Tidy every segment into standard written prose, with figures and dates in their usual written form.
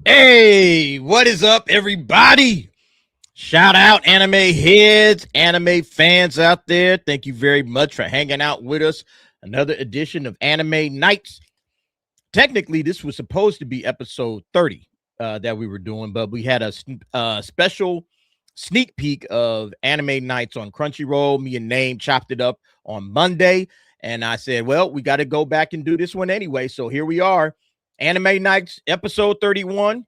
Hey, what is up, everybody? Shout out anime heads, anime fans out there. Thank you very much for hanging out with us. Another edition of Anime Nights. Technically, this was supposed to be episode 30 that we were doing, but we had a special sneak peek of Anime Nights on Crunchyroll. Me and Name chopped it up on Monday, and I said, well, we got to go back and do this one anyway. So here we are, Anime Nights, episode 31.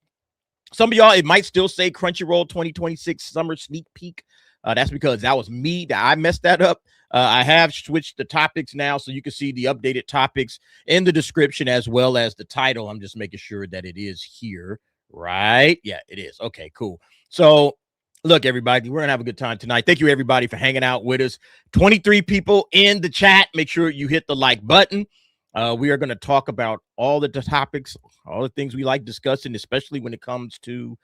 Some of y'all, it might still say Crunchyroll 2026 summer sneak peek. That's because that was me that I messed that up. I have switched the topics now, so you can see the updated topics in the description as well as the title. I'm just making sure that it is here, right? Yeah, it is. Okay, cool. So, look, everybody, we're gonna have a good time tonight. Thank you, everybody, for hanging out with us. 23 people in the chat. Make sure you hit the like button. We are going to talk about all the topics, all the things we like discussing, especially when it comes to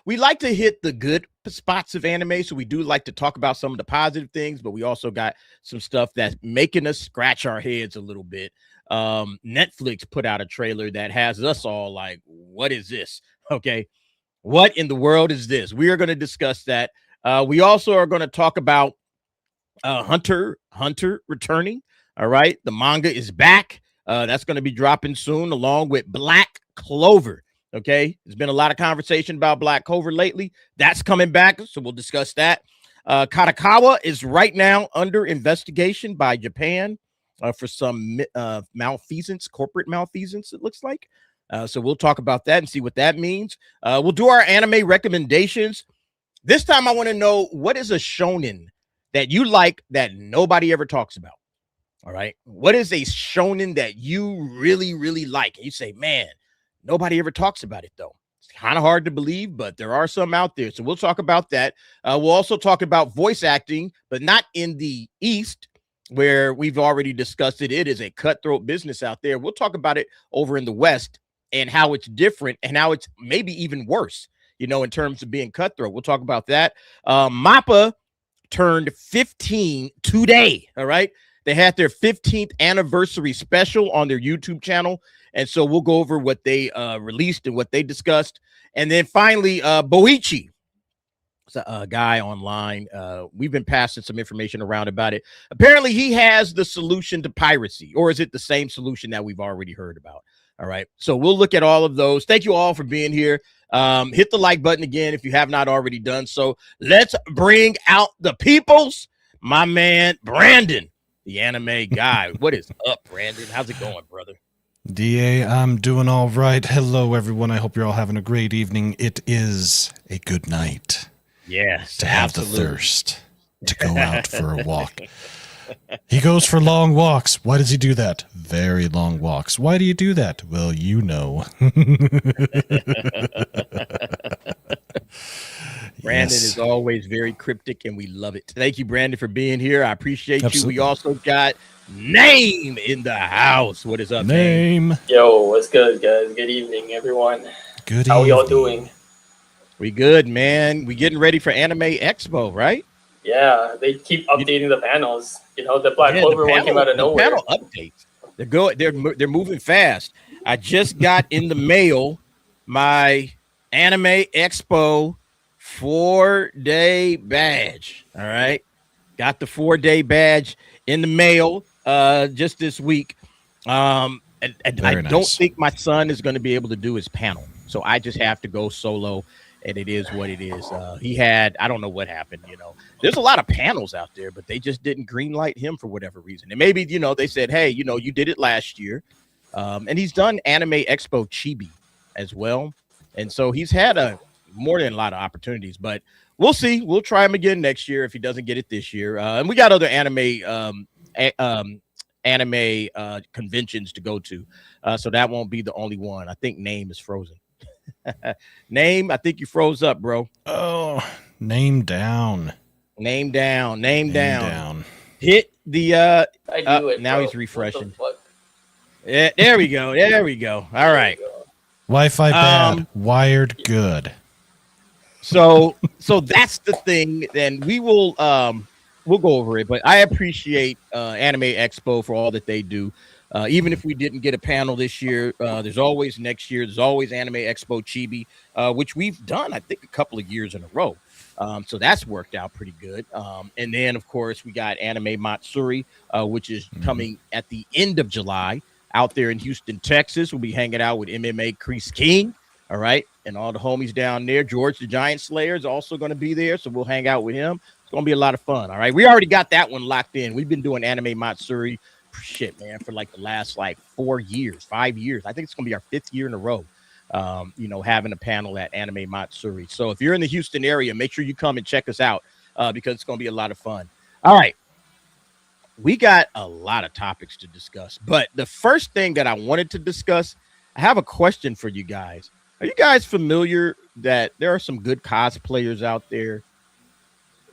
we like to hit the good spots of anime. So we do like to talk about some of the positive things, but we also got some stuff that's making us scratch our heads a little bit. Netflix put out a trailer that has us all like, what is this? Okay. What in the world is this? We are going to discuss that. We also are going to talk about Hunter returning. All right, the manga is back. That's going to be dropping soon, along with Black Clover. Okay, there's been a lot of conversation about Black Clover lately. That's coming back, so we'll discuss that. Kadokawa is right now under investigation by Japan for some malfeasance, corporate malfeasance, it looks like. So we'll talk about that and see what that means. We'll do our anime recommendations. This time I want to know, what is a shonen that you like that nobody ever talks about? All right. What is a shonen that you really, really like? And you say, man, nobody ever talks about it, though. It's kind of hard to believe, but there are some out there. So we'll talk about that. We'll also talk about voice acting, but not in the East, where we've already discussed it. It is a cutthroat business out there. We'll talk about it over in the West and how it's different and how it's maybe even worse, in terms of being cutthroat. We'll talk about that. MAPPA turned 15 today. All right. They had their 15th anniversary special on their YouTube channel. And so we'll go over what they released and what they discussed. And then finally, Boichi, a guy online. We've been passing some information around about it. Apparently, he has the solution to piracy, or is it the same solution that we've already heard about? All right. So we'll look at all of those. Thank you all for being here. Hit the like button again if you have not already done so. Let's bring out the peoples. My man, Brandon, the anime guy. What is up, Brandon? How's it going, brother? DA, I'm doing all right. Hello, everyone. I hope you're all having a great evening. It is a good night. Yes. To have the thirst to go out for a walk. He goes for long walks. Why does he do that? Very long walks. Why do you do that? Well, you know. Brandon is always very cryptic, and we love it. Thank you, Brandon, for being here. I appreciate you. We also got Name in the house. What is up, Name? Yo, what's good, guys? Good evening, everyone. Good How evening. y'all doing? We good, man. We getting ready for Anime Expo, right? Yeah, they keep updating the panels. The Black Clover one came out of nowhere. Panel updates. They're moving fast. I just got in the mail my Anime Expo 4-day badge. All right. Got the 4-day badge in the mail just this week. I don't think my son is going to be able to do his panel. So I just have to go solo, and it is what it is. I don't know what happened. There's a lot of panels out there, but they just didn't greenlight him for whatever reason. And maybe, they said, hey, you did it last year. And he's done Anime Expo Chibi as well. And so he's had more than a lot of opportunities, but we'll see. We'll try him again next year if he doesn't get it this year. And we got other anime conventions to go to. So that won't be the only one. I think Name is frozen. Name, I think you froze up, bro. Oh, name down. Name down. Hit the I do it, now bro. He's refreshing. Yeah, there we go. All right. Wi-Fi bad, wired good. So that's the thing. Then we'll go over it. But I appreciate Anime Expo for all that they do. Even if we didn't get a panel this year, there's always next year. There's always Anime Expo Chibi, which we've done, I think, a couple of years in a row. So that's worked out pretty good. And then, of course, we got Anime Matsuri, which is coming at the end of July out there in Houston, Texas. We'll be hanging out with MMA Chris King. All right. And all the homies down there. George the Giant Slayer is also going to be there. So we'll hang out with him. It's going to be a lot of fun. All right. We already got that one locked in. We've been doing Anime Matsuri man, for like the last 5 years. I think it's going to be our 5th year in a row, having a panel at Anime Matsuri. So if you're in the Houston area, make sure you come and check us out because it's going to be a lot of fun. All right. We got a lot of topics to discuss, but the first thing that I wanted to discuss, I have a question for you guys. Are you guys familiar that there are some good cosplayers out there?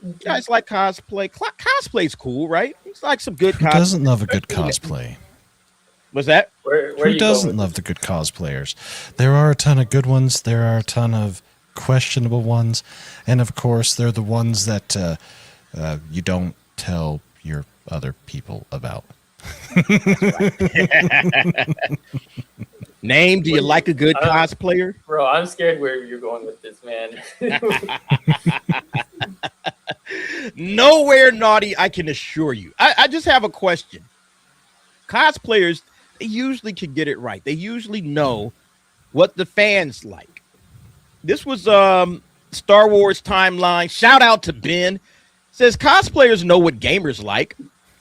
You guys like cosplay? Cosplay's cool, right? It's like some good cosplay. Who doesn't love a good cosplay? What's that? Who doesn't love the good cosplayers? There are a ton of good ones. There are a ton of questionable ones. And, of course, they're the ones that you don't tell your other people about. Name, do you like a good cosplayer? Bro, I'm scared where you're going with this, man. Nowhere naughty, I can assure you. I just have a question. Cosplayers, they usually can get it right. They usually know what the fans like. This was Star Wars timeline. Shout out to Ben. Says cosplayers know what gamers like.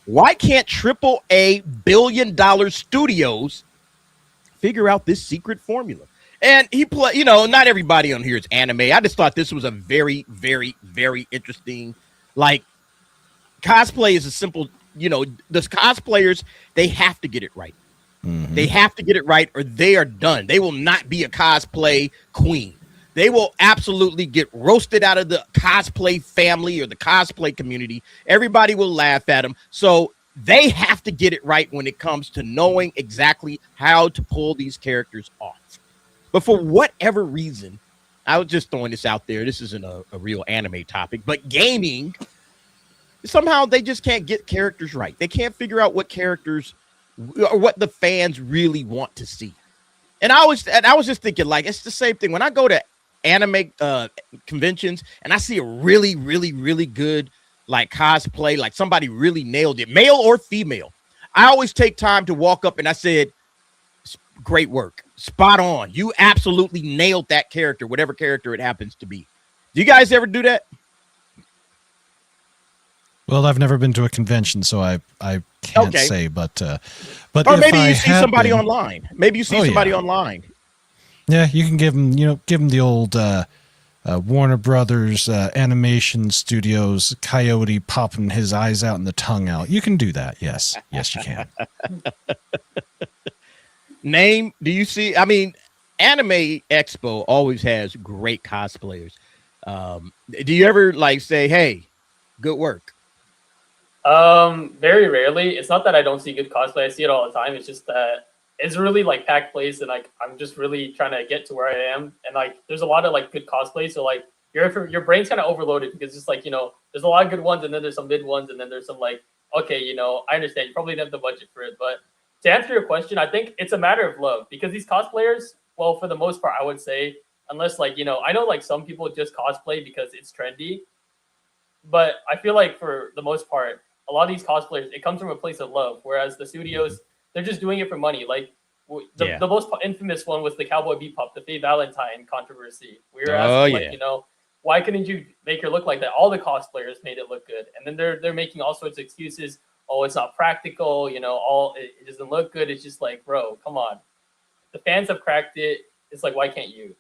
Why can't AAA billion-dollar studios figure out this secret formula? And not everybody on here is anime. I just thought this was a very, very, very interesting, cosplay is a simple, the cosplayers, they have to get it right. Mm-hmm. They have to get it right or they are done. They will not be a cosplay queen. They will absolutely get roasted out of the cosplay family or the cosplay community. Everybody will laugh at them. So they have to get it right when it comes to knowing exactly how to pull these characters off. But for whatever reason, I was just throwing this out there. This isn't a real anime topic, but gaming, somehow they just can't get characters right. They can't figure out what characters or what the fans really want to see. And I was just thinking, it's the same thing. When I go to anime conventions and I see a really, really, really good cosplay, somebody really nailed it, male or female, I always take time to walk up and I said, great work, spot on. You absolutely nailed that character, whatever character it happens to be. Do you guys ever do that? Well, I've never been to a convention, so I can't say, but or maybe you see somebody online. Maybe you see somebody online. Yeah, you can give them the old Warner Brothers animation studios coyote popping his eyes out and the tongue out. You can do that. Yes, you can. Name, do you see? I mean, Anime Expo always has great cosplayers. Do you ever say, "Hey, good work"? Very rarely. It's not that I don't see good cosplay. I see it all the time. It's just that it's really packed place, and I'm just really trying to get to where I am. And there's a lot of good cosplay, so your brain's kind of overloaded because it's there's a lot of good ones, and then there's some mid ones, and then there's some okay, I understand you probably didn't have the budget for it, but to answer your question, I think it's a matter of love because these cosplayers, well, for the most part, I would say, unless I know some people just cosplay because it's trendy, but I feel for the most part, a lot of these cosplayers, it comes from a place of love, whereas the studios, they're just doing it for money. The most infamous one was the Cowboy Bebop, the Faye Valentine controversy. We were asking, why couldn't you make her look like that? All the cosplayers made it look good, and then they're making all sorts of excuses. Oh, it's not practical. It doesn't look good. It's just bro, come on. The fans have cracked it. It's why can't you?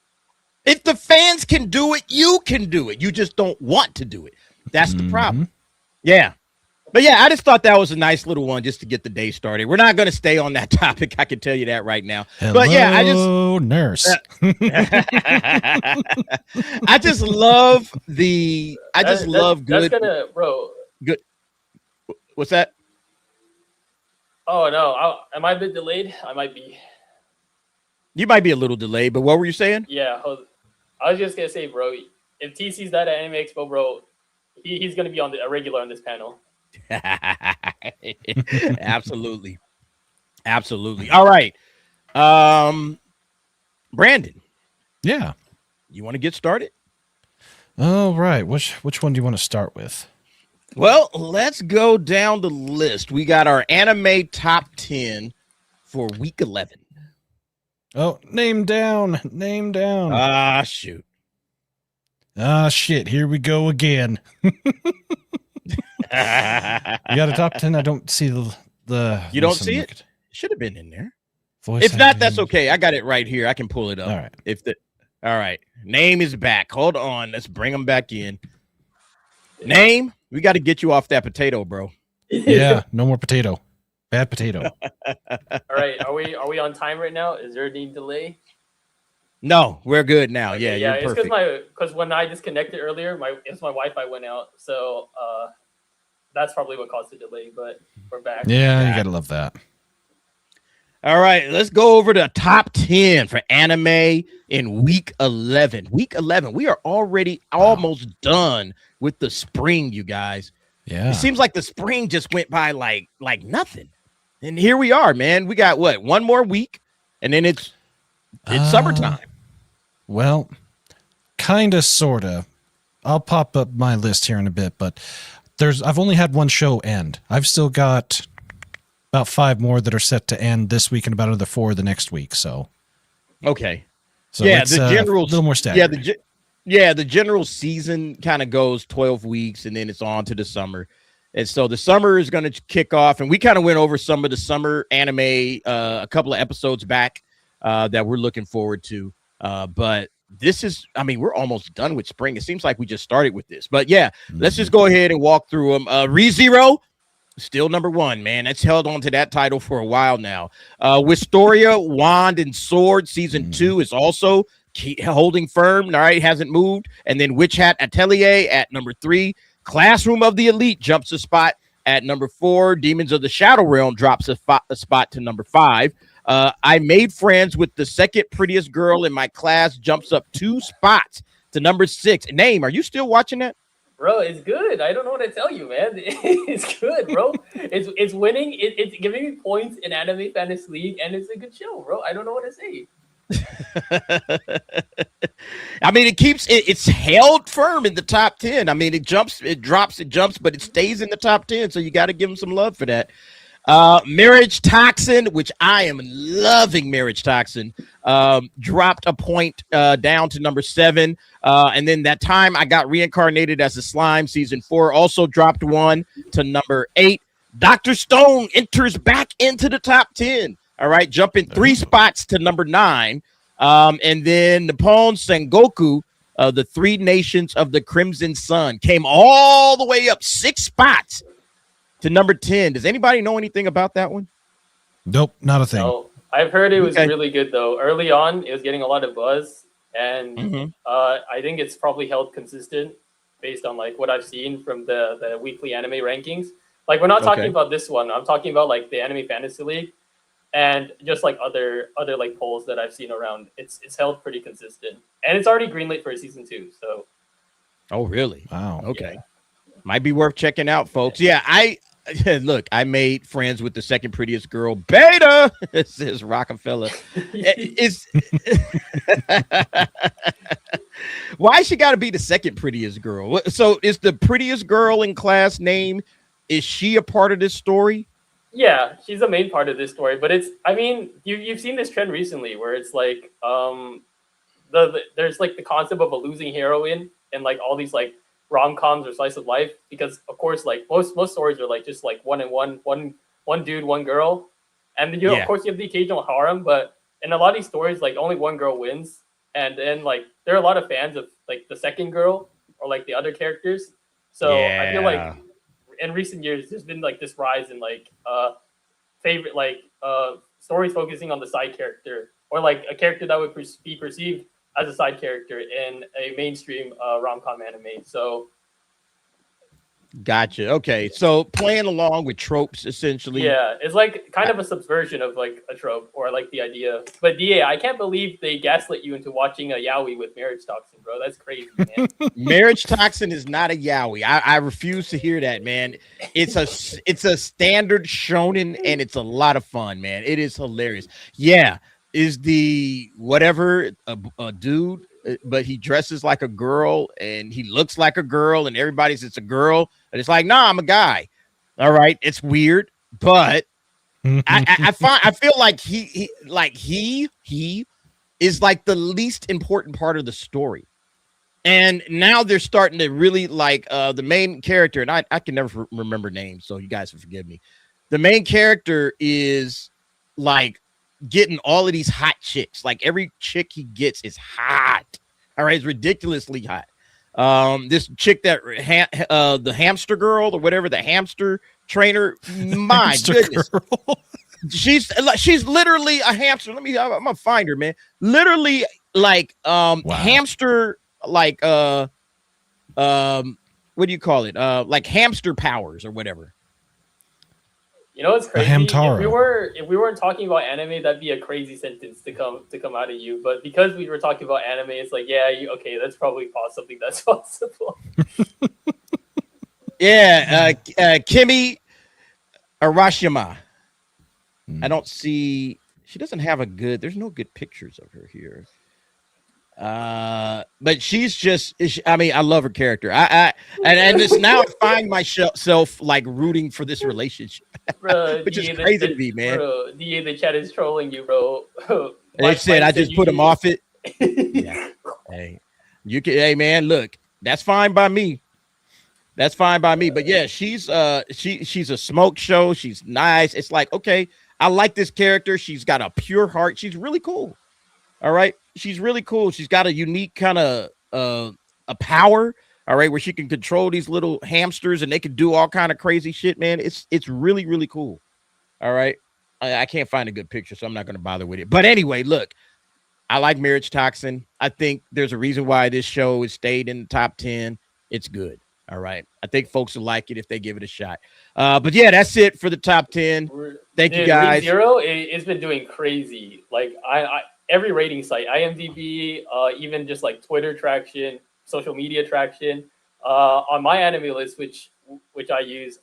If the fans can do it, you can do it. You just don't want to do it. That's the problem. Yeah. But yeah, I just thought that was a nice little one just to get the day started. We're not going to stay on that topic. I can tell you that right now. Hello, but yeah, nurse. I just love good. That's gonna, bro. Good. What's that? Oh no, am I a bit delayed? I might be. You might be a little delayed, but what were you saying? Yeah, I was just gonna say, bro. If TC's that at Anime Expo, bro, he's gonna be a regular on this panel. Absolutely. Absolutely. All right. Brandon, Yeah. you want to get started? All right. Which one do you want to start with? Well, let's go down the list. We got our anime top 10 for week 11. Oh, name down. Name down. Ah, shoot. Ah, shit. Here we go again. You got a top 10? I don't see the You don't see it? Should have been in there. Voice If not, that's acting. okay. I got it right here. I can pull it up. All right. All right. Name is back. Hold on. Let's bring him back in. Name, we got to get you off that potato, bro. Yeah, no more potato. Bad potato. All right, are we on time right now? Is there any delay? No, we're good now. Okay, yeah, it's you're perfect. because when I disconnected earlier, my Wi-Fi went out, so that's probably what caused the delay. But we're back. Yeah, you gotta love that. All right, let's go over the top 10 for anime in week 11. Week 11, we are already almost done with the spring, you guys. Yeah. It seems like the spring just went by like nothing. And here we are, man. We got what? One more week, and then it's summertime. Well, kind of, sort of. I'll pop up my list here in a bit, but I've only had one show end. I've still got about 5 more that are set to end this week and about another 4 the next week. So, okay. So yeah, it's, the general a little more staggered. Yeah, the general season kind of goes 12 weeks, and then it's on to the summer. And so the summer is going to kick off, and we kind of went over some of the summer anime a couple of episodes back that we're looking forward to. But this is, I mean, we're almost done with spring. It seems like we just started with this. But yeah, let's just go ahead and walk through them. ReZero, still number 1, man. That's held on to that title for a while now. Wistoria, Wand and Sword, season 2 is also holding firm. All right, hasn't moved. And then Witch Hat Atelier at number 3. Classroom of the Elite jumps a spot at number 4. Demons of the Shadow Realm drops a spot to number 5. I Made Friends with the Second Prettiest Girl in My Class jumps up 2 spots to number 6. Name, are you still watching that? Bro, it's good. I don't know what to tell you, man. It's good, bro. It's winning. It's giving me points in Anime Fantasy League, and it's a good show, bro. I don't know what to say. I mean, it's held firm in the top 10. I mean, it jumps, it drops, it jumps, but it stays in the top 10. So you got to give them some love for that. Marriage Toxin, which I am loving. Marriage Toxin dropped a point down to number 7. And then that time I got reincarnated as a slime, season 4 also dropped 1 to number 8. Dr. Stone enters back into the top 10. All right, jumping 3 spots to number 9. And then Nippon Sengoku, the 3 Nations of the Crimson Sun, came all the way up 6 spots to number 10. Does anybody know anything about that one? Nope, not a thing. No, I've heard it was really good, though. Early on, it was getting a lot of buzz. And I think it's probably held consistent based on like what I've seen from the weekly anime rankings. Like, we're not talking about this one. I'm talking about like the Anime Fantasy League. And just like other like polls that I've seen around, it's held pretty consistent, and it's already greenlit for season 2. So, oh really? Wow. Okay, yeah. Might be worth checking out, folks. Yeah, I made friends with the second prettiest girl, Beta. Says Rockefeller. Why she got to be the second prettiest girl? So, is the prettiest girl in class name? Is she a part of this story? Yeah, she's the main part of this story, but I mean, you've seen this trend recently where it's like there's like the concept of a losing heroine and like all these like rom-coms or slice of life, because of course like most stories are like just like one dude, one girl, and then of course you have the occasional harem, but in a lot of these stories like only one girl wins, and then like there are a lot of fans of like the second girl or like the other characters. So I feel like in recent years, there's been like this rise in like favorite like stories focusing on the side character, or like a character that would be perceived as a side character in a mainstream rom-com anime. So Gotcha. Okay, so playing along with tropes essentially. Yeah, it's like kind of a subversion of like a trope or like the idea. But DA, I can't believe they gaslit you into watching a yaoi with marriage toxin, bro. That's crazy, man. Marriage toxin is not a yaoi. I refuse to hear that, man. It's a standard shonen, and it's a lot of fun, man. It is hilarious. Yeah, is the whatever a dude, but he dresses like a girl and he looks like a girl, and everybody says it's a girl, and it's like, nah, I'm a guy. All right, it's weird, but I feel like he is like the least important part of the story. And now they're starting to really like the main character, and I can never remember names, so you guys will forgive me. The main character is like getting all of these hot chicks. Like every chick he gets is hot. All right, it's ridiculously hot. This chick that the hamster girl or whatever, the hamster trainer, my Hamster goodness. girl. She's literally a hamster. I'm gonna find her, man. Literally like hamster, like what do you call it? Like hamster powers or whatever. You know what's crazy? Hamtaro. If we weren't talking about anime, that'd be a crazy sentence to come out of you. But because we were talking about anime, it's like, yeah, okay, that's probably something that's possible. Yeah, Kimi Arashiyama. I don't see. She doesn't have a good. There's no good pictures of her here. But she's just. I mean, I love her character. And it's now I find myself like rooting for this relationship, Bro, which is crazy to me, man. Bro, the chat is trolling you, bro. They said I just put him off it. Yeah. Hey, you can. Hey, man, look, that's fine by me. That's fine by me. But yeah, she's a smoke show. She's nice. It's like, okay, I like this character. She's got a pure heart. She's really cool. All right. She's really cool. She's got a unique kind of a power. All right, where she can control these little hamsters and they can do all kind of crazy shit, man. It's really, really cool. All right. I can't find a good picture, so I'm not going to bother with it. But anyway, look, I like Marriage Toxin. I think there's a reason why this show has stayed in the top 10. It's good. All right. I think folks will like it if they give it a shot. But yeah, that's it for the top 10. Thank you guys. Zero, it's been doing crazy. Like I every rating site, IMDb, even just like Twitter traction, social media traction, on my anime list, which I use,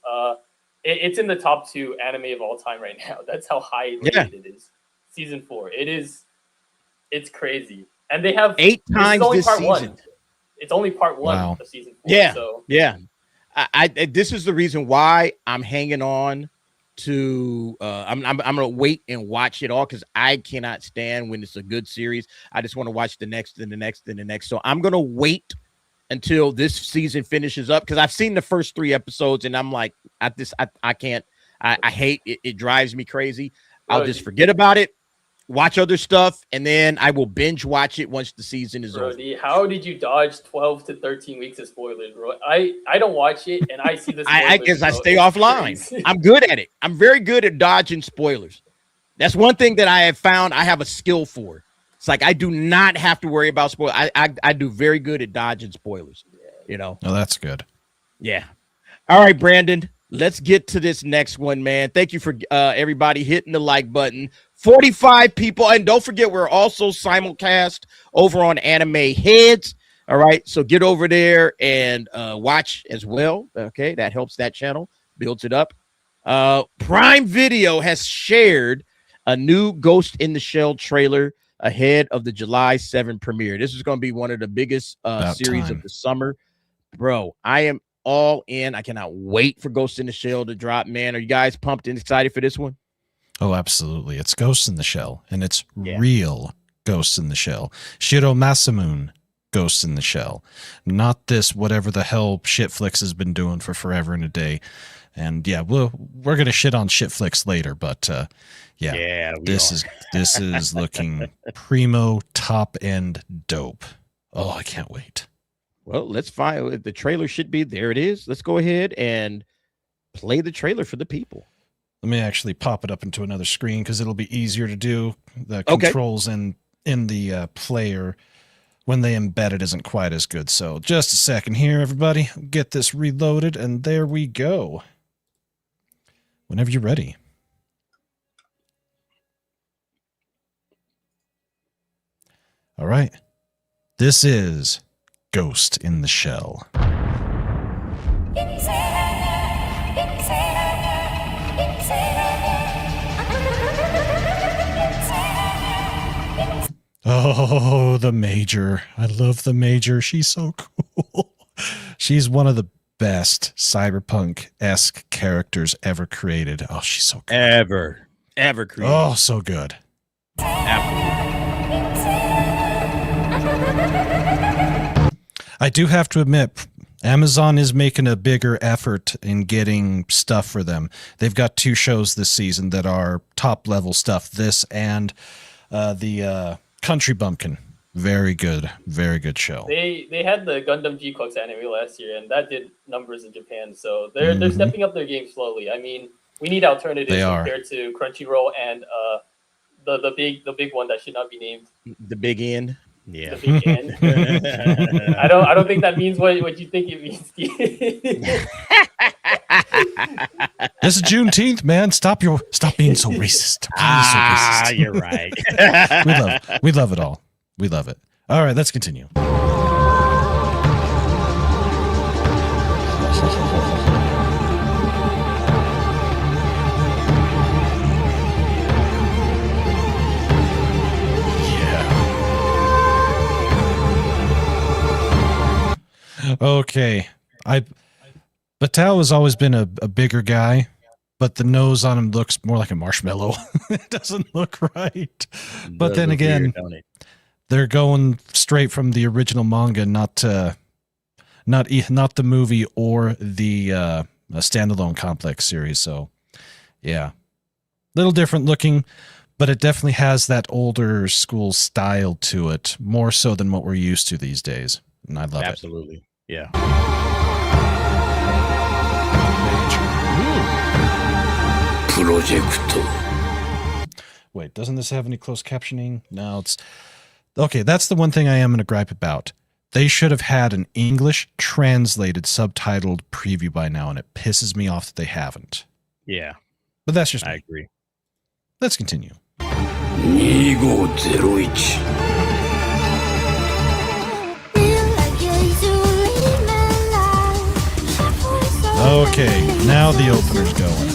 it's in the top 2 anime of all time right now. That's how high rated it is. Season 4. It's crazy. And they have 8 times this season. 1. It's only part 1 Wow. of season 4. Yeah. So. Yeah. I this is the reason why I'm hanging on to I'm gonna wait and watch it all because I cannot stand when it's a good series. I just want to watch the next and the next and the next. So I'm gonna wait until this season finishes up because I've seen the first 3 episodes and I'm like, I can't. I hate it. It drives me crazy. I'll just forget about it, watch other stuff, and then I will binge watch it once the season is over. How did you dodge 12 to 13 weeks of spoilers, bro? I don't watch it and I see this. I guess I stay offline. I'm good at it. I'm very good at dodging spoilers. That's one thing that I have found I have a skill for. It's like I do not have to worry about spoilers. I do very good at dodging spoilers. You know. Oh, that's good. Yeah. All right, Brandon. Let's get to this next one, man. Thank you for everybody hitting the like button. 45 people. And don't forget, we're also simulcast over on Anime Heads. All right. So get over there and watch as well. Okay. That helps that channel, builds it up. Prime Video has shared a new Ghost in the Shell trailer ahead of the July 7 premiere. This is going to be one of the biggest series of the summer. Bro, I am all in. I cannot wait for Ghost in the Shell to drop, man. Are you guys pumped and excited for this one? Oh, absolutely. It's Ghost in the Shell, and it's real Ghost in the Shell. Shiro Masamune Ghost in the Shell. Not this whatever the hell Shitflix has been doing for forever and a day. And yeah, we're going to shit on Shitflix later, but this is looking primo, top end dope. Oh, I can't wait. Well, let's find the trailer. Should be there. It is. Let's go ahead and play the trailer for the people. Let me actually pop it up into another screen because it'll be easier to do the controls in the player when they embed it isn't quite as good. So just a second here, everybody. Get this reloaded, and there we go. Whenever you're ready. All right. This is Ghost in the Shell. Oh, the Major. I love the Major. She's so cool. She's one of the best cyberpunk-esque characters ever created. Oh, she's so good. Ever created. Oh, so good. I do have to admit, Amazon is making a bigger effort in getting stuff for them. They've got 2 shows this season that are top-level stuff. This and the Country Bumpkin. Very good show. They had the Gundam G-Cloaks anime last year, and that did numbers in Japan. So they're stepping up their game slowly. I mean, we need alternatives compared to Crunchyroll and the big one that should not be named. The Big N. Yeah. The Big N. I don't think that means what you think it means. This is Juneteenth, man. Stop being so racist. You're right. We love it all. We love it. All right, let's continue. Okay. Batal has always been a bigger guy, but the nose on him looks more like a marshmallow. It doesn't look right. But then again, they're going straight from the original manga, not the movie or the standalone Complex series. So, yeah. Little different looking, but it definitely has that older school style to it, more so than what we're used to these days. And I love it. Absolutely. Yeah. Wait, doesn't this have any closed captioning? No, it's okay. That's the one thing I am going to gripe about. They should have had an English translated subtitled preview by now, and it pisses me off that they haven't. Yeah, but that's just I agree. Let's continue. Okay, now the opener's going.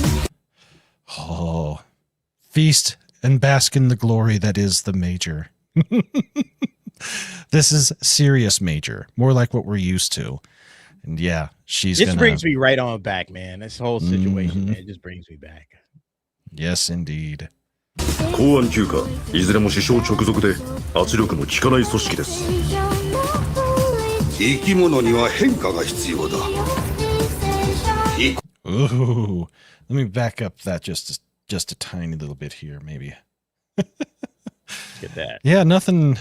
Oh, feast and bask in the glory that is the Major. This is serious Major, more like what we're used to. And yeah, this brings me right on back, man. This whole situation, man, just brings me back. Yes, indeed. 公安休暇いずれも首相直属で圧力の効かない組織です。生き物には変化が必要だ。 Ooh, let me back up that just a tiny little bit here, maybe. Get that. Yeah, nothing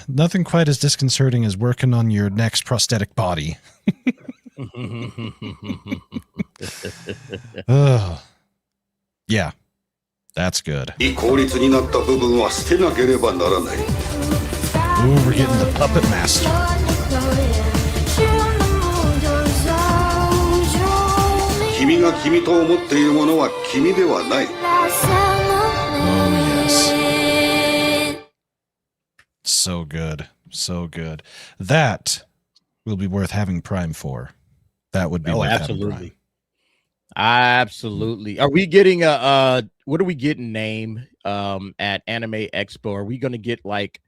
quite as disconcerting as working on your next prosthetic body. Yeah, that's good. Ooh, we're getting the Puppet Master. Oh, yes. So good. So good. That will be worth having Prime for. That would be worth absolutely. Having Prime. Absolutely. Are we getting what are we getting name at Anime Expo? Are we going to get like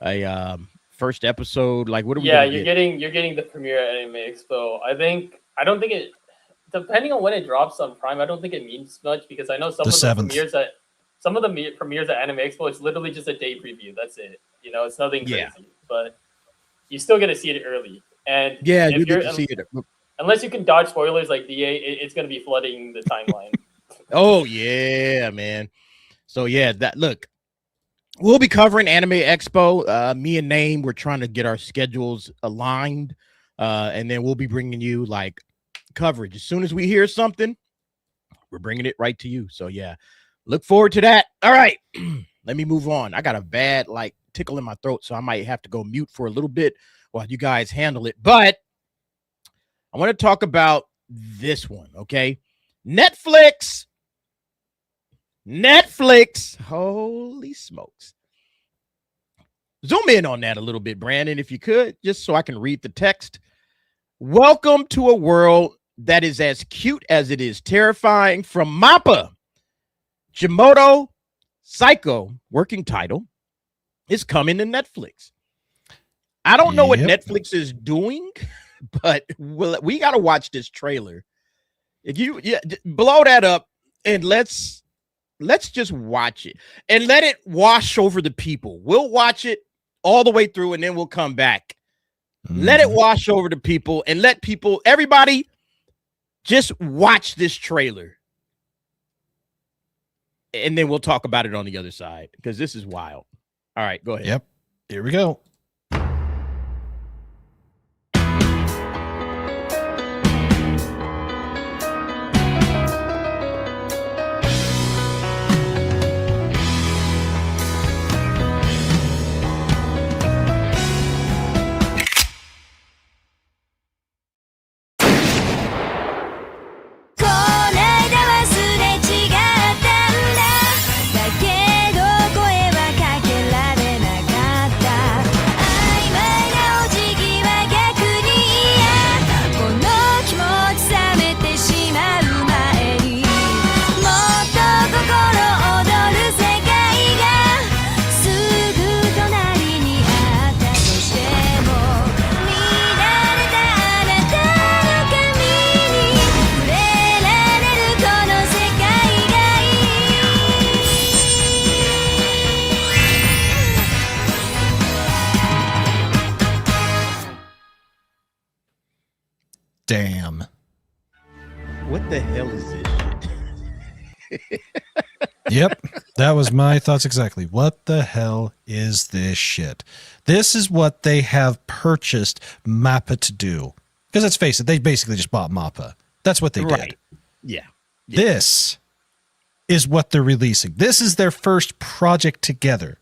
a first episode? Like what are we you're getting the premiere at Anime Expo. I don't think it, depending on when it drops on Prime, I don't think it means much because I know some of the premieres at Anime Expo, it's literally just a day preview. That's it. You know, it's nothing crazy. But you still get to see it early. And yeah, you get to see it. Unless you can dodge spoilers like DA, it's going to be flooding the timeline. Oh yeah, man. So yeah, we'll be covering Anime Expo. Me and Name, we're trying to get our schedules aligned, and then we'll be bringing you like coverage as soon as we hear something. We're bringing it right to you. So yeah, look forward to that. All right, let me move on. I got a bad tickle in my throat, so I might have to go mute for a little bit while you guys handle it. But I want to talk about this one, okay? Netflix. Holy smokes. Zoom in on that a little bit, Brandon, if you could, just so I can read the text. Welcome to a world that is as cute as it is terrifying, from MAPPA. Jimoto Psycho, working title, is coming to Netflix. I don't know what Netflix is doing, but we got to watch this trailer. If you blow that up and let's just watch it and let it wash over the people. We'll watch it all the way through and then we'll come back. Let it wash over the people and let everybody just watch this trailer. And then we'll talk about it on the other side because this is wild. All right, go ahead. Yep. Here we go. 'Damn. What the hell is this shit? Yep, that was my thoughts exactly. What the hell is this shit? This is what they have purchased MAPPA to do. Because let's face it, they basically just bought MAPPA. That's what they did. Yeah. This is what they're releasing. This is their first project together.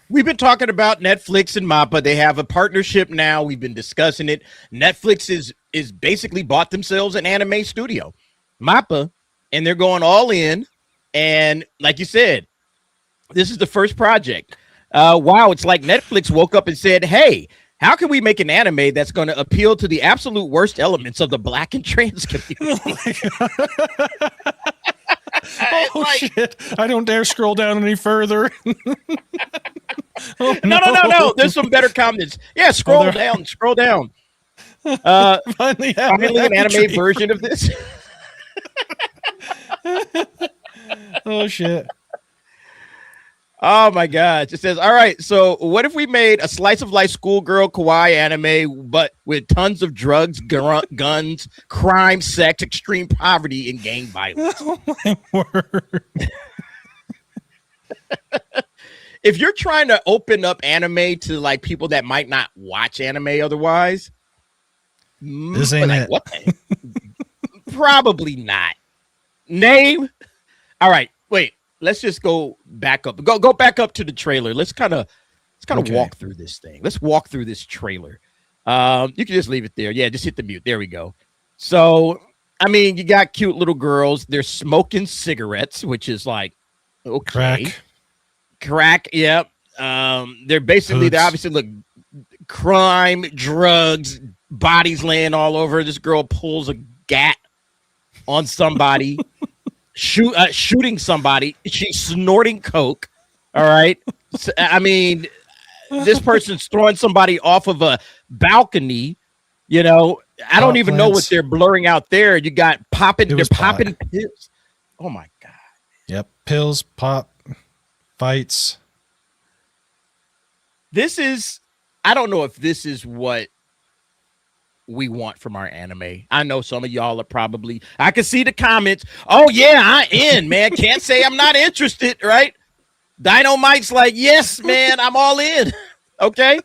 We've been talking about Netflix and MAPPA. They have a partnership now. We've been discussing it. Netflix is basically bought themselves an anime studio, MAPPA, and they're going all in. And like you said, this is the first project. Wow, it's like Netflix woke up and said, hey, how can we make an anime that's going to appeal to the absolute worst elements of the Black and trans community? Oh, shit. I don't dare scroll down any further. Oh, no. There's some better comments. Yeah, scroll down. Finally an anime version of this. Oh, shit. Oh, my God. It says, all right, so what if we made a slice of life schoolgirl kawaii anime, but with tons of drugs, guns, crime, sex, extreme poverty, and gang violence? Oh, my word. If you're trying to open up anime to like people that might not watch anime otherwise, this ain't it. What? Probably not. Name. All right, wait. Let's just go back up. Go back up to the trailer. Let's kind of walk through this thing. Let's walk through this trailer. You can just leave it there. Yeah, just hit the mute. There we go. So, I mean, you got cute little girls. They're smoking cigarettes, which is like, okay. Crack, yep. They're obviously look crime, drugs, bodies laying all over. This girl pulls a gat on somebody, shooting somebody. She's snorting coke. All right. So, I mean, this person's throwing somebody off of a balcony. You know, I don't even know what they're blurring out there. You got popping. They're popping pills. Oh my God. Yep. Pills, pop. Fights. I don't know if this is what we want from our anime. I know some of y'all are probably, I can see the comments. Oh yeah, I'm in, man. Can't say I'm not interested, right? Dynamite's like, yes, man, I'm all in. Okay.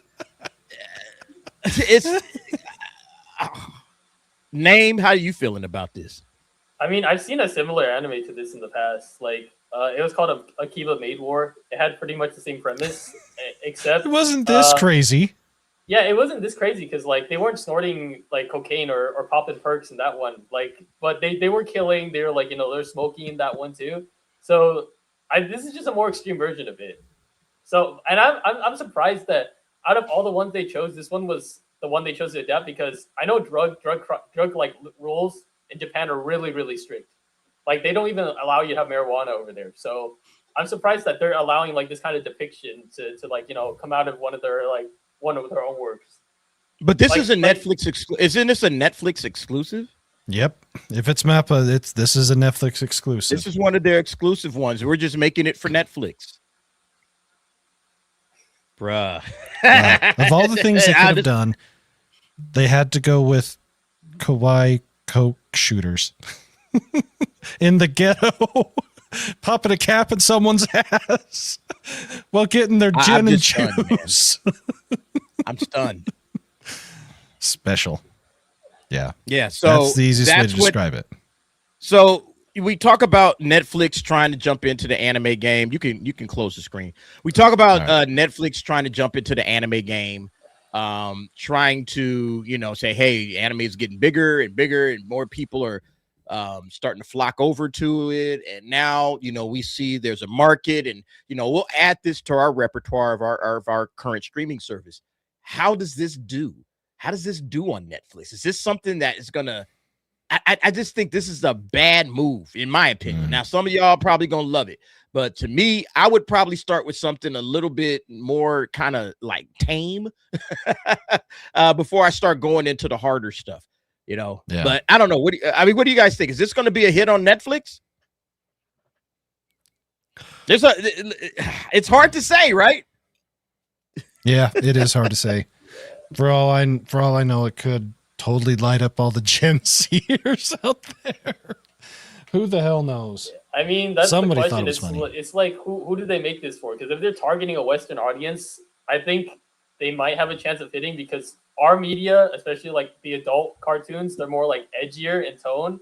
Name, how are you feeling about this? I mean, I've seen a similar anime to this in the past. Like, It was called Akiba Maid War. It had pretty much the same premise, except It wasn't this crazy. Yeah, it wasn't this crazy because like they weren't snorting like cocaine or popping perks in that one. Like, but they were killing. They were like they're smoking in that one too. So this is just a more extreme version of it. So and I'm surprised that out of all the ones they chose, this one was the one they chose to adapt because I know drug like rules in Japan are really really strict. Like they don't even allow you to have marijuana over there. So I'm surprised that they're allowing like this kind of depiction to like come out of one of their own works. But this is a Netflix isn't this a Netflix exclusive? Yep. If it's MAPPA, this is a Netflix exclusive. This is one of their exclusive ones. We're just making it for Netflix. Bruh. Of all the things they could have done, they had to go with kawaii coke shooters in the ghetto, popping a cap in someone's ass while getting their gin and juice. I'm stunned. Special. Yeah. Yeah. So that's the easiest way to describe it. So we talk about Netflix trying to jump into the anime game. You can close the screen. We talk about Netflix trying to jump into the anime game, trying to say, hey, anime is getting bigger and bigger, and more people are starting to flock over to it. And now we see there's a market, and we'll add this to our repertoire of our current streaming service. How does this do? How does this do on Netflix? Is this something that is gonna? I just think this is a bad move, in my opinion. Now, some of y'all are probably gonna love it, but to me, I would probably start with something a little bit more kind of like tame before I start going into the harder stuff. Yeah. But I don't know. What do you guys think? Is this going to be a hit on Netflix? It's hard to say, right? Yeah, it is hard to say. For all I know, it could totally light up all the Gen Zers out there. Who the hell knows? I mean, that's Somebody the question. It's like who do they make this for? Because if they're targeting a Western audience, I think they might have a chance of hitting because our media, especially like the adult cartoons, they're more like edgier in tone.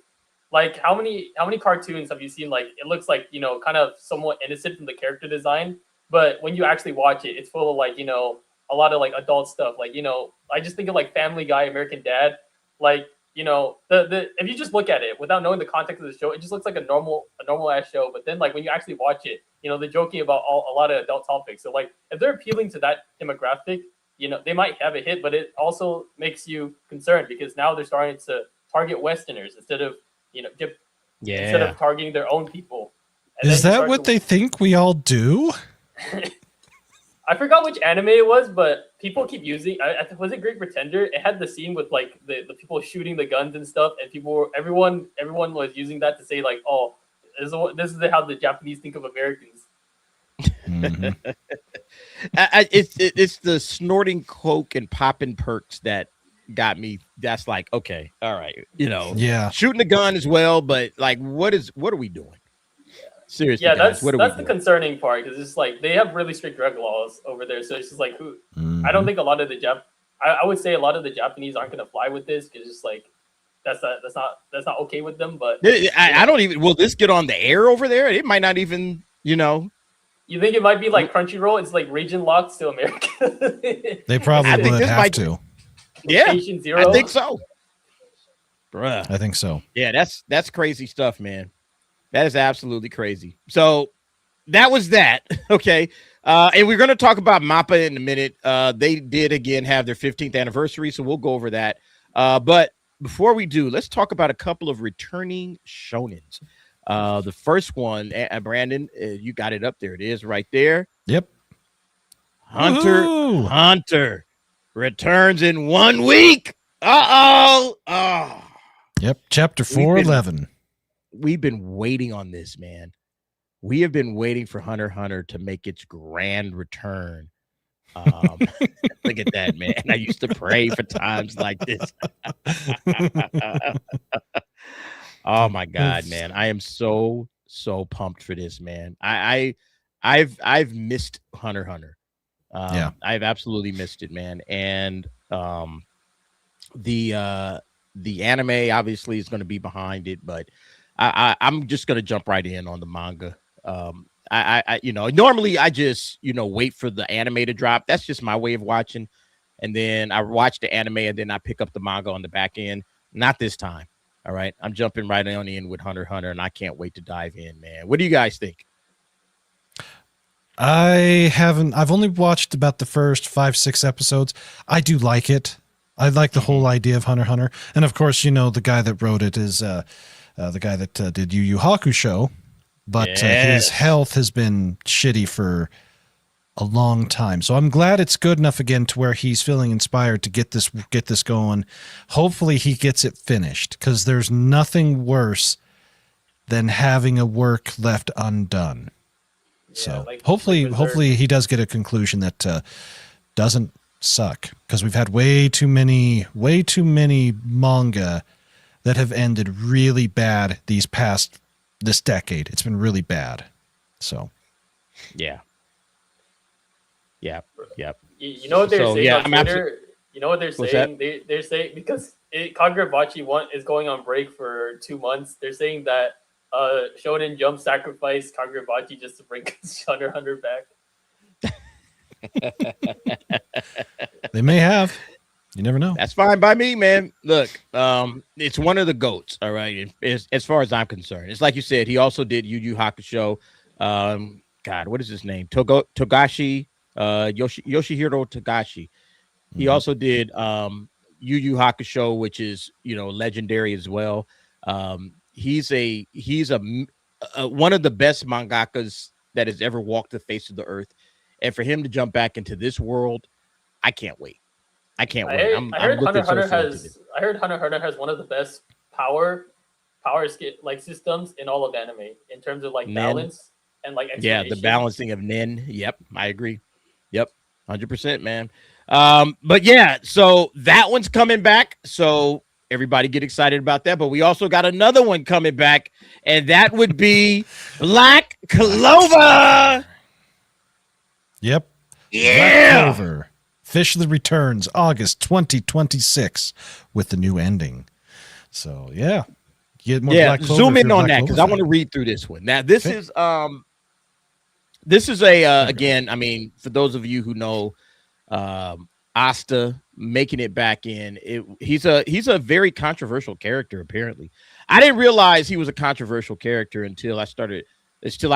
Like how many cartoons have you seen? Like it looks like kind of somewhat innocent from the character design, but when you actually watch it, it's full of like a lot of like adult stuff. Like I just think of like Family Guy, American Dad. Like the if you just look at it without knowing the context of the show, it just looks like a normal ass show. But then like when you actually watch it, they're joking about a lot of adult topics. So like if they're appealing to that demographic, they might have a hit, but it also makes you concerned because now they're starting to target Westerners instead of instead of targeting their own people. And is that what they think we all do? I forgot which anime it was, but people keep using. Was it Great Pretender? It had the scene with like the people shooting the guns and stuff, and everyone was using that to say like, oh, this is how the Japanese think of Americans. Mm-hmm. It's the snorting coke and popping perks that got me. That's like, okay, all right, shooting the gun as well, but like, what are we doing? Seriously, yeah, guys, that's the concerning part because it's like they have really strict drug laws over there. So it's just like I don't think a lot of the I would say a lot of the Japanese aren't going to fly with this because it's like that's not okay with them. But I don't even. Will this get on the air over there? It might not even. You think it might be like Crunchyroll? It's like region locked to America. They probably would have to. Yeah, Patient Zero. I think so. Bruh. I think so. Yeah, that's crazy stuff, man. That is absolutely crazy. So that was that. Okay. And we're going to talk about MAPPA in a minute. They did again have their 15th anniversary, so we'll go over that. But before we do, let's talk about a couple of returning shonens. The first one, Brandon, you got it up there. It is right there. Yep. Hunter returns in 1 week. Oh. Yep. Chapter 411. We've been waiting on this, man. We have been waiting for Hunter x Hunter to make its grand return. Look at that, man. I used to pray for times like this. Oh my God, man. I am so pumped for this, man. I've missed Hunter x Hunter. I've absolutely missed it, man. And the anime obviously is going to be behind it, but I'm just going to jump right in on the manga. I normally I just wait for the anime to drop. That's just my way of watching, and then I watch the anime and then I pick up the manga on the back end. Not this time. All right, I'm jumping right on in with Hunter x Hunter, and I can't wait to dive in, man. What do you guys think? I've only watched about the first 5-6 episodes. I do like it. I like the whole idea of Hunter x Hunter. And of course, the guy that wrote it is the guy that did Yu Yu Hakusho, but his health has been shitty for a long time. So I'm glad it's good enough again to where he's feeling inspired to get this going. Hopefully he gets it finished, because there's nothing worse than having a work left undone. So hopefully he does get a conclusion that doesn't suck, because we've had way too many manga that have ended really bad this decade. It's been really bad. So yeah. You know what they're saying on Twitter? Absolutely. You know what they're saying? They're saying, because Kagurabachi is going on break for 2 months. They're saying that Shonen Jump sacrificed Kagurabachi just to bring Hunter x Hunter back. They may have. You never know. That's fine by me, man. Look, it's one of the GOATs, all right, as far as I'm concerned. It's like you said, he also did Yu Yu Hakusho. God, what is his name? Togashi, Yoshihiro Togashi. He also did Yu Yu Hakusho, which is legendary as well. He's one of the best mangakas that has ever walked the face of the earth, and for him to jump back into this world, I can't wait. I heard Hunter x Hunter has one of the best power systems in all of anime in terms of balance and explanation. The balancing of nin. Yep, I agree. Yep, 100%, man. But yeah, so that one's coming back. So everybody get excited about that. But we also got another one coming back, and that would be Black Clover. Yep. Yeah. Black Clover officially returns August 2026 with the new ending. So yeah. Get more Black Clover. Zoom in on that, because I want to read through this one. Now this is again, I mean, for those of you who know Asta making it back in, he's a very controversial character. Apparently, I didn't realize he was a controversial character until I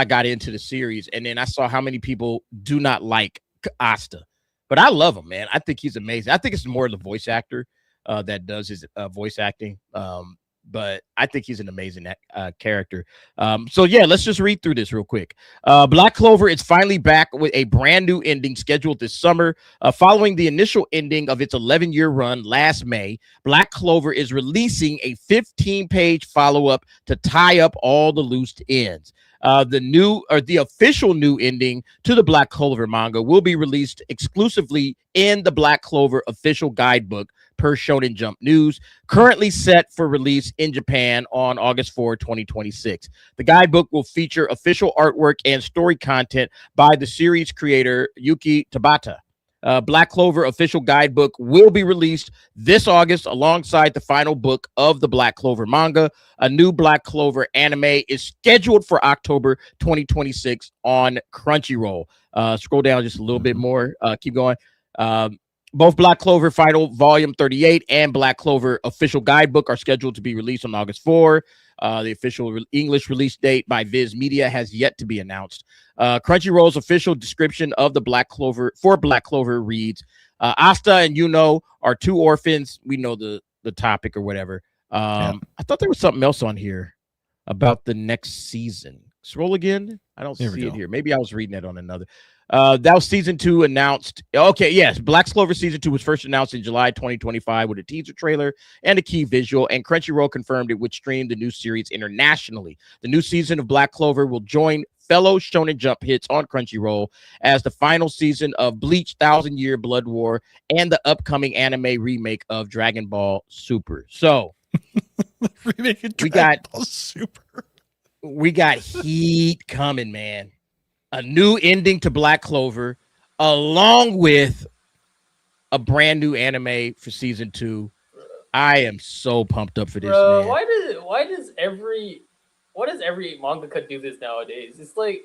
got into the series, and then I saw how many people do not like Asta, but I love him, man. I think he's amazing. I think it's more of the voice actor that does his voice acting, but I think he's an amazing character. So yeah, let's just read through this real quick. Black Clover is finally back with a brand new ending scheduled this summer. Following the initial ending of its 11-year run last May, Black Clover is releasing a 15-page follow-up to tie up all the loose ends. The official new ending to the Black Clover manga will be released exclusively in the Black Clover official guidebook per Shonen Jump News, currently set for release in Japan on August 4, 2026. The guidebook will feature official artwork and story content by the series creator Yuki Tabata. Black Clover official guidebook will be released this August alongside the final book of the Black Clover manga. A new Black Clover anime is scheduled for October 2026 on Crunchyroll. Scroll down just a little bit more. Keep going. Both Black Clover Final Volume 38 and Black Clover Official Guidebook are scheduled to be released on August 4. The official English release date by Viz Media has yet to be announced. Crunchyroll's official description of the Black Clover reads, Asta and Yuno are two orphans. We know the topic or whatever. I thought there was something else on here about the next season. Scroll again. I don't see it here. Maybe I was reading it on another. That was season 2 announced. Okay, yes. Black Clover season 2 was first announced in July 2025 with a teaser trailer and a key visual, and Crunchyroll confirmed it would stream the new series internationally. The new season of Black Clover will join fellow Shonen Jump hits on Crunchyroll as the final season of Bleach 1000-Year Blood War and the upcoming anime remake of Dragon Ball Super. So, we got heat coming, man. A new ending to Black Clover, along with a brand new anime for season 2. I am so pumped up for this, man. Why does every what does every mangaka do this nowadays? It's like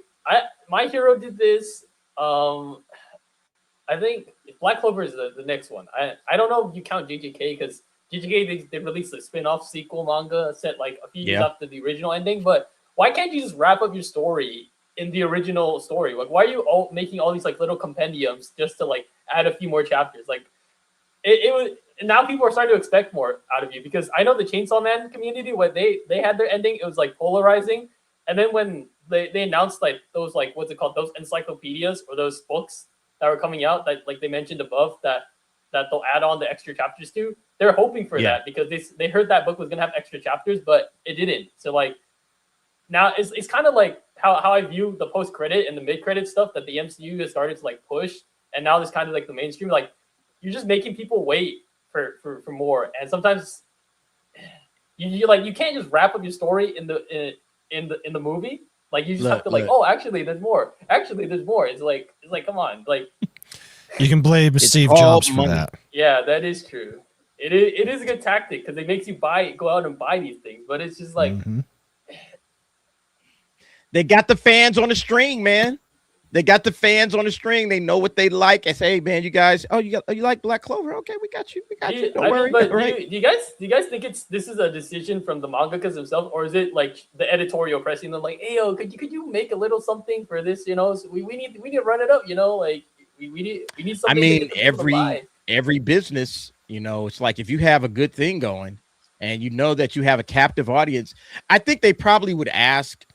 My Hero did this. I think Black Clover is the next one. I don't know if you count JJK because JJK they released a spin-off sequel manga set like a few years after the original ending. But why can't you just wrap up your story in the original story? Like, why are you all making all these like little compendiums just to like add a few more chapters? Like, it was. And now people are starting to expect more out of you because I know the Chainsaw Man community when they had their ending, it was like polarizing. And then when they announced like those like what's it called, those encyclopedias or those books that were coming out that like they mentioned above that they'll add on the extra chapters to, they're hoping for that because they heard that book was gonna have extra chapters, but it didn't. So like now it's kind of like how I view the post credit and the mid credit stuff that the MCU has started to like push, and now this kind of like the mainstream, like you're just making people wait for more, and sometimes you can't just wrap up your story in the movie. Like you just have to like, oh, actually there's more. Actually there's more. It's like come on, like you can blame Steve Jobs for that. Yeah, that is true. It is a good tactic because it makes you go out and buy these things, but it's just like they got the fans on the string, man. They got the fans on the string. They know what they like. I say, hey, man, you guys. Oh, you like Black Clover? Okay, we got you. We got you. Don't worry. But do you guys think this is a decision from the mangakas themselves, or is it like the editorial pressing them, like, hey, yo, could you make a little something for this? You know, so we need to run it up. You know, like we need something. I mean, every business, you know, it's like if you have a good thing going, and you know that you have a captive audience, I think they probably would ask.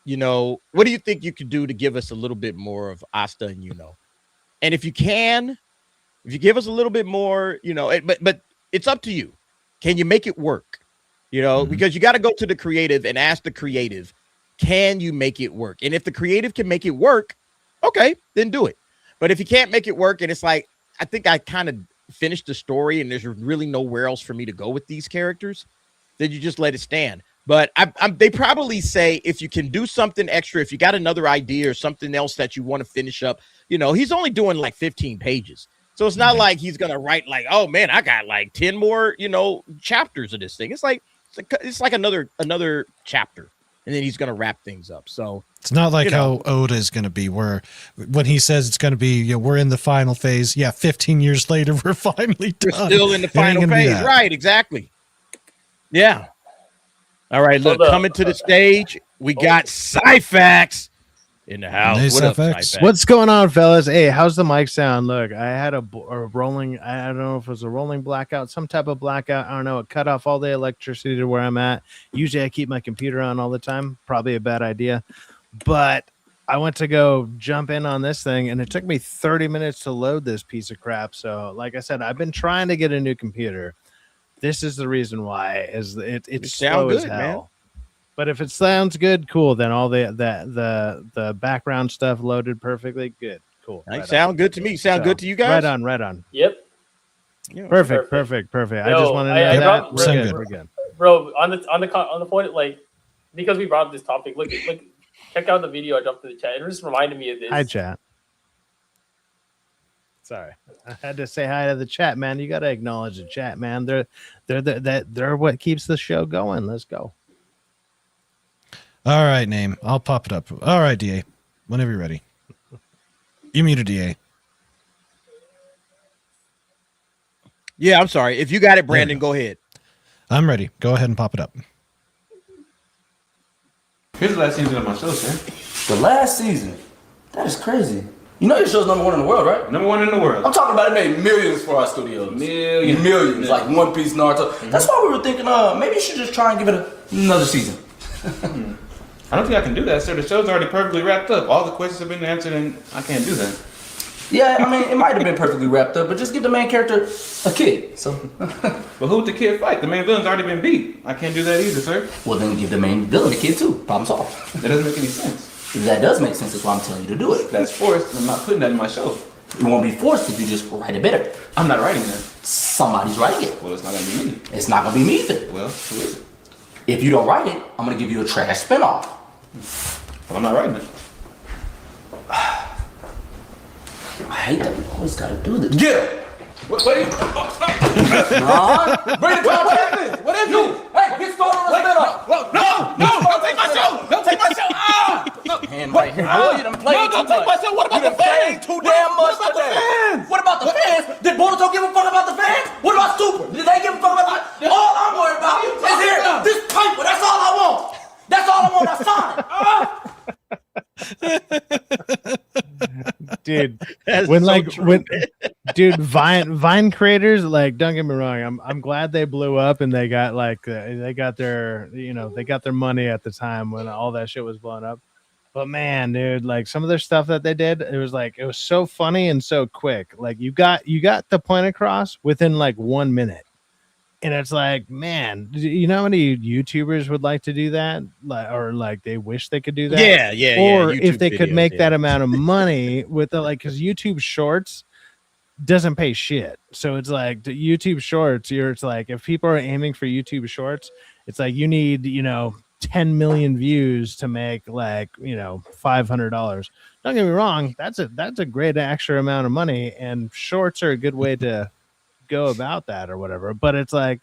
You know, what do you think you could do to give us a little bit more of Asta and Yuno? And if you give us a little bit more, you know, but it's up to you. Can you make it work? You know, because you got to go to the creative and ask the creative, can you make it work? And if the creative can make it work, okay, then do it. But if you can't make it work and it's like, I think I kind of finished the story and there's really nowhere else for me to go with these characters, then you just let it stand. But they probably say if you can do something extra, if you got another idea or something else that you want to finish up, you know, he's only doing like 15 pages. So it's not like he's going to write like, oh, man, I got like 10 more, you know, chapters of this thing. It's like another chapter. And then he's going to wrap things up. So it's not like how Oda is going to be, where when he says it's going to be, you know, we're in the final phase. Yeah, 15 years later, we're finally done. We're still in the final phase. Right, exactly. Yeah. All right, look, coming to the stage, we got Cyfax in the house. Hey, what up, Cyfax? What's going on, fellas? Hey, how's the mic sound? Look, I had a rolling, I don't know if it was a rolling blackout, some type of blackout. I don't know. It cut off all the electricity to where I'm at. Usually I keep my computer on all the time. Probably a bad idea. But I went to go jump in on this thing, and it took me 30 minutes to load this piece of crap. So, like I said, I've been trying to get a new computer. This is the reason why it's slow as hell. Man. But if it sounds good, cool. Then all the background stuff loaded perfectly. Good, cool. Right sound good to me. Sound good to you guys? Right on. Yep. Yeah, perfect. I just want to know that we're good. Bro, on the point, like, because we brought up this topic, look, check out the video I dropped in the chat. It just reminded me of this. Hi, chat. Sorry, I had to say hi to the chat, man. You got to acknowledge the chat, man. They're what keeps the show going. Let's go. All right, name. I'll pop it up. All right, DA. Whenever you're ready. You muted DA. Yeah, I'm sorry. If you got it, Brandon, go ahead. I'm ready. Go ahead and pop it up. Here's the last season of my show, sir. The last season? That is crazy. You know your show's number one in the world, right? Number one in the world. I'm talking about it made millions for our studios. Millions. Like One Piece, Naruto. Mm-hmm. That's why we were thinking, maybe you should just try and give it another season. I don't think I can do that, sir. The show's already perfectly wrapped up. All the questions have been answered, and I can't do that. Yeah, I mean, it might have been perfectly wrapped up, but just give the main character a kid. So, but who'd the kid fight? The main villain's already been beat. I can't do that either, sir. Well, then give the main villain a kid too. Problem solved. That doesn't make any sense. That does make sense. That's why I'm telling you to do it. That's forced. I'm not putting that in my show. It won't be forced if you just write it better. I'm not writing that. Somebody's writing it. Well, it's not gonna be me. It's not gonna be me either. Well, who is it? If you don't write it, I'm gonna give you a trash spinoff. Well, I'm not writing it. I hate that we always gotta do this. Get him! What are you? Bring the contract. What is you? Hey, get started on the spinoff. No! Don't take my show! right here. Boy, you done played too much. What about the fans? Too damn much today. What about the fans? Did Boruto give a fuck about the fans? What about Super? Did they give a fuck about the All I'm worried about is here, this paper. That's all I want. That's all I want. That's fine. Dude, That's when so like true, when man. dude Vine creators, like, don't get me wrong, I'm glad they blew up and they got like they got their money at the time when all that shit was blowing up. But man, dude, like some of their stuff that they did, it was so funny and so quick. Like you got the point across within like 1 minute. And it's like, man, you know how many YouTubers would like to do that? Like they wish they could do that. Yeah. Or YouTube if they could videos, make that amount of money with because YouTube Shorts doesn't pay shit. So it's like the YouTube Shorts, it's like if people are aiming for YouTube Shorts, it's like you need, 10 million views to make like, $500. Don't get me wrong, that's a great extra amount of money, and shorts are a good way to go about that or whatever. But it's like,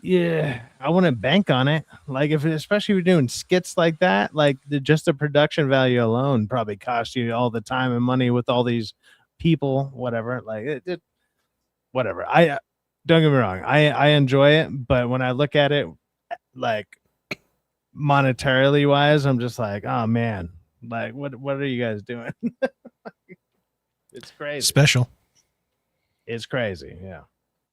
yeah, I want to bank on it. Like especially if you're doing skits like that, like just the production value alone probably cost you all the time and money with all these people, whatever. Like whatever. I don't get me wrong, I enjoy it, but when I look at it like monetarily wise, I'm just like, oh man, like what are you guys doing? It's crazy. Special. It's crazy,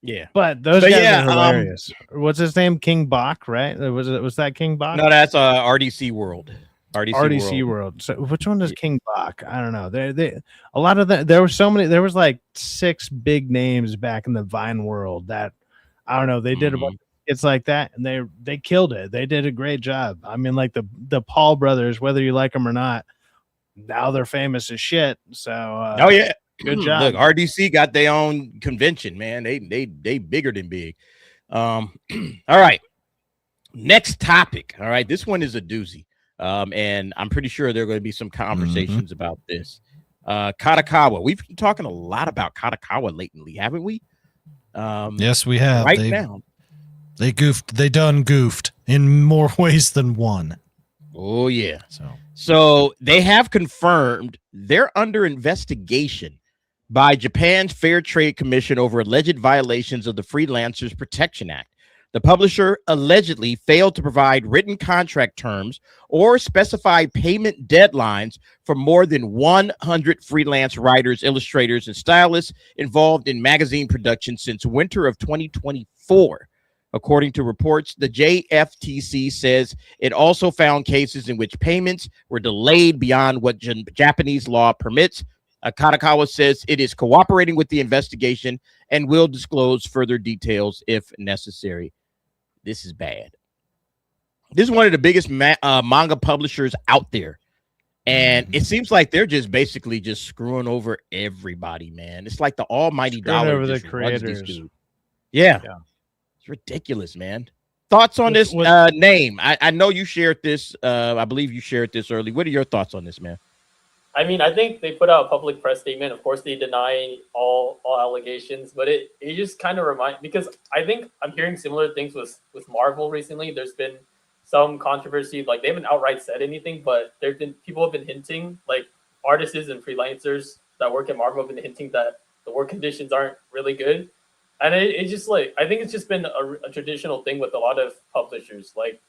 yeah. But those guys are hilarious. What's his name? King Bach, right? Was that King Bach? No, that's RDC World. RDC World. So which one is King Bach? I don't know. They a lot of them. There were so many. There was like 6 big names back in the Vine world that I don't know. They did a bunch of skits like that, and they killed it. They did a great job. I mean, like the Paul brothers, whether you like them or not, now they're famous as shit. So oh yeah. Good job. Look, RDC got their own convention, man. They bigger than big. All right. Next topic. All right. This one is a doozy. And I'm pretty sure there are going to be some conversations about this. Kadokawa. We've been talking a lot about Kadokawa lately, haven't we? Yes, we have. Now. They goofed. They done goofed in more ways than one. Oh, yeah. So they have confirmed they're under investigation by Japan's Fair Trade Commission over alleged violations of the Freelancers Protection Act. The publisher allegedly failed to provide written contract terms or specify payment deadlines for more than 100 freelance writers, illustrators, and stylists involved in magazine production since winter of 2024. According to reports, the JFTC says it also found cases in which payments were delayed beyond what Japanese law permits. Kadokawa says it is cooperating with the investigation and will disclose further details if necessary. This is bad. This is one of the biggest manga publishers out there. And it seems like they're just basically just screwing over everybody, man. It's like the almighty dollar over the just runs these creators. dudes. Yeah. It's ridiculous, man. Thoughts on this name? I know you shared this. I believe you shared this early. What are your thoughts on this, man? I mean, I think they put out a public press statement. Of course, they deny all allegations, but it just kind of reminds, because I think I'm hearing similar things with Marvel recently. There's been some controversy, like they haven't outright said anything, but people have been hinting, like artists and freelancers that work at Marvel have been hinting that the work conditions aren't really good. And it's just like, I think it's just been a traditional thing with a lot of publishers. Like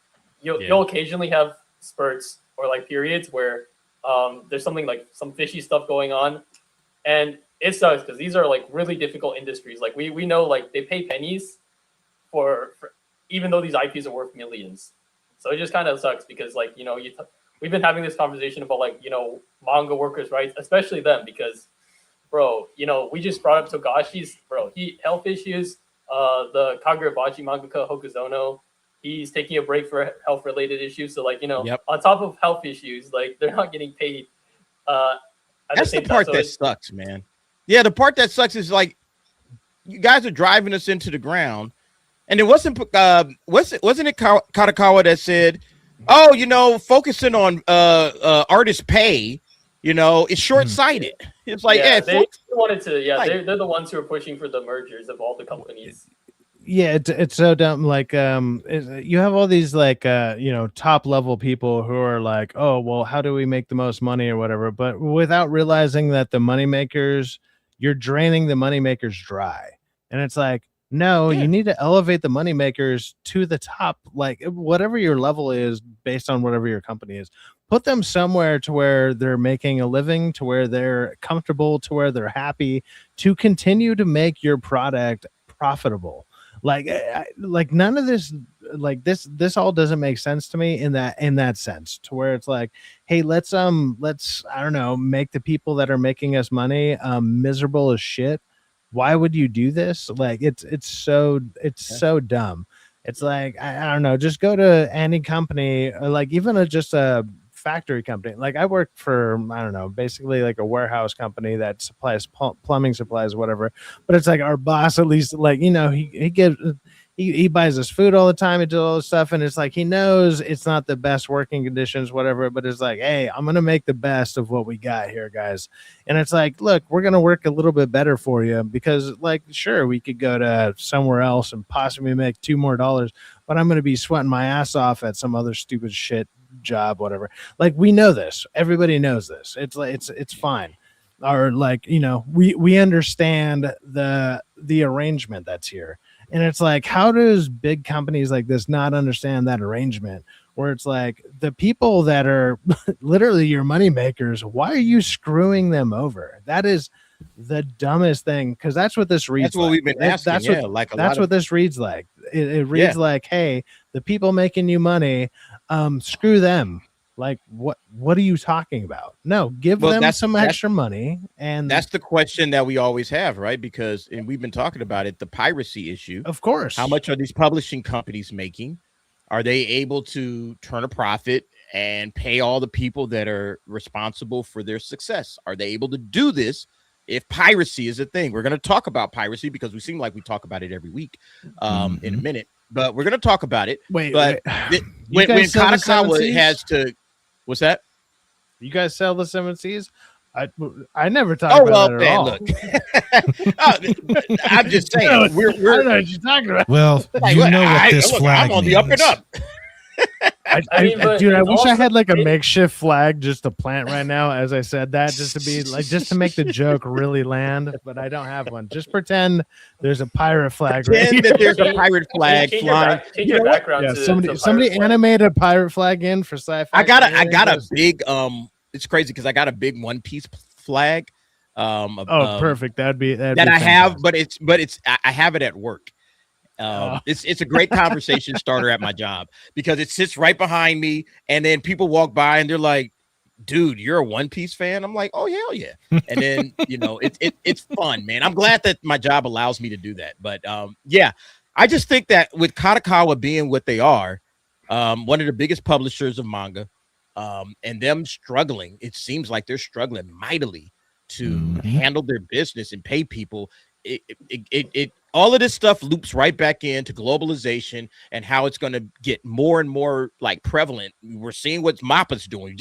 you'll occasionally have spurts or like periods where there's something like some fishy stuff going on, and it sucks because these are like really difficult industries. Like we know, like they pay pennies for even though these IPs are worth millions. So it just kind of sucks because like, we've been having this conversation about like, manga workers' rights, especially them, because bro, we just brought up Togashi's, health issues, the Kagurabachi mangaka Hokuzono, he's taking a break for health-related issues. So, like, on top of health issues, like, they're not getting paid. That's the part that sucks, man. Yeah, the part that sucks is, like, you guys are driving us into the ground. And it wasn't it Kadokawa that said, oh, focusing on artist pay, it's short-sighted. It's like, they wanted to, they're the ones who are pushing for the mergers of all the companies. Yeah, it's so dumb. Like, you have all these like, top level people who are like, oh, well, how do we make the most money or whatever? But without realizing that the money makers, you're draining the money makers dry. And it's like, no, you need to elevate the money makers to the top, like whatever your level is based on whatever your company is. Put them somewhere to where they're making a living, to where they're comfortable, to where they're happy, to continue to make your product profitable. Like none of this, like this all doesn't make sense to me in that sense, to where it's like, hey, let's I don't know, make the people that are making us money miserable as shit. Why would you do this? Like it's so dumb. It's like, I don't know, just go to any company, like even just a factory company. Like I work for, I don't know, basically like a warehouse company that supplies plumbing supplies, whatever. But it's like our boss, at least, like, he buys us food all the time and does all this stuff, and it's like he knows it's not the best working conditions, whatever, but it's like, hey, I'm gonna make the best of what we got here, guys. And it's like, look, we're gonna work a little bit better for you, because, like, sure, we could go to somewhere else and possibly make $2 more, but I'm gonna be sweating my ass off at some other stupid shit job, whatever. Like, we know this, everybody knows this. It's like it's fine. Or like, we understand the arrangement that's here. And it's like, how does big companies like this not understand that arrangement? Where it's like, the people that are literally your money makers, why are you screwing them over? That is the dumbest thing, because that's what this reads. That's what we've been asking. That's what this reads like. It reads like, hey, the people making you money, screw them. Like, what are you talking about? No, give them some extra money. And that's the question that we always have, right? Because, and we've been talking about it, the piracy issue. Of course. How much are these publishing companies making? Are they able to turn a profit and pay all the people that are responsible for their success? Are they able to do this if piracy is a thing? We're going to talk about piracy because we seem like we talk about it every week in a minute. But we're going to talk about it. Wait. When Kadokawa has to... What's that? You guys sell the 7 Cs? I never talked about that at all. Look. I'm just saying. I don't know what you're talking about. Well, what this flag I'm on means. the up and up. Dude, I wish I had like a makeshift flag just to plant right now as I said that, just to make the joke really land, but I don't have one. Just pretend there's a pirate flag. Pretend that there's a pirate flag flying. Change your background. Yeah, somebody animate a pirate flag in for sci-fi. I got a big it's crazy because I got a big One Piece flag. Perfect. That'd be I have, but I have it at work. It's a great conversation starter at my job because it sits right behind me, and then people walk by and they're like, "Dude, you're a One Piece fan?" I'm like, "Oh hell yeah!" And then it's fun, man. I'm glad that my job allows me to do that. But yeah, I just think that with Kadokawa being what they are, one of the biggest publishers of manga, and them struggling, it seems like they're struggling mightily to handle their business and pay people. It all of this stuff loops right back into globalization and how it's going to get more and more like prevalent. We're seeing what MAPPA's doing.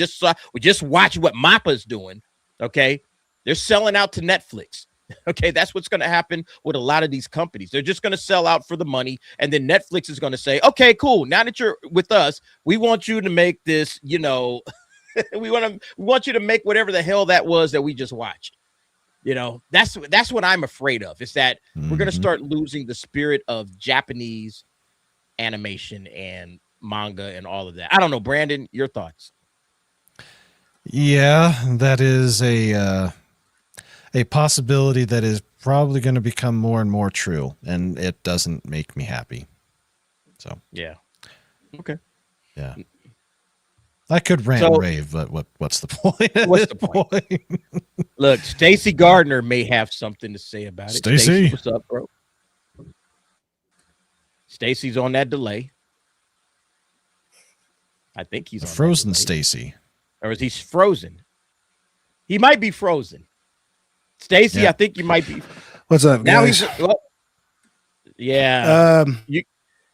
We just watch what MAPPA's doing. Okay, they're selling out to Netflix. Okay, that's what's going to happen with a lot of these companies. They're just going to sell out for the money, and then Netflix is going to say, "Okay, cool. Now that you're with us, we want you to make this. we want you to make whatever the hell that was that we just watched." That's what I'm afraid of, is that we're going to start losing the spirit of Japanese animation and manga and all of that. I don't know, Brandon, your thoughts? Yeah, that is a possibility that is probably going to become more and more true, and it doesn't make me happy. So yeah, okay, yeah. I could rant and rave, but what's the point? What's the point? Look, Stacey Gardner may have something to say about it. Stacey, what's up, bro? Stacey's on that delay. I think he's on frozen. Stacey, or is he frozen? He might be frozen. Stacey, I think you might be. What's up, guys?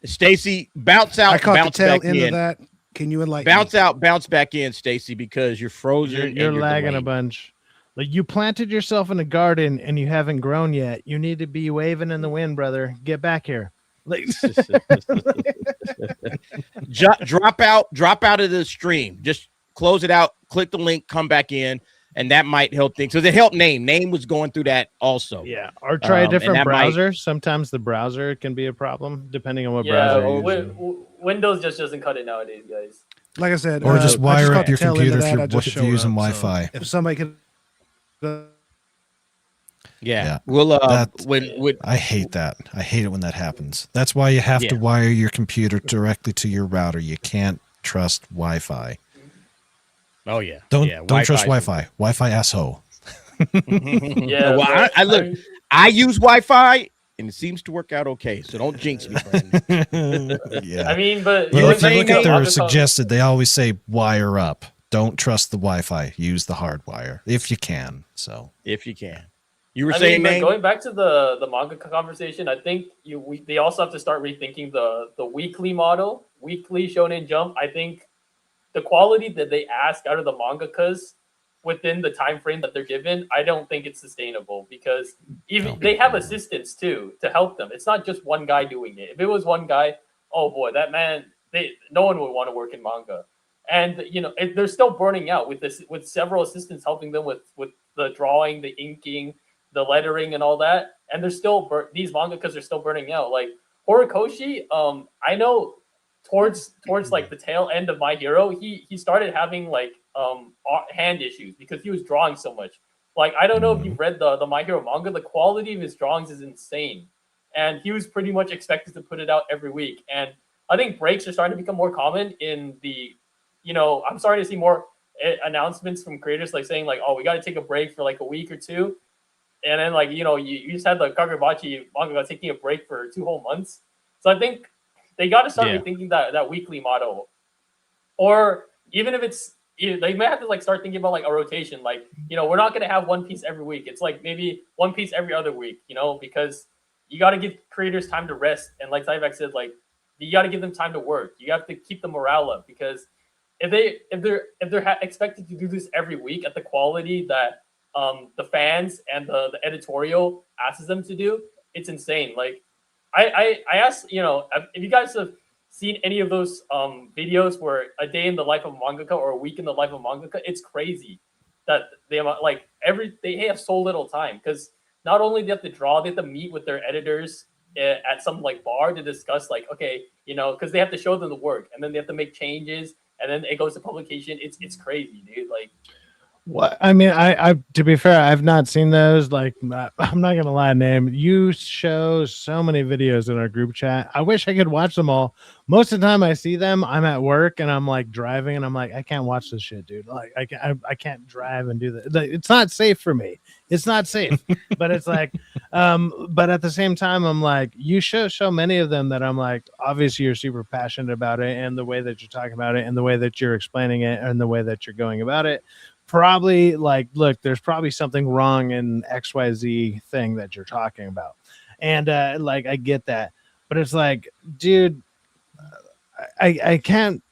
Stacey, bounce out. I caught bounce the tail back end in. of that. Can you enlighten bounce me? out, bounce back in, Stacey, because you're frozen. You're lagging a bunch. Like, you planted yourself in a garden and you haven't grown yet. You need to be waving in the wind, brother. Get back here. Like, drop out of the stream. Just close it out. Click the link. Come back in, and that might help things. So it helped Name. Name was going through that also. yeah, or try a different and that browser. Sometimes the browser can be a problem depending on what browser you're using. Windows just doesn't cut it nowadays, guys. Like I said, Or just wire up got your tail into computer that, I if just you're showed using up, Wi-Fi. so if somebody could. Yeah. We'll when I hate that. I hate it when that happens. That's why you have to wire your computer directly to your router. You can't trust Wi-Fi. Oh yeah. Don't trust Wi-Fi. Wi-Fi asshole. Yeah. Well, I use Wi-Fi and it seems to work out okay. So don't jinx me, friend. Yeah. I mean, but Well, if you look at their Name- suggested, they always say wire up. Don't trust the Wi-Fi. Use the hard wire if you can. So if you can. You were saying, but Name? going back to the manga conversation, I think they also have to start rethinking the weekly model, weekly Shonen Jump. I think the quality that they ask out of the mangakas within the time frame that they're given, I don't think it's sustainable because even they have assistants too to help them. It's not just one guy doing it. If it was one guy, oh boy, that man, no one would want to work in manga. And they're still burning out with several assistants helping them with the drawing, the inking, the lettering, and all that. And they're still these mangakas are still burning out. Like Horikoshi, I know towards like the tail end of My Hero, he started having like hand issues because he was drawing so much. Like I don't know if you've read the My Hero manga, the quality of his drawings is insane, and he was pretty much expected to put it out every week. And I think breaks are starting to become more common in the, I'm starting to see more announcements from creators like saying like, oh, we got to take a break for like a week or two. And then like, you just had the Kagurabachi manga taking a break for 2 whole months. So I think they got to start rethinking that weekly model. Or even if they may have to like start thinking about like a rotation. Like, we're not going to have One Piece every week. It's like maybe One Piece every other week, because you got to give creators time to rest. And like Tyvek said, like, you got to give them time to work. You have to keep the morale up because if they're expected to do this every week at the quality that the fans and the editorial asks them to do, it's insane. Like I asked, if you guys have seen any of those videos where a day in the life of a mangaka or a week in the life of a mangaka, it's crazy that they have so little time because not only do they have to draw, they have to meet with their editors at some like bar to discuss like, okay, because they have to show them the work and then they have to make changes and then it goes to publication. It's crazy, dude. Like, what I mean, I to be fair, I've not seen those. Like, I'm not gonna lie, Name. You show so many videos in our group chat. I wish I could watch them all. Most of the time I see them, I'm at work and I'm like driving and I'm like, I can't watch this shit, dude. Like, I can't drive and do that. Like, it's not safe for me. It's not safe. But it's like, but at the same time, I'm like, you show so many of them that I'm like, obviously you're super passionate about it and the way that you're talking about it and the way that you're explaining it and the way that you're going about it. Probably like, look, there's probably something wrong in XYZ thing that you're talking about. And like, I get that, but it's like, dude, I can't,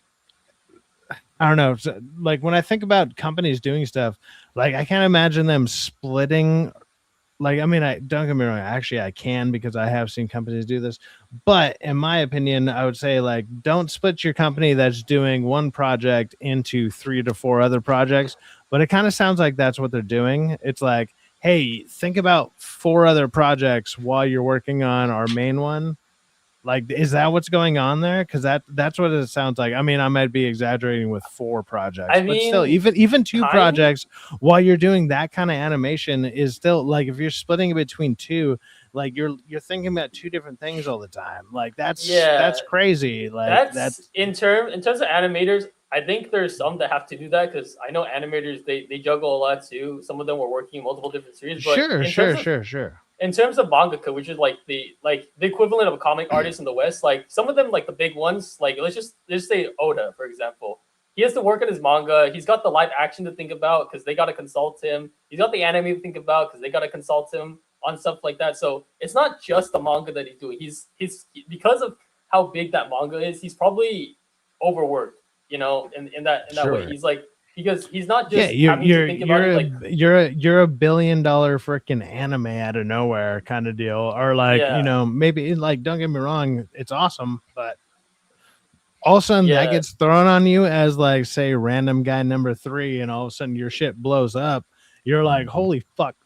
I don't know. So, like when I think about companies doing stuff, like I can't imagine them splitting. Like, I mean, don't get me wrong. Actually, I can because I have seen companies do this. But in my opinion, I would say like, don't split your company that's doing one project into 3 to 4 other projects. But it kind of sounds like that's what they're doing. It's like, hey, think about 4 other projects while you're working on our main one. Like, is that what's going on there? Because that's what it sounds like. I mean, I might be exaggerating with 4 projects, but still, even 2 projects while you're doing that kind of animation is still like, if you're splitting it between 2, like you're thinking about 2 different things all the time. Like that's crazy. Like that's in terms of animators. I think there's some that have to do that because I know animators they juggle a lot too. Some of them were working multiple different series. But sure. In terms of mangaka, which is like the equivalent of a comic artist in the West, like some of them, like the big ones, like let's just say Oda, for example. He has to work on his manga. He's got the live action to think about because they got to consult him. He's got the anime to think about because they got to consult him on stuff like that. So it's not just the manga that he's doing. He's because of how big that manga is, he's probably overworked. In that way, he's like because he's not just Yeah, having to think about it like you're $1 billion freaking anime out of nowhere kind of deal, or like Yeah. you know, maybe like, don't get me wrong, it's awesome, but all of a sudden that gets thrown on you as like, say, random guy number 3, and all of a sudden your shit blows up. You're like, holy fuck,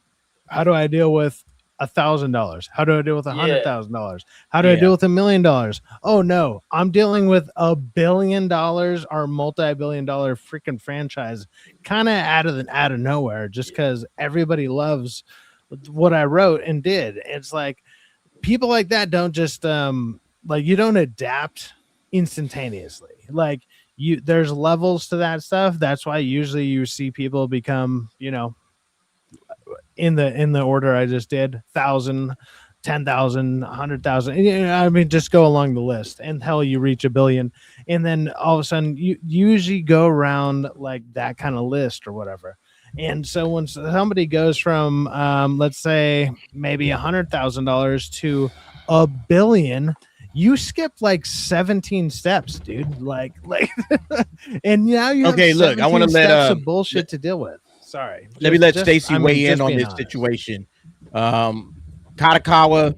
how do I deal with $1,000? How do I deal with $100,000? How do I deal with $1 million? Oh no, I'm dealing with $1 billion or multi-billion-dollar freaking franchise, kind of out of nowhere, just because everybody loves what I wrote and did. It's like people like that don't just like, you don't adapt instantaneously. Like there's levels to that stuff. That's why usually you see people become, you know, in the order I just did, 1,000, 10,000, 100,000. You know, I mean, just go along the list, and hell, you reach 1 billion, and then all of a sudden you usually go around like that kind of list or whatever. And so when somebody goes from let's say maybe $100,000 to $1 billion, you skip like 17 steps, dude. Like, and now you have look, I want to let some bullshit to deal with. Sorry. Let me let Stacy weigh in on this situation. Kadokawa,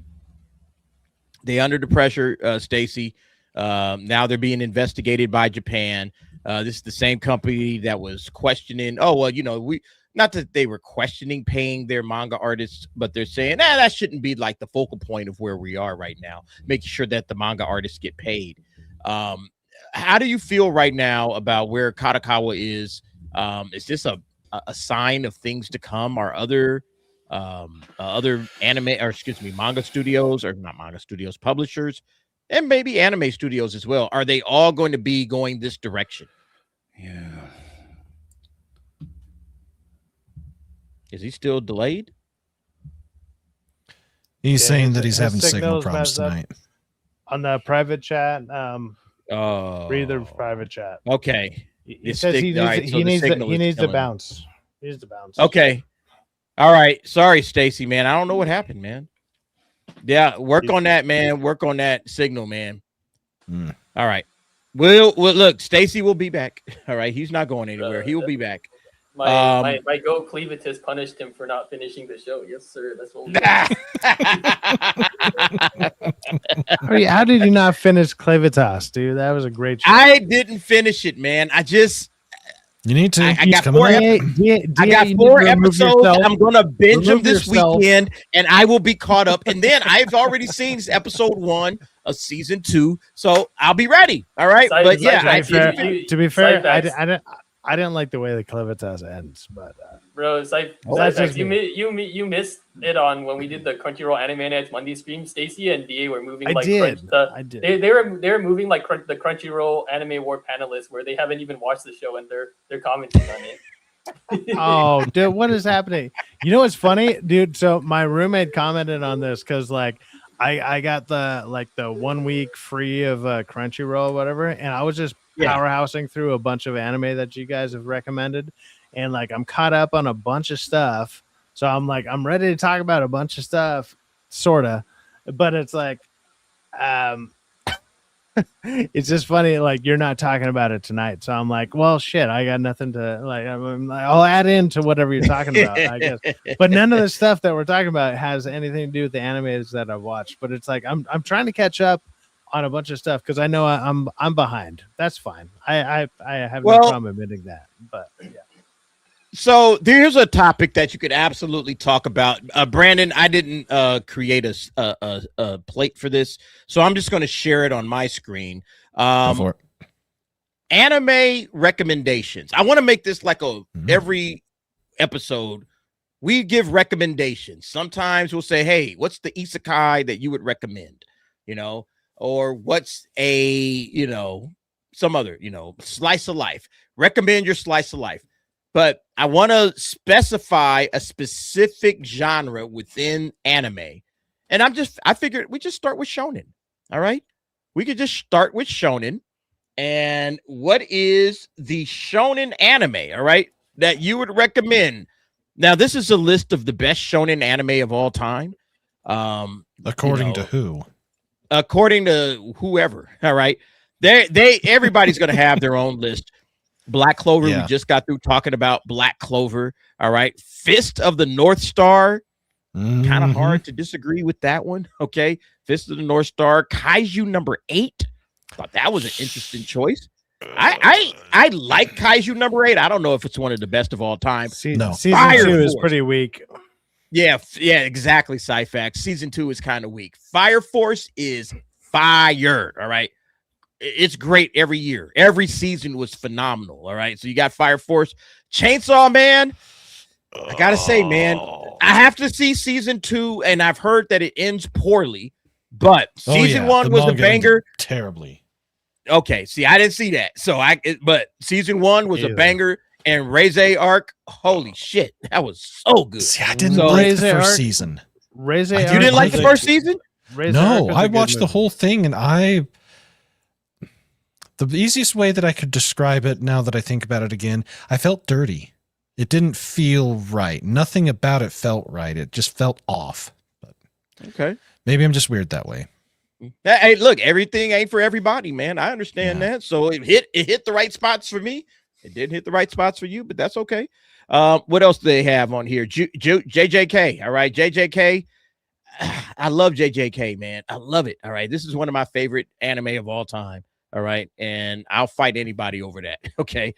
they under the pressure, Stacy. Now they're being investigated by Japan. This is the same company that was questioning. Oh, well, you know, not that they were questioning paying their manga artists, but they're saying, that shouldn't be like the focal point of where we are right now, making sure that the manga artists get paid. How do you feel right now about where Kadokawa is? Is this a sign of things to come? Are other anime, or excuse me, manga studios, or not manga studios, publishers, and maybe anime studios as well, are they all going to be going this direction? Yeah. Is he still delayed? He's saying that he's having signal problems tonight. On the private chat, read the private chat. Okay. He says he needs to bounce. He needs to bounce. Okay. All right. Sorry, Stacy, man. I don't know what happened, man. Yeah, work on that, man. Work on that signal, man. All right. We'll look, Stacy will be back. All right. He's not going anywhere. He will be back. My Go Cleavitus punished him for not finishing the show. Yes, sir. That's what we How did you not finish Cleavitas, dude? That was a great show. I didn't finish it, man. You need to. I got 4 episodes. I'm going to binge them this weekend, and I will be caught up. And then I've already seen episode 1 of season 2, so I'll be ready. All right. But yeah, to be fair, I didn't like the way the Cleavitas ends, but bro, you missed it on when we did the Crunchyroll Anime Nights Monday stream. Stacy and DA were moving I did. They were moving like the Crunchyroll Anime Award panelists, where they haven't even watched the show and they're commenting on it. Oh, dude, what is happening? You know what's funny, dude? So my roommate commented on this because like I got the 1 week free of Crunchyroll or whatever, and I was just powerhousing through a bunch of anime that you guys have recommended, and like I'm caught up on a bunch of stuff, so I'm ready to talk about a bunch of stuff, sorta, but it's like it's just funny, like you're not talking about it tonight, so I'm like, well, shit, I got nothing to like. I'll add into whatever you're talking about, I guess. But none of the stuff that we're talking about has anything to do with the animes that I've watched. But it's like I'm trying to catch up on a bunch of stuff because I know I'm behind. That's fine. I have no problem admitting that. But yeah. So there's a topic that you could absolutely talk about. Brandon, I didn't create a plate for this, so I'm just going to share it on my screen. Anime recommendations. I want to make this like every episode we give recommendations. Sometimes we'll say, hey, what's the isekai that you would recommend? You know, or what's some other, slice of life. Recommend your slice of life. But I want to specify a specific genre within anime. And I figured we just start with Shonen. All right. We could just start with Shonen. And what is the Shonen anime? All right. That you would recommend. Now, this is a list of the best Shonen anime of all time. According to who? According to whoever. All right. Everybody's going to have their own list. Black Clover. Yeah. We just got through talking about Black Clover. All right. Fist of the North Star. Kind of hard to disagree with that one. Okay. Fist of the North Star. Kaiju number 8. Thought that was an interesting choice. I like Kaiju number 8. I don't know if it's one of the best of all time. Season Fire 2 is Force. pretty weak. Yeah, exactly. Sci-Fact. Season 2 is kind of weak. Fire Force is fire. All right. It's great every year. Every season was phenomenal. All right. So you got Fire Force. Chainsaw Man. I gotta say, man, I have to see season 2, and I've heard that it ends poorly, but season 1 was a banger. Terribly. Okay, see, I didn't see that. But season 1 was a banger, and Reze arc, holy shit, that was so good. See, I didn't like the first season. You didn't like the first season? No, I watched the whole thing, and the easiest way that I could describe it now that I think about it again, I felt dirty. It didn't feel right. Nothing about it felt right. It just felt off. But okay. Maybe I'm just weird that way. Hey, look, everything ain't for everybody, man. I understand that. So it hit the right spots for me. It didn't hit the right spots for you, but that's okay. What else do they have on here? JJK. All right, JJK. I love JJK, man. I love it. All right, this is one of my favorite anime of all time. All right, and I'll fight anybody over that. Okay,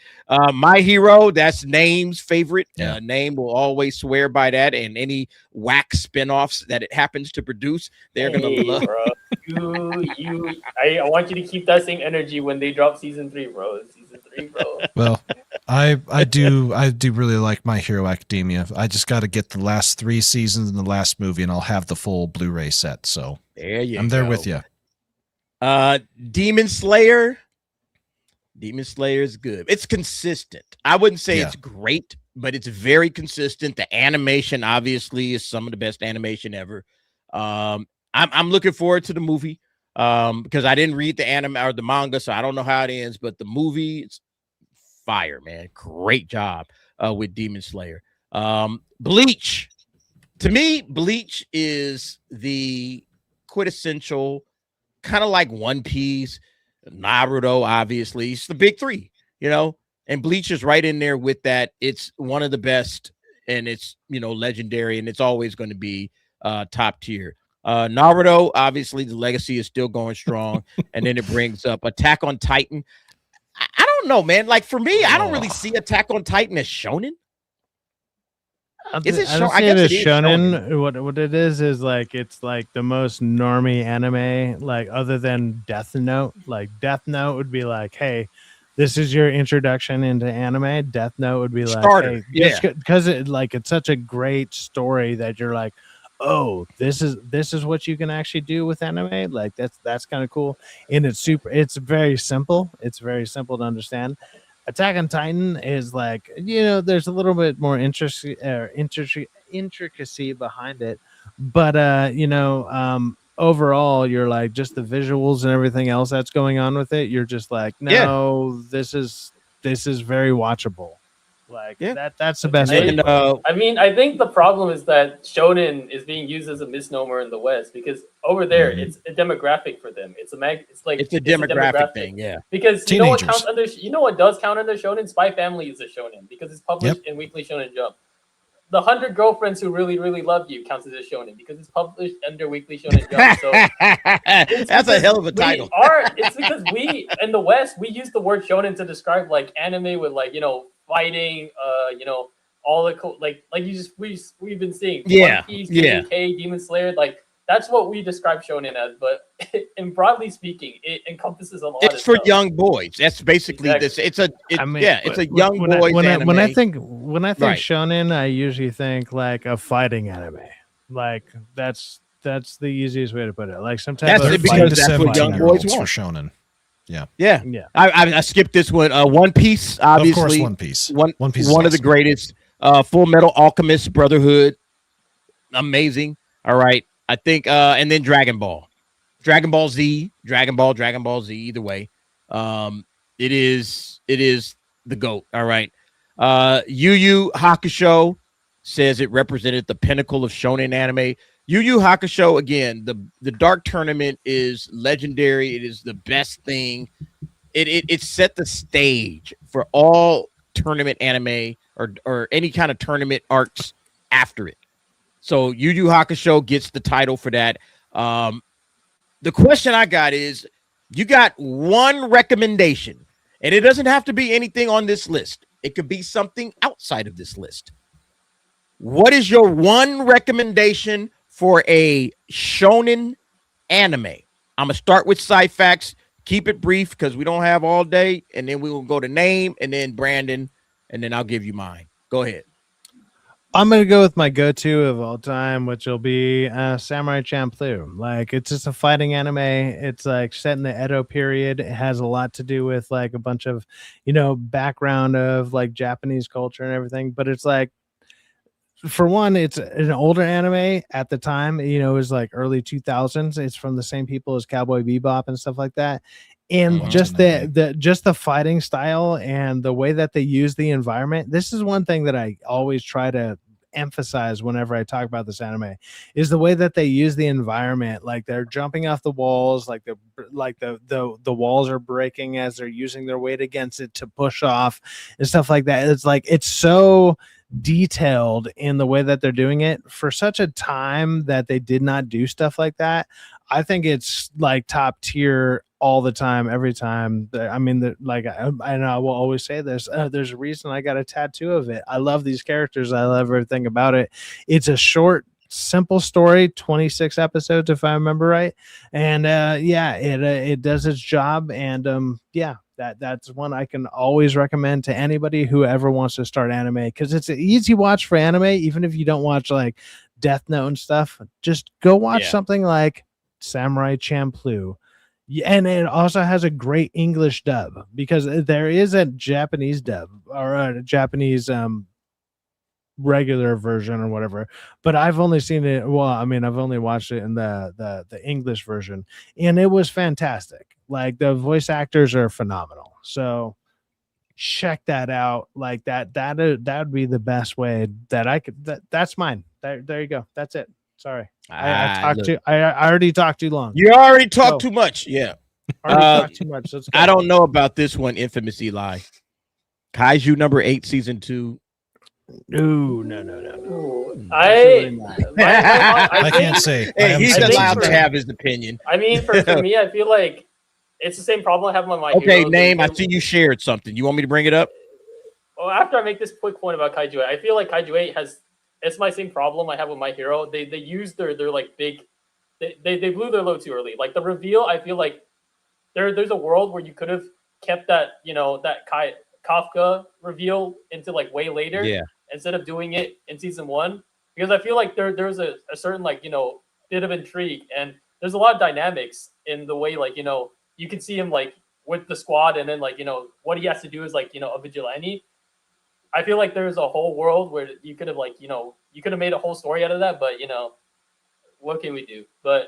My Hero, that's Name's favorite. Name will always swear by that, and any whack spinoffs that it happens to produce, they're gonna love. Bro. I want you to keep that same energy when they drop season 3, bro. Season 3, bro. Well, I do really like My Hero Academia. I just got to get the last 3 seasons and the last movie, and I'll have the full Blu-ray set. So I'm there with you. Demon Slayer. Demon Slayer is good. It's consistent. I wouldn't say it's great, but it's very consistent. The animation obviously is some of the best animation ever. I'm looking forward to the movie because I didn't read the anime or the manga, so I don't know how it ends, but the movie, it's fire, man. Great job with Demon Slayer. Bleach. To me, Bleach is the quintessential, kind of like One Piece, Naruto, obviously. It's the big 3, you know, and Bleach is right in there with that. It's one of the best, and it's, you know, legendary, and it's always going to be top tier. Naruto, obviously, the legacy is still going strong, and then it brings up Attack on Titan. I don't know, man. Like, for me, I don't really see Attack on Titan as shonen. Is it I don't see it as shonen. What it is like it's like the most normie anime, like other than Death Note. Like Death Note would be like, hey, this is your introduction into anime. Death Note would be like, starter, hey, because it's such a great story that you're like, oh, this is what you can actually do with anime. Like that's kind of cool, and it's very simple. It's very simple to understand. Attack on Titan is like, you know, there's a little bit more intricacy behind it, but you know, overall, you're like just the visuals and everything else that's going on with it. You're just like, no, this is very watchable. Like that's the best way. I mean, I think the problem is that shonen is being used as a misnomer in the West because over there it's a demographic for them. It's a demographic thing, yeah. Because you know what counts under what does count under shonen? Spy Family is a shonen because it's published in Weekly Shonen Jump. The 100 Girlfriends Who Really Really Love You counts as a shonen because it's published under Weekly Shonen Jump. So that's a hell of a title. It's because we in the West we use the word shonen to describe like anime with like, you know, fighting, you know, all the we've been seeing One Piece, DK, Demon Slayer, like that's what we describe shonen as. But in broadly speaking, it encompasses a lot. It's for young boys. That's basically this. It's a young boys anime. When I think shonen, I usually think like a fighting anime. Like that's the easiest way to put it. Like sometimes that's what young boys want for shonen. Yeah. I skipped this one. One Piece, obviously. Of course, One Piece. One Piece, one of the greatest. Full Metal Alchemist Brotherhood, amazing. All right, I think, and then Dragon Ball Z, Dragon Ball Z. Either way, it is the GOAT. All right, Yu Yu Hakusho says it represented the pinnacle of shonen anime. Yu Yu Hakusho, again, the Dark Tournament is legendary. It is the best thing it set the stage for all tournament anime or any kind of tournament arcs after it. So Yu Yu Hakusho gets the title for that. The question I got is, you got one recommendation, and it doesn't have to be anything on this list. It could be something outside of this list. What is your one recommendation for a shonen anime? I'm gonna start with Cyfax. Keep it brief because we don't have all day, and then we will go to name, and then Brandon, and then I'll give you mine. Go ahead. I'm gonna go with my go-to of all time, which will be Samurai Champloo. Like, it's just a fighting anime. It's like set in the Edo period. It has a lot to do with like a bunch of, background of like Japanese culture and everything. But it's like, for one, it's an older anime at the time. It was like early 2000s. It's from the same people as Cowboy Bebop and stuff like that. And just the fighting style and the way that they use the environment. This is one thing that I always try to emphasize whenever I talk about this anime, is the way that they use the environment. Like, they're jumping off the walls, like the walls are breaking as they're using their weight against it to push off and stuff like that. It's like, it's so detailed in the way that they're doing it for such a time that they did not do stuff like that. I think it's like top tier all the time, every time. I mean, I will always say this. There's a reason I got a tattoo of it. I love these characters. I love everything about it. It's a short, simple story, 26 episodes, if I remember right. And it does its job. And that's one I can always recommend to anybody who ever wants to start anime, because it's an easy watch for anime. Even if you don't watch like Death Note and stuff, just go watch something like Samurai Champloo. And it also has a great English dub, because there is a Japanese dub or a Japanese regular version or whatever, but I've only seen it. Well, I mean, I've only watched it in the English version, and it was fantastic. Like, the voice actors are phenomenal. So check that out. Like, that would be the best way that I could. That's mine. There you go. That's it. Sorry. I already talked too long. You already talked too much. Yeah. Talked too much. I don't know about this one, Infamous Eli. Kaiju number 8, season 2. No. I can't say. Hey, he's allowed to have his opinion. I mean, for me, I feel like it's the same problem I have on my Okay, name. I see you shared something. You want me to bring it up? Well, after I make this quick point about Kaiju 8, I feel like Kaiju 8 it's my same problem I have with My Hero. They used their like big, they blew their load too early. Like, the reveal, I feel like there's a world where you could have kept that, that Kafka reveal into like way later, instead of doing it in season 1, because I feel like there's a certain like, bit of intrigue, and there's a lot of dynamics in the way, like, you can see him like with the squad, and then like, what he has to do is like, a vigilante. I feel like there's a whole world where you could have like, you could have made a whole story out of that, but what can we do? But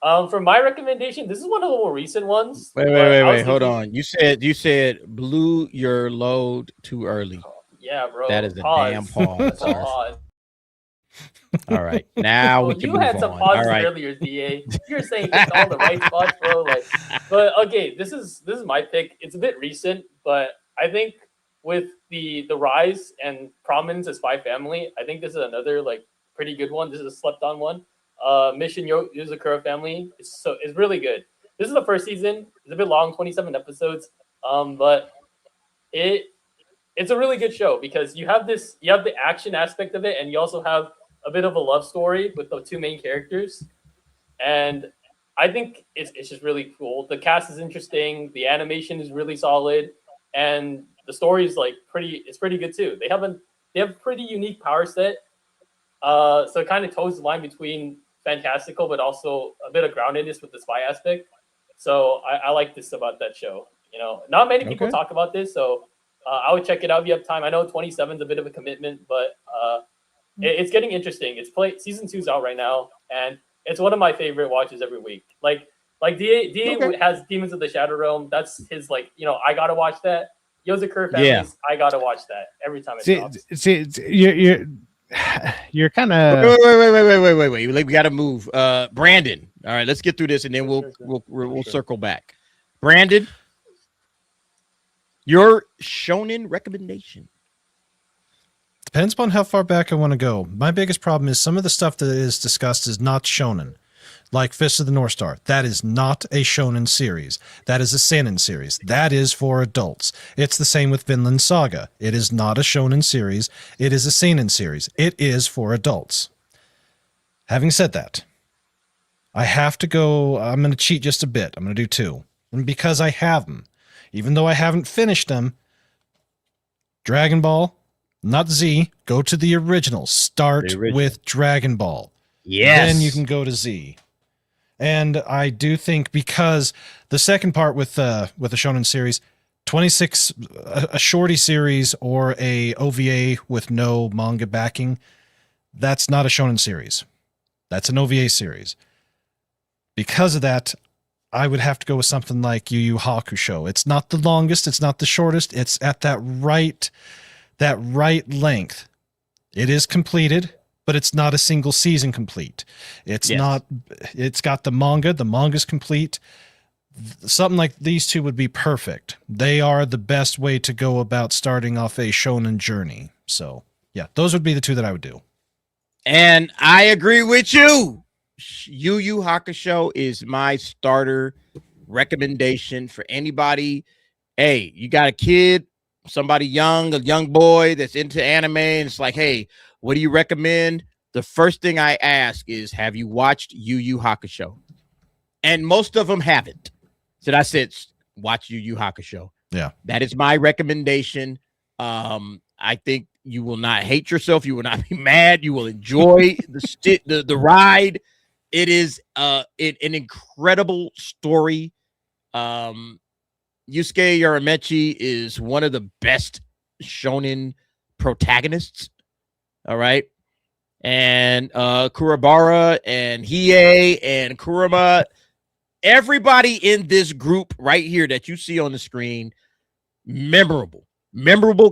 for my recommendation, this is one of the more recent ones. Wait, hold on. You said blew your load too early. Yeah, bro. That is a damn pause. Pause. All right, now we can you move had some on. pauses All right. earlier, DA. You're saying it's all the right spots, bro. Like, but okay, this is my pick. It's a bit recent, but I think with the rise and prominence of Spy Family, I think this is another like pretty good one. This is a slept on one. Mission Yozakura Family is really good. This is the first season. It's a bit long, 27 episodes. But it's a really good show, because you have the action aspect of it, and you also have a bit of a love story with the two main characters. And I think it's just really cool. The cast is interesting, the animation is really solid, and the story is like pretty good too. They have a pretty unique power set. So it kind of toes the line between fantastical but also a bit of groundedness with the spy aspect. So I like this about that show. Not many people talk about this, so I would check it out if you have time. I know 27 is a bit of a commitment, but it's getting interesting. Season 2 is out right now, and it's one of my favorite watches every week. Like DA has Demons of the Shadow Realm. That's his I gotta watch that. Yozakura Families, I gotta watch that every time it drops. See, you're kind of Wait. We got to move. Brandon. All right, let's get through this, and then we'll circle back. Brandon. Your shonen recommendation. Depends upon how far back I want to go. My biggest problem is some of the stuff that is discussed is not shonen. Like Fist of the North Star. That is not a shonen series. That is a seinen series. That is for adults. It's the same with Vinland Saga. It is not a shonen series. It is a seinen series. It is for adults. Having said that, I have to go. I'm going to cheat just a bit. I'm going to do 2. And because I have them, even though I haven't finished them, Dragon Ball, not Z, go to the original. Start with Dragon Ball. Yes. Then you can go to Z. And I do think because the second part with a shonen series, 26, a shorty series or a OVA with no manga backing, that's not a shonen series. That's an OVA series. Because of that, I would have to go with something like Yu Yu Hakusho. It's not the longest, it's not the shortest, it's at that right length. It is completed, but it's not a single season complete. It's not, it's got the manga's complete. Something like these two would be perfect. They are the best way to go about starting off a shonen journey. So yeah, those would be the 2 that I would do. And I agree with you. Yu Yu Hakusho is my starter recommendation for anybody. Hey, you got a kid, somebody young, a young boy that's into anime, and it's like, hey, what do you recommend? The first thing I ask is, have you watched Yu Yu Hakusho? And most of them haven't. So I said, watch Yu Yu Hakusho. Yeah. That is my recommendation. I think you will not hate yourself. You will not be mad. You will enjoy the ride. It is an incredible story. Yusuke Urameshi is one of the best shonen protagonists. All right. And Kurabara and Hiei and Kurama, everybody in this group right here that you see on the screen, memorable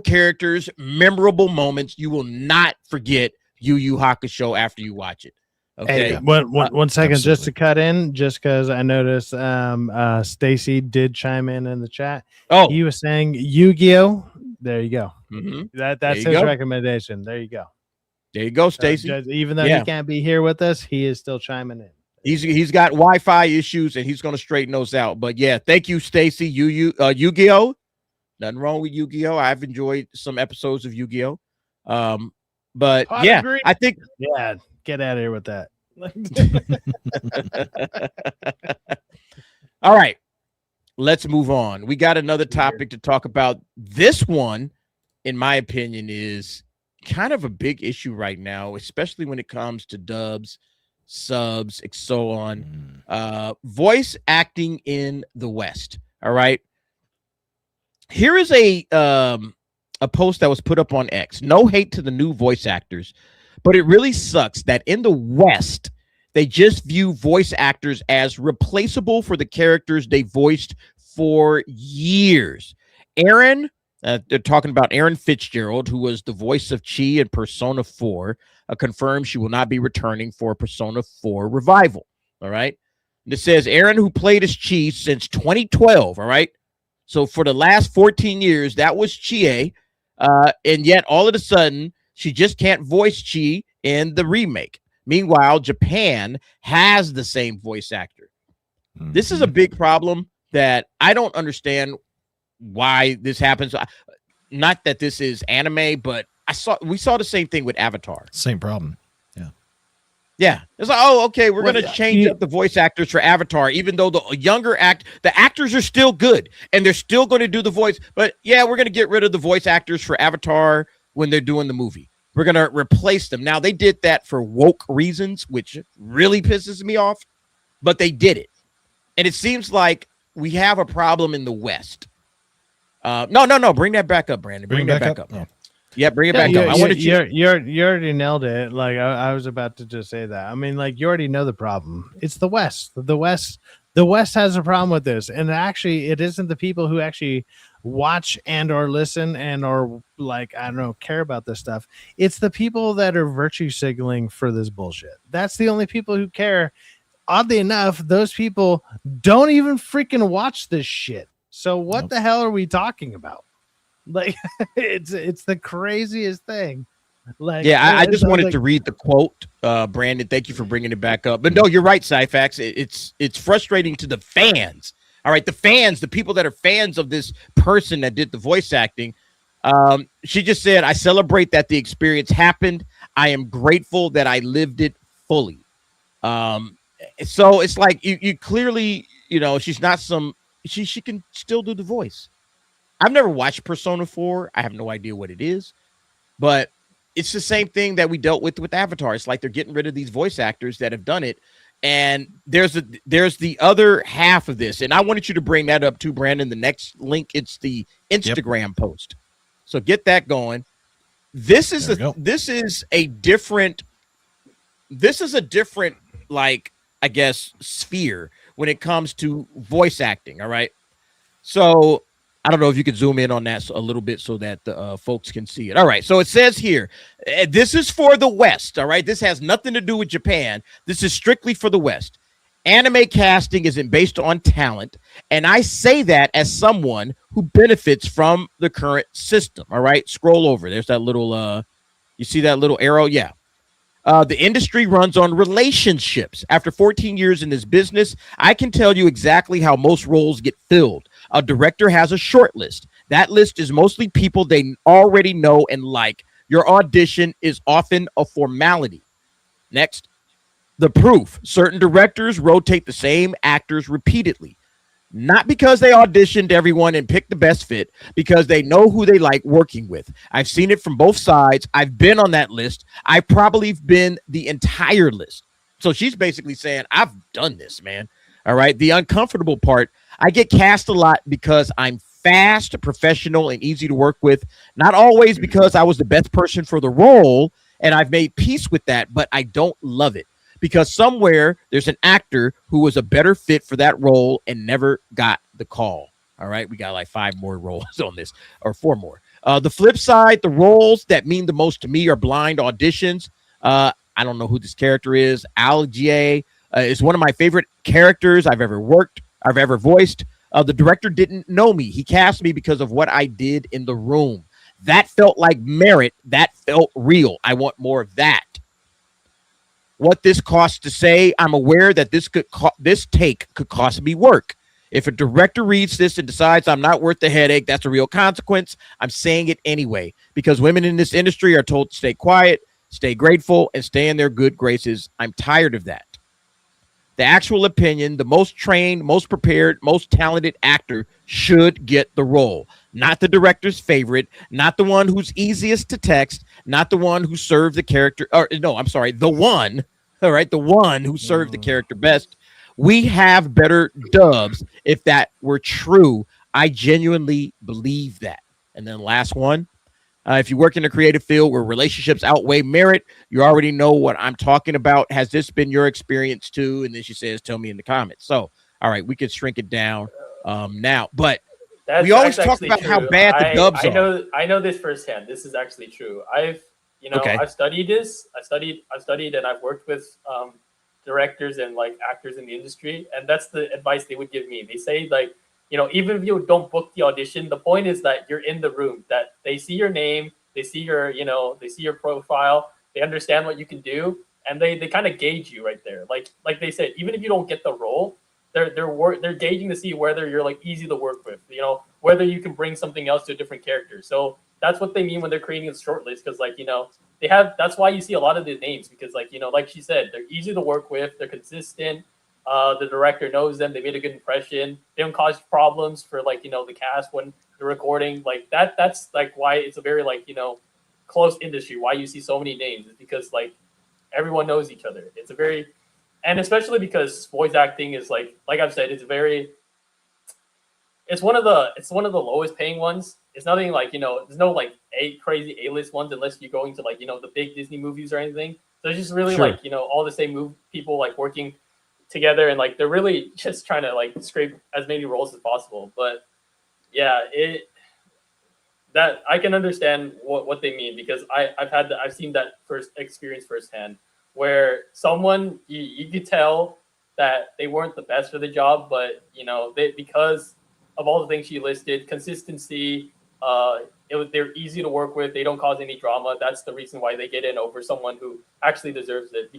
characters, memorable moments. You will not forget Yu Yu Hakusho after you watch it. Okay. Hey, one second, just to cut in, just because I noticed Stacy did chime in the chat. Oh, he was saying Yu-Gi-Oh. There you go. Mm-hmm. That's his recommendation. There you go. There you go, Stacy. Even though he can't be here with us, he is still chiming in. He's got Wi-Fi issues and he's going to straighten those out. But yeah, thank you, Stacy. Yu-Gi-Oh. Nothing wrong with Yu-Gi-Oh. I've enjoyed some episodes of Yu-Gi-Oh. But I think get out of here with that. All right, let's move on. We got another topic to talk about. This one, in my opinion, is kind of a big issue right now, especially when it comes to dubs, subs, and so on. Voice acting in the West. All right. Here is a post that was put up on X. No hate to the new voice actors, but it really sucks that in the West, they just view voice actors as replaceable for the characters they voiced for years. Aaron, they're talking about Aaron Fitzgerald, who was the voice of Chi in Persona 4, confirmed she will not be returning for Persona 4 revival. All right. And it says Aaron, who played as Chi since 2012. All right. So for the last 14 years, that was Chie. And yet all of a sudden, she just can't voice Chi in the remake. Meanwhile, Japan has the same voice actor. This is a big problem that I don't understand why this happens. Not that this is anime, but we saw the same thing with Avatar. Same problem. Yeah. It's like, oh, okay, we're going to change up the voice actors for Avatar, even though the actors are still good and they're still going to do the voice. But yeah, we're going to get rid of the voice actors for Avatar when they're doing the movie. We're going to replace them. Now, they did that for woke reasons, which really pisses me off, but they did it. And it seems like we have a problem in the West. No. Bring that back up, Brandon. Bring that back up. Oh. Yeah, bring it back up. I want to. You already nailed it. Like I was about to just say that. I mean, like you already know the problem. It's the West. The West has a problem with this, and actually, it isn't the people who actually watch and or listen and or like I don't know care about this stuff. It's the people that are virtue signaling for this bullshit. That's the only people who care. Oddly enough, those people don't even freaking watch this shit. So what the hell are we talking about? Like, it's the craziest thing. Like, yeah, I just wanted to read the quote, Brandon. Thank you for bringing it back up. But no, you're right, Cyfax. It's frustrating to the fans. All right, the fans, the people that are fans of this person that did the voice acting. She just said, "I celebrate that the experience happened. I am grateful that I lived it fully." So it's like you clearly, she's not she can still do the voice. I've never watched Persona 4. I have no idea what it is, but it's the same thing that we dealt with Avatar. It's like they're getting rid of these voice actors that have done it. And there's the other half of this. And I wanted you to bring that up too, Brandon. The next link, it's the Instagram post. So get that going. This is a different, like, I guess, sphere when it comes to voice acting. All right. So I don't know if you could zoom in on that a little bit so that the folks can see it. All right. So it says here, this is for the West. All right. This has nothing to do with Japan. This is strictly for the West. Anime casting isn't based on talent. And I say that as someone who benefits from the current system. All right. Scroll over. There's that little, you see that little arrow? Yeah. The industry runs on relationships. After 14 years in this business, I can tell you exactly how most roles get filled. A director has a short list. That list is mostly people they already know and like. Your audition is often a formality. Next, the proof. Certain directors rotate the same actors repeatedly. Not because they auditioned everyone and picked the best fit, because they know who they like working with. I've seen it from both sides. I've been on that list. I've probably been the entire list. So she's basically saying, I've done this, man. All right. The uncomfortable part, I get cast a lot because I'm fast, professional, and easy to work with. Not always because I was the best person for the role, and I've made peace with that, but I don't love it. Because somewhere there's an actor who was a better fit for that role and never got the call. All right, we got like 5 more roles on this, or 4 more. The flip side, the roles that mean the most to me are blind auditions. I don't know who this character is. Algie is one of my favorite characters I've ever voiced. The director didn't know me. He cast me because of what I did in the room. That felt like merit. That felt real. I want more of that. What this costs to say, I'm aware that this take could cost me work. If a director reads this and decides I'm not worth the headache, that's a real consequence. I'm saying it anyway, because women in this industry are told to stay quiet, stay grateful, and stay in their good graces. I'm tired of that. The actual opinion, the most trained, most prepared, most talented actor should get the role. Not the director's favorite, not the one who's easiest to text, not the one who served the character, the one, all right, the one who served the character best. We have better dubs if that were true. I genuinely believe that. And then last one, if you work in a creative field where relationships outweigh merit, you already know what I'm talking about. Has this been your experience too? And then she says, tell me in the comments. So, all right, we could shrink it down now, but we always talk about how bad the dubs are. I know this firsthand. This is actually true. I've studied this. I've studied and I've worked with directors and like actors in the industry. And that's the advice they would give me. They say like, even if you don't book the audition, the point is that you're in the room, that they see your name, they see your, they see your profile, they understand what you can do. And they kind of gauge you right there. Like they said, even if you don't get the role, they're gauging to see whether you're like easy to work with, whether you can bring something else to a different character. So that's what they mean when they're creating a short list, because like they have, that's why you see a lot of the names, because like like she said, they're easy to work with, they're consistent. The director knows them, they made a good impression, they don't cause problems for like the cast when they're recording. Like that's like why it's a very like close industry. Why you see so many names is because like everyone knows each other. It's a very, and especially because voice acting is like I've said, it's one of the lowest paying ones. It's nothing like there's no like crazy A-list ones unless you're going to like the big Disney movies or anything. So it's just really like all the same people like working together, and like they're really just trying to like scrape as many roles as possible. But yeah, that I can understand what they mean, because I've seen that first experience firsthand, where someone you could tell that they weren't the best for the job, but they, because of all the things she listed, consistency, they're easy to work with. They don't cause any drama. That's the reason why they get in over someone who actually deserves it.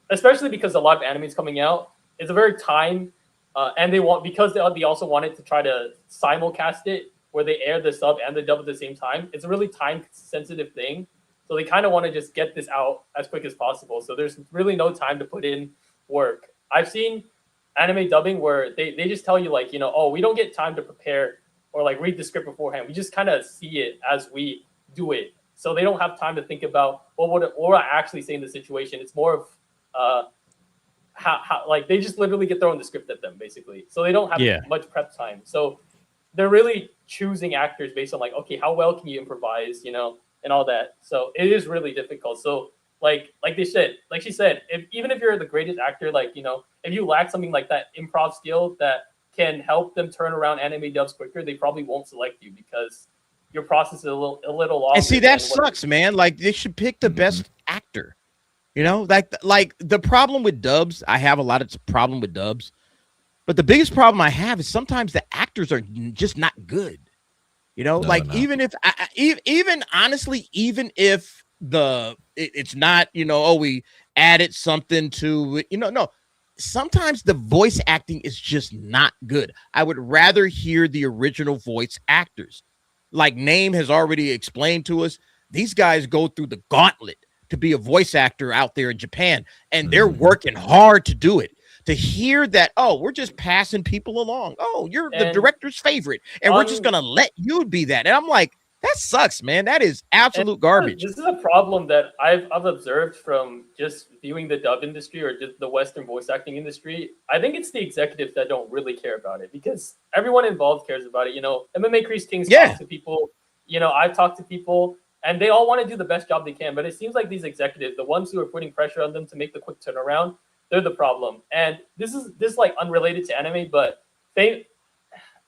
Especially because a lot of animes coming out, it's a very time, and they also wanted to try to simulcast it, where they air the sub and the dub at the same time. It's a really time-sensitive thing. So they kind of want to just get this out as quick as possible. So there's really no time to put in work. I've seen anime dubbing where they just tell you, like, oh, we don't get time to prepare or like read the script beforehand. We just kind of see it as we do it. So they don't have time to think about what I actually say in the situation. It's more of how like they just literally get thrown the script at them, basically. So they don't have much prep time. So they're really choosing actors based on like, okay, how well can you improvise, and all that. So it is really difficult. So like she said, even if you're the greatest actor, like, if you lack something like that improv skill that can help them turn around anime dubs quicker, they probably won't select you because your process is a little longer. And see, that sucks, man. Like, they should pick the best actor. Like the problem with dubs, I have a lot of problem with dubs, but the biggest problem I have is sometimes the actors are just not good. Even if honestly, even if it's not, we added something to it, no. Sometimes the voice acting is just not good. I would rather hear the original voice actors. Like Name has already explained to us, these guys go through the gauntlet to be a voice actor out there in Japan, and they're working hard to do it. To hear that, oh, we're just passing people along. Oh, you're the director's favorite, and we're just gonna let you be that. And I'm like, that sucks, man. That is absolute garbage. This is a problem that I've observed from just viewing the dub industry or just the Western voice acting industry. I think it's the executives that don't really care about it, because everyone involved cares about it. MMA Crease Kings talk to people. I've talked to people, and they all want to do the best job they can. But it seems like these executives, the ones who are putting pressure on them to make the quick turnaround, they're the problem. And this is like unrelated to anime, but there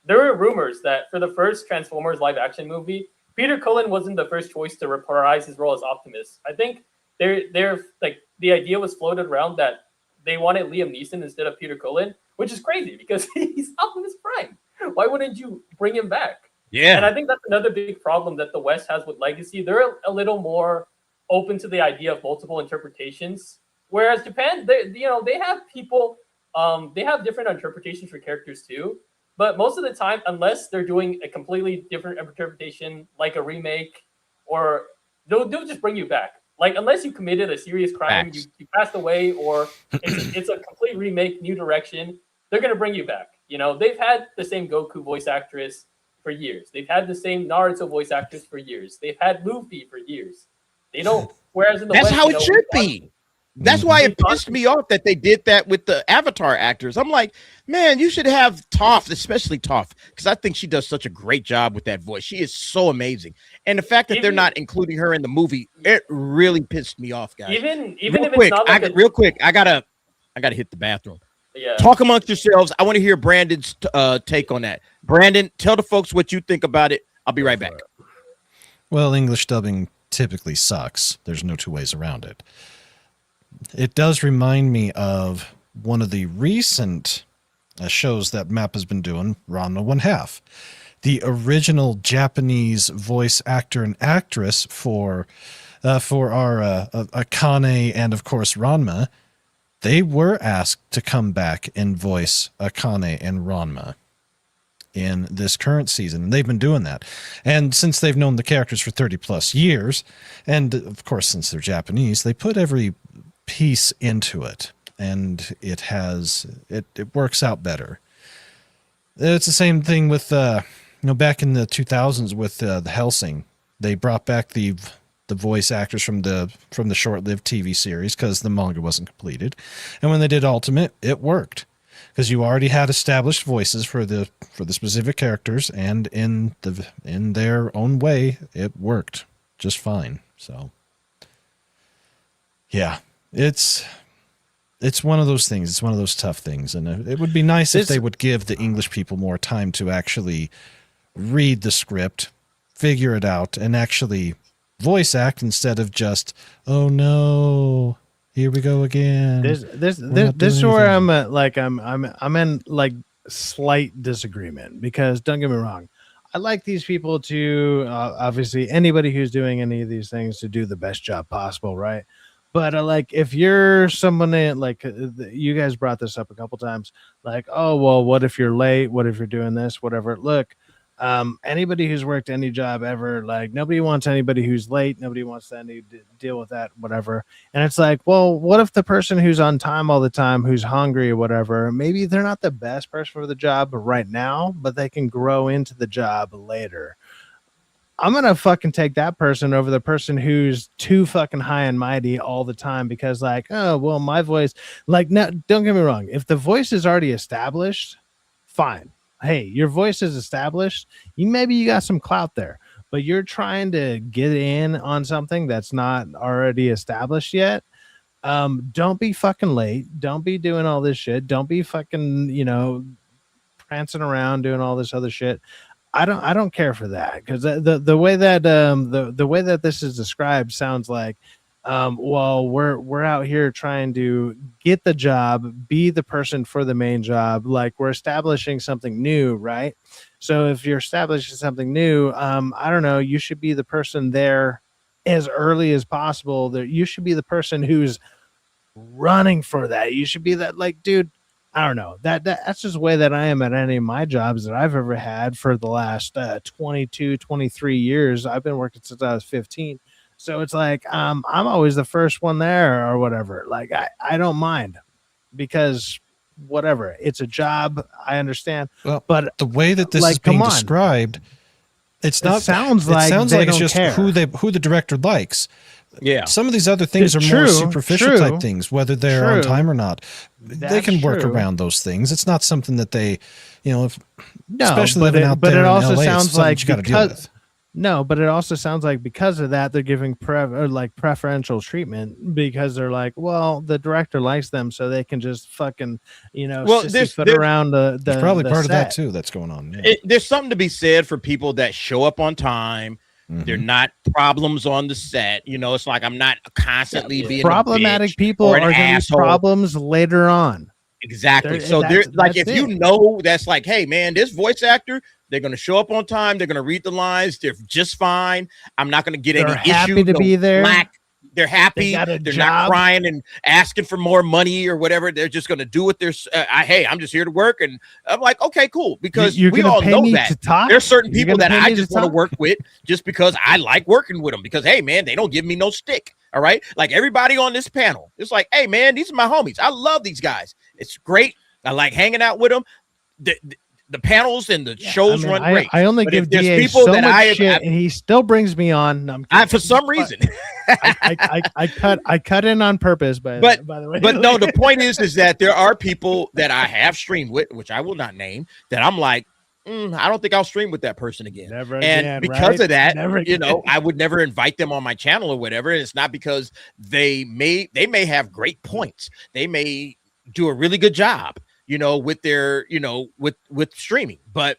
were rumors that for the first Transformers live action movie, Peter Cullen wasn't the first choice to reprise his role as Optimus. I think they're like, the idea was floated around that they wanted Liam Neeson instead of Peter Cullen, which is crazy because he's Optimus Prime. Why wouldn't you bring him back? Yeah. And I think that's another big problem that the West has with Legacy. They're a little more open to the idea of multiple interpretations, whereas Japan, they have people, they have different interpretations for characters too. But most of the time, unless they're doing a completely different interpretation, like a remake, or they'll just bring you back. Like, unless you committed a serious crime, you passed away, or it's a complete remake, new direction, they're going to bring you back. They've had the same Goku voice actress for years. They've had the same Naruto voice actress for years. They've had Luffy for years. They don't, whereas in the That's West, how it should be. That's why it pissed me off that they did that with the Avatar actors. I'm like, man, you should have Toph, especially Toph, because I think she does such a great job with that voice. She is so amazing. And the fact that they're not including her in the movie, it really pissed me off, guys. Even real if quick, it's not like real quick, I gotta hit the bathroom. Yeah. Talk amongst yourselves. I want to hear Brandon's take on that. Brandon, tell the folks what you think about it. I'll be right back. Well, English dubbing typically sucks. There's no two ways around it. It does remind me of one of the recent shows that MAPPA has been doing, Ranma 1/2. The original Japanese voice actor and actress for our Akane and, of course, Ranma, they were asked to come back and voice Akane and Ranma in this current season. And they've been doing that. And since they've known the characters for 30 plus years, and of course, since they're Japanese, they put every piece into it, and it works out better. It's the same thing with back in the 2000s with the Hellsing. They brought back the voice actors from the short-lived TV series because the manga wasn't completed, and when they did Ultimate, it worked because you already had established voices for the specific characters, and in their own way, it worked just fine. So yeah. It's one of those things. It's one of those tough things. And it would be nice if they would give the English people more time to actually read the script, figure it out, and actually voice act instead of just, oh no, here we go again. This is where I'm at, like I'm in like slight disagreement, because don't get me wrong, I like these people to obviously anybody who's doing any of these things to do the best job possible, right? But like if you're someone that, like you guys brought this up a couple times, like, oh well, what if you're late? What if you're doing this? Whatever. Look, anybody who's worked any job ever, like nobody wants anybody who's late. Nobody wants to deal with that, whatever. And it's like, well, what if the person who's on time all the time, who's hungry or whatever, maybe they're not the best person for the job right now, but they can grow into the job later. I'm going to fucking take that person over the person who's too fucking high and mighty all the time because, like, oh, well, my voice, like, no, don't get me wrong. If the voice is already established, fine. Hey, your voice is established. Maybe you got some clout there, but you're trying to get in on something that's not already established yet. Don't be fucking late. Don't be doing all this shit. Don't be fucking, prancing around doing all this other shit. I don't care for that, because the way that the way that this is described sounds like, well, we're out here trying to get the job, be the person for the main job, like we're establishing something new, right? So if you're establishing something new, I don't know, you should be the person there as early as possible. That you should be the person who's running for that. You should be that, like, dude. I don't know, that's just the way that I am at any of my jobs that I've ever had for the last 22, 23 years. I've been working since I was 15. So it's like, I'm always the first one there or whatever. Like, I don't mind, because whatever, it's a job. I understand. Well, but the way that this like, is being described, it's not, it sounds like it's just care. who the director likes. Yeah. Some of these other things It's are more true, superficial type things, whether they're on time or not. They can work true. around those things. It's not something that they, if, No, especially but living out there it also in LA, sounds like you got to deal with. No, but it also sounds like because of that, they're giving preferential treatment, because they're like, well, the director likes them, so they can just fucking, there's around the There's probably the part of that set. too that's going on. Yeah. There's something to be said for people that show up on time. They're not problems on the set. It's like, I'm not constantly being problematic. People are going to be problems later on. Exactly. So they're like, if you know, that's like, hey man, this voice actor, they're going to show up on time. They're going to read the lines. They're just fine. I'm not going to get any happy issue. to be there. They're happy. They're not crying and asking for more money or whatever. They're just going to do what they're. Hey, I'm just here to work, and I'm like, okay, cool, because we all know that there's certain people that I just want to work with just because I like working with them. Because hey, man, they don't give me no stick. All right, like everybody on this panel, it's like, hey, man, these are my homies. I love these guys. It's great. I like hanging out with them. The panels and the shows run great. I only give DA people so much shit, and he still brings me on. For some reason, I cut in on purpose. By the way, but no, the point is that there are people that I have streamed with, which I will not name, that I'm like, I don't think I'll stream with that person again. Never and again, because of that, Never I would never invite them on my channel or whatever. And it's not because they may have great points. They may do a really good job, with their, with streaming, but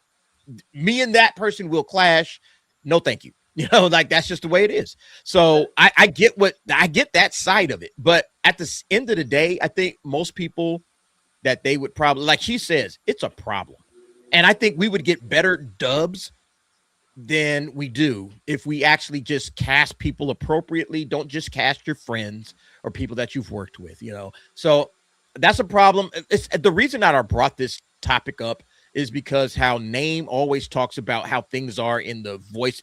me and that person will clash. No, thank you. Like that's just the way it is. So I get that side of it. But at the end of the day, I think most people that they would probably, like she says, it's a problem. And I think we would get better dubs than we do if we actually just cast people appropriately. Don't just cast your friends or people that you've worked with, So that's a problem. It's the reason that I brought this topic up is because how Name always talks about how things are in the voice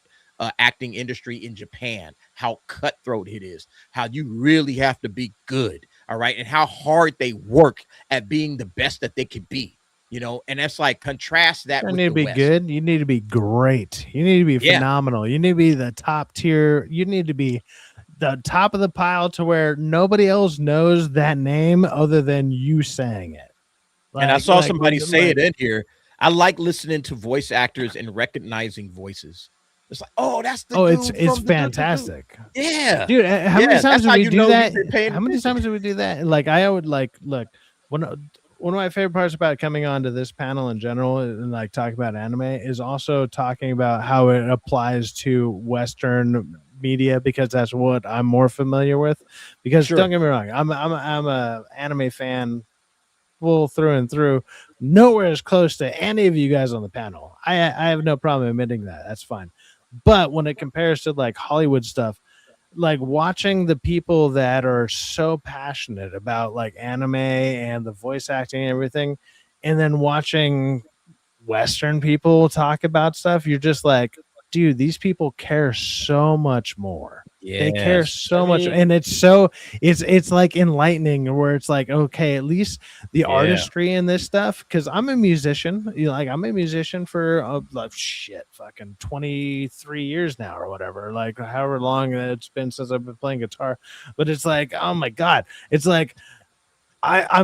acting industry in Japan, how cutthroat it is, how you really have to be good. All right. And how hard they work at being the best that they could be, and that's like, contrast that. You need to be good. You need to be great. You need to be phenomenal. You need to be the top tier. You need to be the top of the pile to where nobody else knows that name other than you saying it. And I saw somebody say it in here. I like listening to voice actors and recognizing voices. It's like, oh, that's the it's fantastic. Yeah, dude. How many times do we do that? How many times do we do that? Like, I would look. One of my favorite parts about coming onto this panel in general and like talk about anime is also talking about how it applies to Western media, because that's what I'm more familiar with. Because don't get me wrong, I'm a anime fan respectful through and through. Nowhere as close to any of you guys on the panel. I have no problem admitting that. That's fine. But when it compares to like Hollywood stuff, like watching the people that are so passionate about like anime and the voice acting and everything, and then watching Western people talk about stuff, you're just like, dude, these people care so much more. They care so much, and it's like enlightening, where it's like, okay, at least the artistry in this stuff. Because I'm a musician, I'm a musician for fucking 23 years now or whatever, like however long it's been since I've been playing guitar. But it's like, oh my god, it's like I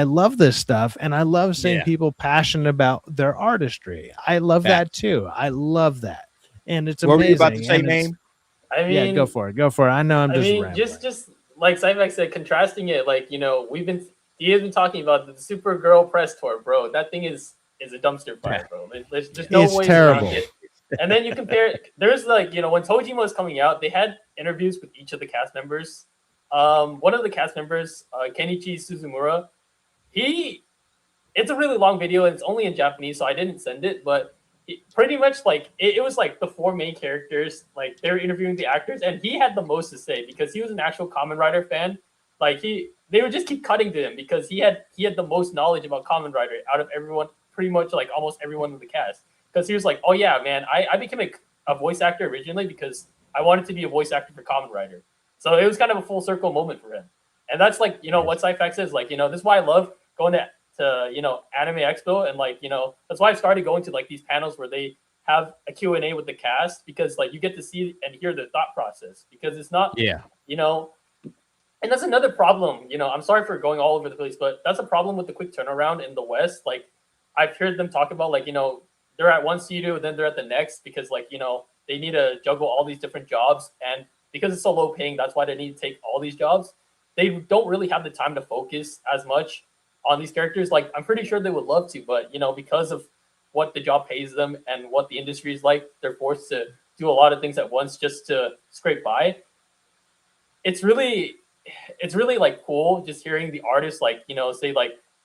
love this stuff, and I love seeing people passionate about their artistry. I love that too. I love that, and it's amazing. What were you about to say, name? I mean, yeah, go for it. I know I'm just like Cybex said, contrasting it, he has been talking about the Supergirl press tour, bro. That thing is a dumpster fire, bro. There's just no way terrible. around it. And then you compare, there's when Tojima was coming out, they had interviews with each of the cast members. One of the cast members, Kenichi Suzumura, it's a really long video and it's only in Japanese, so I didn't send it, but pretty much it was like the four main characters, like they were interviewing the actors, and he had the most to say because he was an actual Kamen Rider fan. They would just keep cutting to him because he had the most knowledge about Kamen Rider out of everyone, pretty much almost everyone in the cast. Because he was like, oh yeah, man, I became a voice actor originally because I wanted to be a voice actor for Kamen Rider. So it was kind of a full circle moment for him. And that's what Cyphex is this is why I love going to Anime Expo, and that's why I started going to these panels where they have a Q&A with the cast, because you get to see and hear their thought process, because it's not and that's another problem. I'm sorry for going all over the place, but that's a problem with the quick turnaround in the West. I've heard them talk about they're at one studio, then they're at the next, because they need to juggle all these different jobs, and because it's so low paying, that's why they need to take all these jobs. They don't really have the time to focus as much on these characters. I'm pretty sure they would love to, but because of what the job pays them and what the industry is like, they're forced to do a lot of things at once just to scrape by. It's really cool just hearing the artists say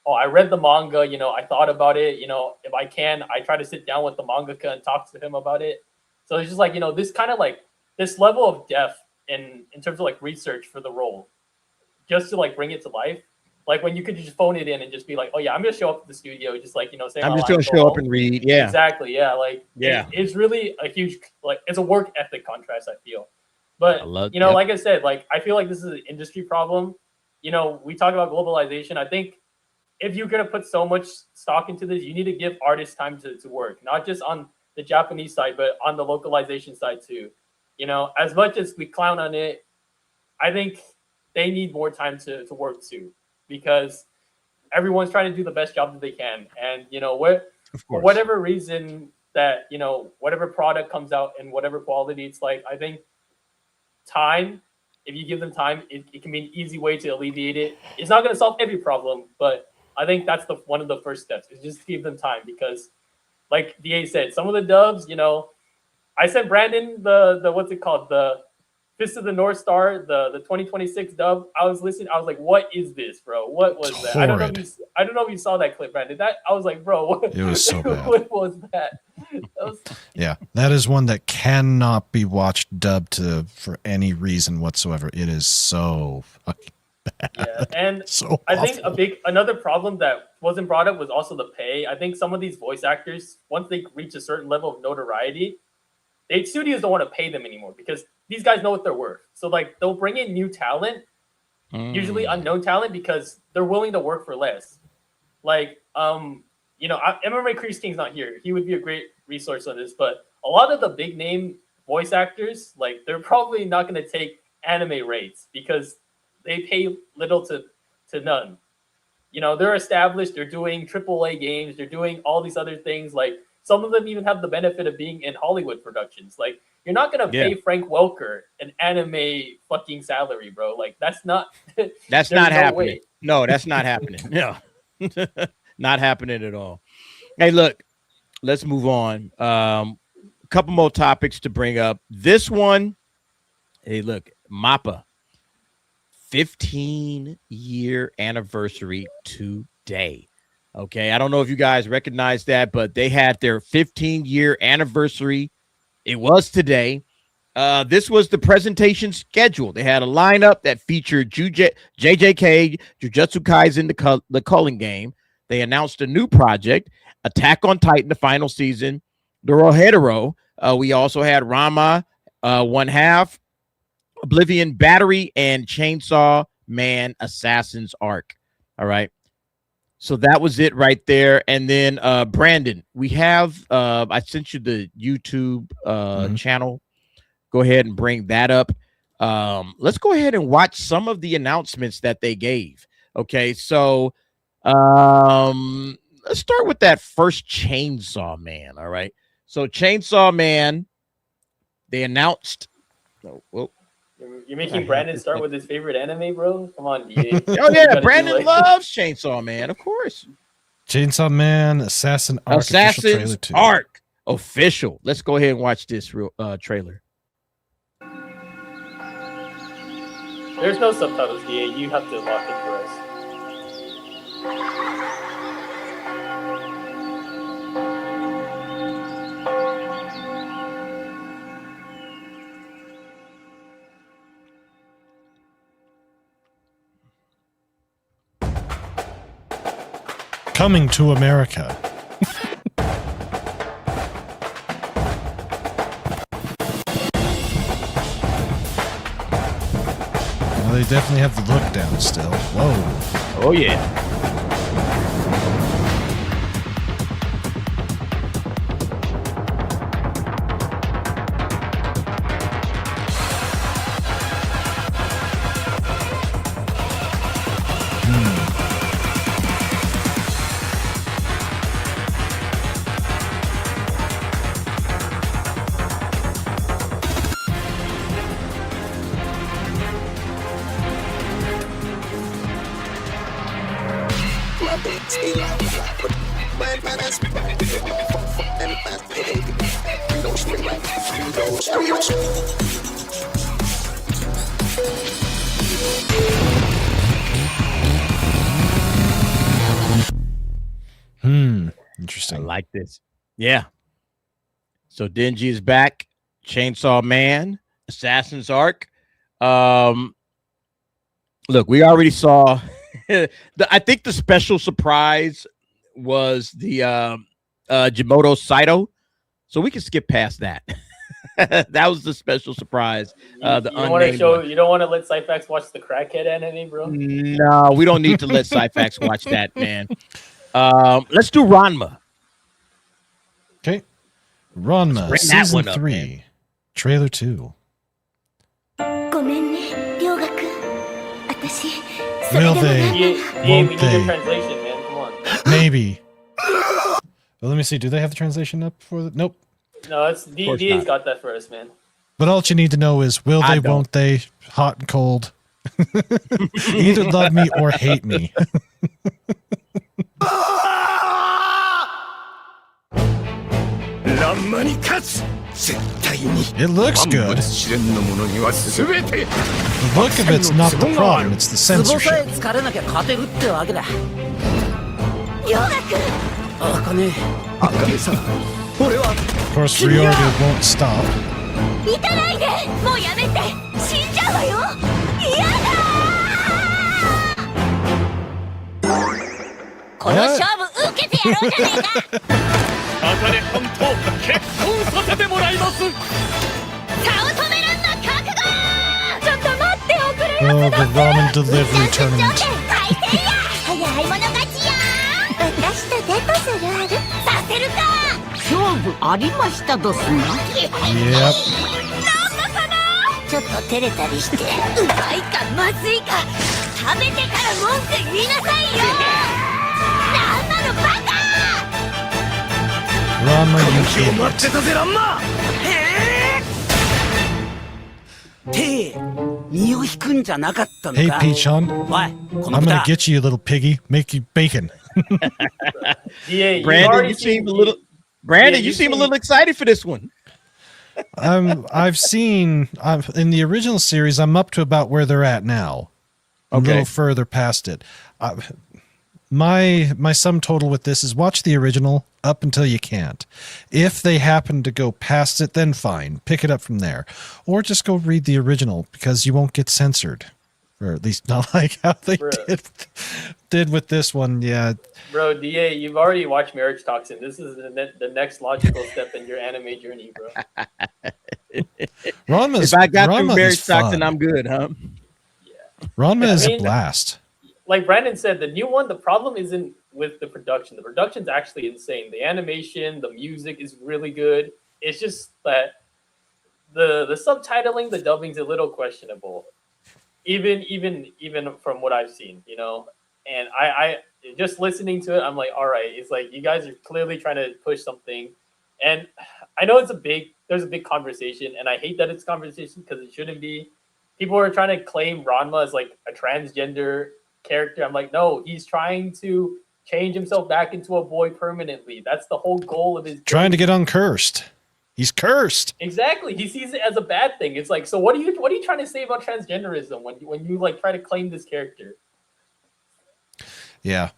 oh, I read the manga, I thought about it, if I can, I try to sit down with the mangaka and talk to him about it. So it's just this kind of this level of depth in terms of research for the role, just to bring it to life. When you could just phone it in and just be like, oh yeah, I'm gonna show up at the studio, just say I'm just gonna show up and read. Yeah, exactly. Yeah, it's really a huge it's a work ethic contrast, I feel. But like I said, I feel like this is an industry problem. We talk about globalization. I think if you're gonna put so much stock into this, you need to give artists time to work, not just on the Japanese side, but on the localization side too. As much as we clown on it, I think they need more time to work too, because everyone's trying to do the best job that they can. And, for whatever reason that, whatever product comes out and whatever quality it's I think time, if you give them time, it can be an easy way to alleviate it. It's not going to solve every problem, but I think that's one of the first steps, is just give them time, because like DA said, some of the dubs, I sent Brandon the what's it called? The Fist of the North Star, the 2026 dub. I was listening. I was like, "What is this, bro? What was that?" I don't know if you saw that clip, Brandon. I was like, "Bro, what?" It was so bad. What was that? Yeah, that is one that cannot be watched dubbed for any reason whatsoever. It is so fucking bad. Yeah, and so I think another problem that wasn't brought up was also the pay. I think some of these voice actors, once they reach a certain level of notoriety, studios don't want to pay them anymore, because these guys know what they're worth. So they'll bring in new talent, usually unknown talent, because they're willing to work for less. MMA Chris King's not here. He would be a great resource on this, but a lot of the big name voice actors, they're probably not going to take anime rates, because they pay little to none. They're established. They're doing AAA games. They're doing all these other things. Some of them even have the benefit of being in Hollywood productions. You're not gonna pay Frank Welker an anime fucking salary, bro. That's not. That's not happening. No, that's not happening. No, not happening at all. Hey, look, let's move on. A couple more topics to bring up. This one. Hey, look, MAPPA. 15-year anniversary today. Okay, I don't know if you guys recognize that, but they had their 15-year anniversary. It was today. This was the presentation schedule. They had a lineup that featured JJK, Jujutsu Kaisen, the Culling Game. They announced a new project, Attack on Titan, the final season, Dorohedoro. We also had Rama, One Half, Oblivion Battery, and Chainsaw Man Assassin's Arc. All right. So that was it right there. And then Brandon, we have I sent you the YouTube channel. Go ahead and bring that up. Let's go ahead and watch some of the announcements that they gave. Okay, so let's start with that first Chainsaw Man. All right. So Chainsaw Man, they announced. You're making Brandon start with his favorite anime, bro? Come on, DA. Oh yeah, Brandon loves Chainsaw Man, of course. Chainsaw Man, Assassin's Arc official. Let's go ahead and watch this trailer. There's no subtitles, DA. You have to lock in for us. Coming to America. Well, they definitely have the look down still. Whoa. Oh, yeah. Interesting. I like this. Yeah. So Denji is back. Chainsaw Man, Assassin's Arc. Look, we already saw. I think the special surprise was the Jimoto Saito, so we can skip past that. That was the special surprise. You don't want to let Cyphax watch the crackhead anime, bro? No, we don't need to let Cyphax watch that, man. Let's do Ranma. Okay, Ranma season 3, trailer 2. Will they? Won't they? Translation, man. Come on. Maybe. Well, let me see. Do they have the translation up for the? Nope. No, it's DA's got that for us, man. But all you need to know is, will they? Won't they? Hot and cold. Either love me or hate me. It looks good. The look of it's not the problem, it's the censorship. Of course, reorder won't stop. Oh, the ramen delivery tournament. Yep. Ranma, you idiot. Hey, Peachon. I'm gonna get you, little piggy. Make you bacon. Brandon, you seem a little. Brandon, you seem a little excited for this one. I've seen in the original series. I'm up to about where they're at now. A little further past it. my sum total with this is watch the original up until you can't. If they happen to go past it, then fine, pick it up from there, or just go read the original because you won't get censored, or at least not like how they did with this one. Yeah, bro, DA, you've already watched Marriage Toxin. This is the next logical step in your anime journey, bro. If I got through Marriage Toxin, I'm good, huh? Yeah, Ranma is a blast. Like Brandon said, the new one, the problem isn't with the production. The production's actually insane. The animation, the music is really good. It's just that the subtitling, the dubbing's a little questionable. Even from what I've seen, you know. And I just listening to it, I'm like, all right, it's like you guys are clearly trying to push something. And I know there's a big conversation, and I hate that it's conversation because it shouldn't be. People are trying to claim Ranma as like a transgender character. I'm like, no, he's trying to change himself back into a boy permanently. That's the whole goal of his trying to get uncursed. He's cursed. Exactly. He sees it as a bad thing. It's like, so what are you trying to say about transgenderism when you like try to claim this character? Yeah,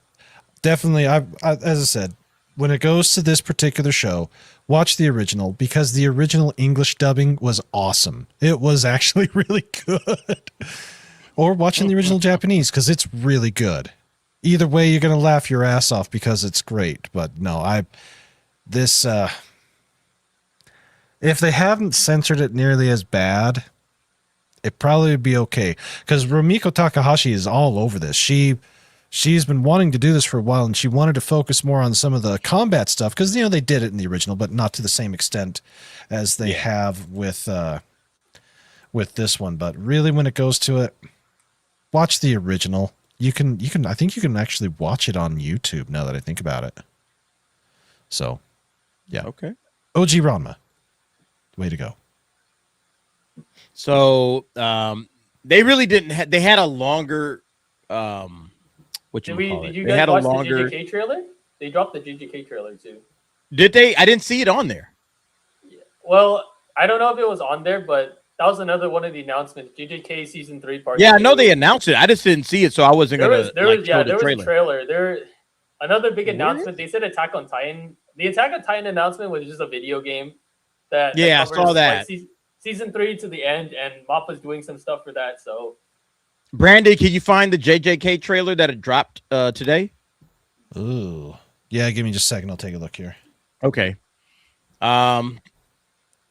definitely. I as I said, when it goes to this particular show, watch the original because the original English dubbing was awesome. It was actually really good. Or watching the original Japanese because it's really good. Either way, you're gonna laugh your ass off because it's great. But no, if they haven't censored it nearly as bad, it probably would be okay. Because Rumiko Takahashi is all over this. She's been wanting to do this for a while, and she wanted to focus more on some of the combat stuff because, you know, they did it in the original, but not to the same extent as they have with this one. But really, when it goes to it, watch the original. I think you can actually watch it on YouTube now that I think about it. So, yeah. Okay. OG Ranma. Way to go. So, they really didn't they had a longer Did you guys watch the JJK trailer? They dropped the JJK trailer too. Did they? I didn't see it on there. Yeah. Well, I don't know if it was on there, but that was another one of the announcements. JJK season 3 part. Yeah, I know they announced it. I just didn't see it, so I wasn't gonna. There was a trailer. Another big announcement. They said Attack on Titan. The Attack on Titan announcement was just a video game. That I saw that. Like season 3 to the end, and MAPPA's doing some stuff for that. So, Brandy, can you find the JJK trailer that it dropped today? Ooh, yeah. Give me just a second. I'll take a look here. Okay.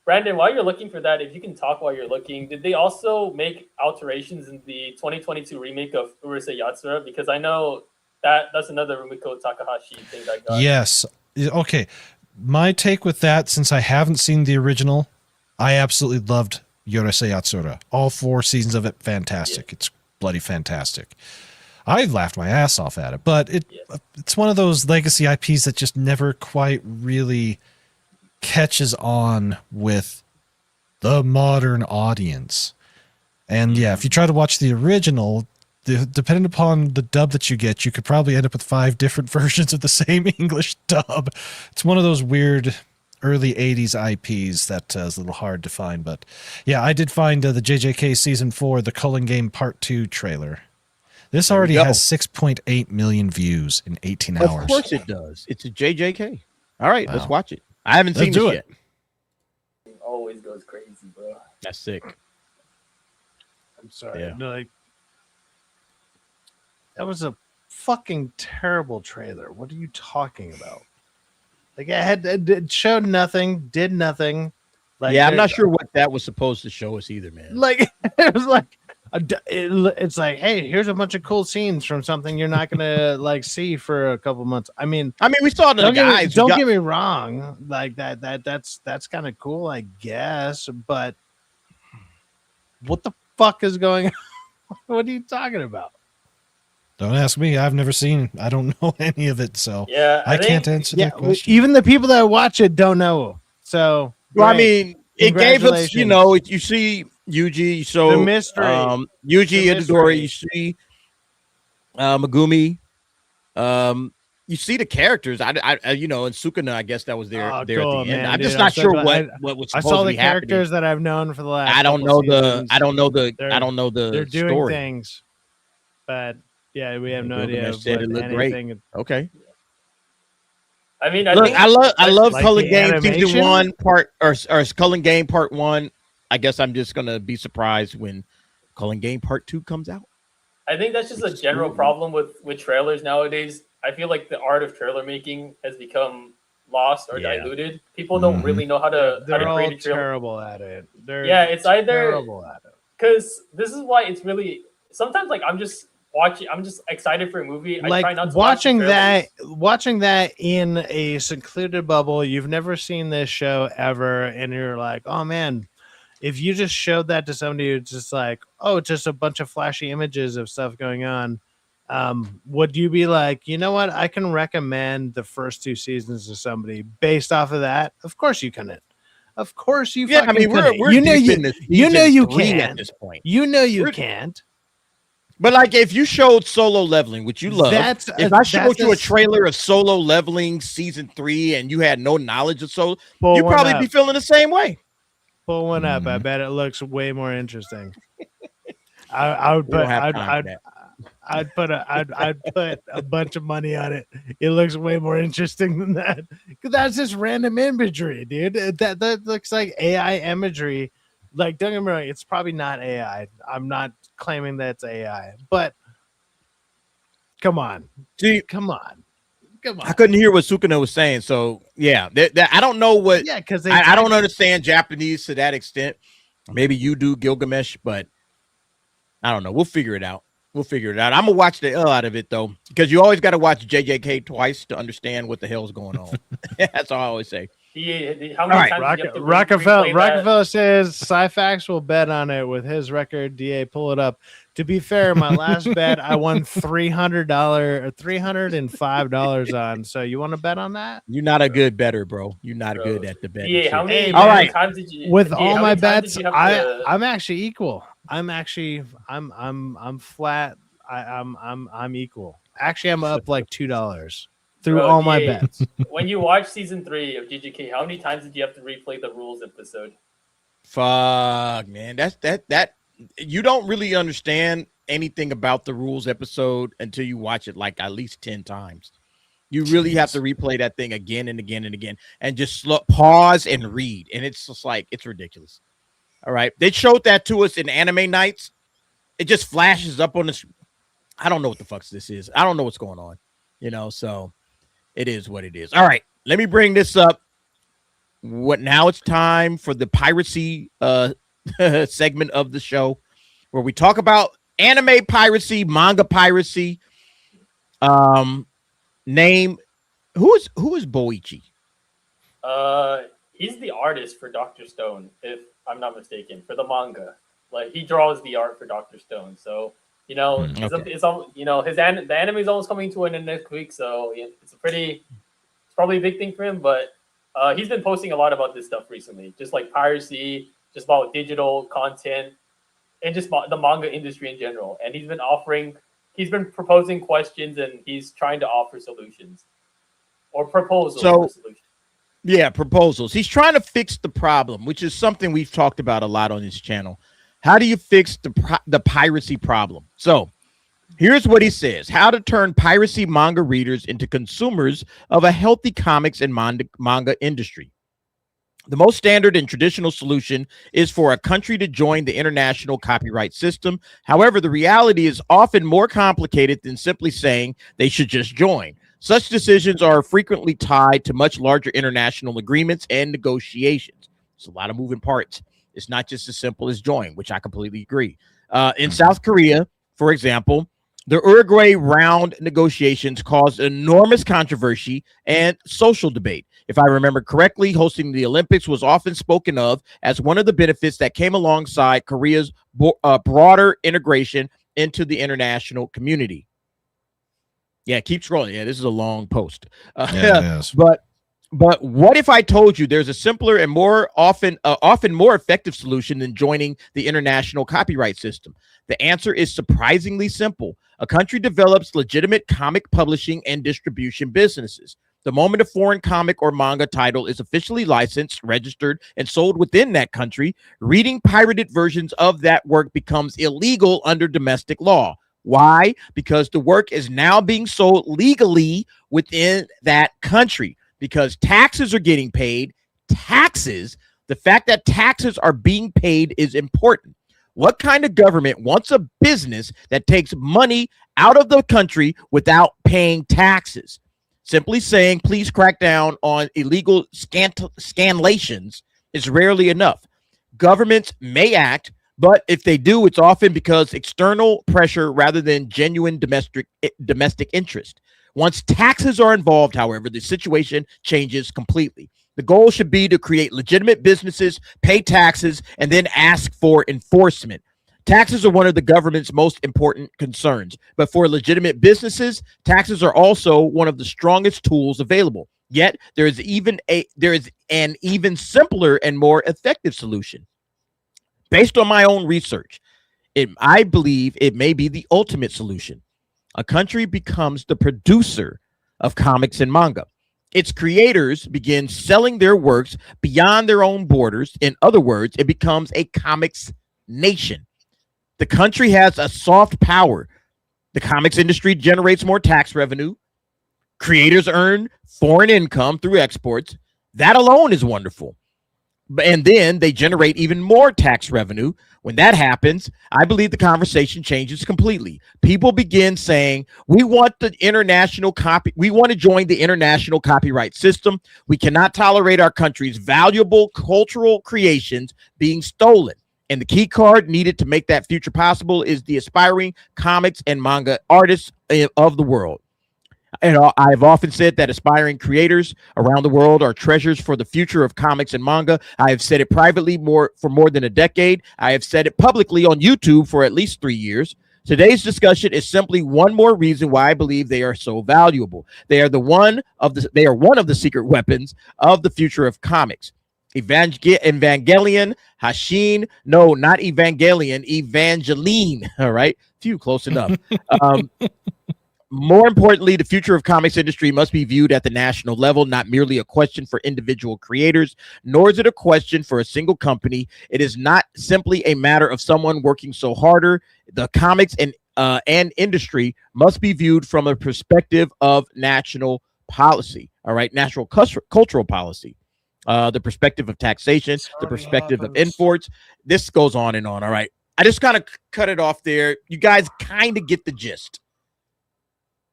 Brandon, while you're looking for that, if you can talk while you're looking, did they also make alterations in the 2022 remake of Urusei Yatsura? Because I know that's another Rumiko Takahashi thing that got. Yes. Okay. My take with that, since I haven't seen the original, I absolutely loved Urusei Yatsura. All 4 seasons of it, fantastic. Yeah. It's bloody fantastic. I laughed my ass off at it, but it's one of those legacy IPs that just never quite really catches on with the modern audience. And yeah, if you try to watch the original, depending upon the dub that you get, you could probably end up with 5 different versions of the same English dub. It's one of those weird early 80s IPs that is a little hard to find. But yeah, I did find the JJK Season 4, the Culling Game Part 2 trailer. This already has 6.8 million views in 18 hours. Of course it does. It's a JJK. All right, let's watch it. I haven't seen it yet. It always goes crazy, bro. That's sick. I'm sorry. Yeah. No, that was a fucking terrible trailer. What are you talking about? Like, it showed nothing, did nothing. Like, yeah, I'm not sure what that was supposed to show us either, man. Like, it was like, it's like, hey, here's a bunch of cool scenes from something you're not gonna like see for a couple months. I mean, we saw the guys. Don't get me wrong, like that's kind of cool, I guess. But what the fuck is going on? What are you talking about? Don't ask me. I've never seen. I don't know any of it, so yeah, I can't answer that question. Even the people that watch it don't know. So, well, I mean, it gave us, you see Yuji, so the mystery, Yuji Itadori, you see Megumi, you see the characters. I and Sukuna, I guess that was there at the end. Man, I'm just not sure what was. I saw the characters that I've known for the last. I don't know the They're doing story. things, but Yeah, we have no Gilgamesh idea of said it what looked great. anything. Okay. I mean, Look, think, I love like Cullen the Game Season animation? 1 part or Cullen Game Part 1. I guess I'm just gonna be surprised when Cullen Game Part 2 comes out. I think that's just a general problem with trailers nowadays. I feel like the art of trailer making has become lost or diluted. People don't really know how to They're all create a trailer. terrible at it. They're It's either terrible at it. because this is why it's really sometimes like I'm just excited for a movie. I try not to watching watch the watching that in a secluded bubble. You've never seen this show ever, and you're like, oh man. If you just showed that to somebody who's just like, oh, just a bunch of flashy images of stuff going on, would you be like, you know what? I can recommend the first 2 seasons to somebody based off of that. Of course you couldn't. Of course you. Yeah, I mean we're you know you can't can at this point. You know you can't. But like if you showed Solo Leveling, which you love, if I showed you a trailer of Solo Leveling season 3 and you had no knowledge of Solo, you'd probably be feeling the same way. Pull one up. I bet it looks way more interesting. I'd put a bunch of money on it. It looks way more interesting than that. That's just random imagery, dude. That looks like AI imagery. Like, don't get me wrong, it's probably not AI. I'm not claiming that it's AI, but come on. Come on. I couldn't hear what Sukuna was saying, so yeah, I don't know what. Yeah, because I don't understand Japanese to that extent. Maybe you do, Gilgamesh, but I don't know. We'll figure it out. I'm gonna watch the hell out of it though, because you always got to watch JJK twice to understand what the hell's going on. That's all I always say. How many times do you have to Rockefeller says Cyfax will bet on it with his record. DA, pull it up. To be fair, my last bet I won $305 on. So you want to bet on that? You're not a good bettor, bro. You're not good at the bet. Yeah, how many times did you? With all my bets, I'm actually equal. I'm flat. I'm equal. Actually, I'm up like $2 through all my bets. When you watch season 3 of GGK, how many times did you have to replay the rules episode? Fuck, man. That you don't really understand anything about the rules episode until you watch it like at least 10 times. You really have to replay that thing again and again and again and just pause and read. And it's just like, it's ridiculous. All right. They showed that to us in Anime Nights. It just flashes up on this. I don't know what the fuck this is. I don't know what's going on, so it is what it is. All right. Let me bring this up. Now it's time for the piracy segment of the show where we talk about anime piracy, manga piracy. Name who is Boichi? He's the artist for Dr. Stone, if I'm not mistaken, for the manga. Like he draws the art for Dr. Stone. So it's all the anime is almost coming to an end next week. So it's probably a big thing for him. But he's been posting a lot about this stuff recently, just like piracy, just about digital content, and just the manga industry in general. And he's been proposing questions and he's trying to offer solutions or proposals for solutions. Yeah, proposals. He's trying to fix the problem, which is something we've talked about a lot on this channel. How do you fix the piracy problem? So here's what he says: how to turn piracy manga readers into consumers of a healthy comics and manga industry. The most standard and traditional solution is for a country to join the international copyright system. However, the reality is often more complicated than simply saying they should just join. Such decisions are frequently tied to much larger international agreements and negotiations. There's a lot of moving parts. It's not just as simple as join, which I completely agree. In South Korea, for example, the Uruguay round negotiations caused enormous controversy and social debate. If I remember correctly, hosting the Olympics was often spoken of as one of the benefits that came alongside Korea's broader integration into the international community. Yeah, keep scrolling. Yeah, this is a long post. But what if I told you there's a simpler and often more effective solution than joining the international copyright system? The answer is surprisingly simple. A country develops legitimate comic publishing and distribution businesses. The moment a foreign comic or manga title is officially licensed, registered, and sold within that country, reading pirated versions of that work becomes illegal under domestic law. Why? Because the work is now being sold legally within that country, because taxes are getting paid. Taxes, the fact that taxes are being paid is important. What kind of government wants a business that takes money out of the country without paying taxes? Simply saying, please crack down on illegal scanlations is rarely enough. Governments may act, but if they do, it's often because external pressure rather than genuine domestic interest. Once taxes are involved, however, the situation changes completely. The goal should be to create legitimate businesses, pay taxes, and then ask for enforcement. Taxes are one of the government's most important concerns, but for legitimate businesses, taxes are also one of the strongest tools available. Yet there is an even simpler and more effective solution. Based on my own research, I believe it may be the ultimate solution. A country becomes the producer of comics and manga. Its creators begin selling their works beyond their own borders. In other words, it becomes a comics nation. The country has a soft power. The comics industry generates more tax revenue. Creators earn foreign income through exports. That alone is wonderful. And then they generate even more tax revenue. When that happens, I believe the conversation changes completely. People begin saying, we want to join the international copyright system. We cannot tolerate our country's valuable cultural creations being stolen. And the key card needed to make that future possible is the aspiring comics and manga artists of the world. And I've often said that aspiring creators around the world are treasures for the future of comics and manga. I have said it privately for more than a decade. I have said it publicly on YouTube for at least 3 years. Today's discussion is simply one more reason why I believe they are so valuable. They are one of the secret weapons of the future of comics. Evangelion, Hashin, no, not Evangelion, Evangeline. All right, phew, close enough. More importantly, the future of comics industry must be viewed at the national level, not merely a question for individual creators, nor is it a question for a single company. It is not simply a matter of someone working so harder. The comics and industry must be viewed from a perspective of national policy. All right, national cultural policy. The perspective of taxation, the perspective of imports. This goes on and on. All right, I just kind of cut it off there. You guys kind of get the gist.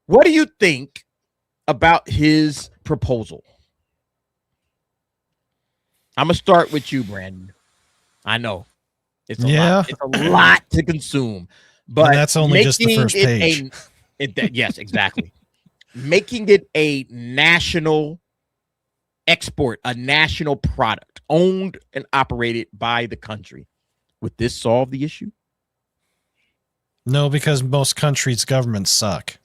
What do you think about his proposal? I'm going to start with you, Brandon. I know it's a lot to consume, but and that's only just the first page. Yes, exactly. Making it a national export, a national product owned and operated by the country. Would this solve the issue? No, because most countries' governments suck.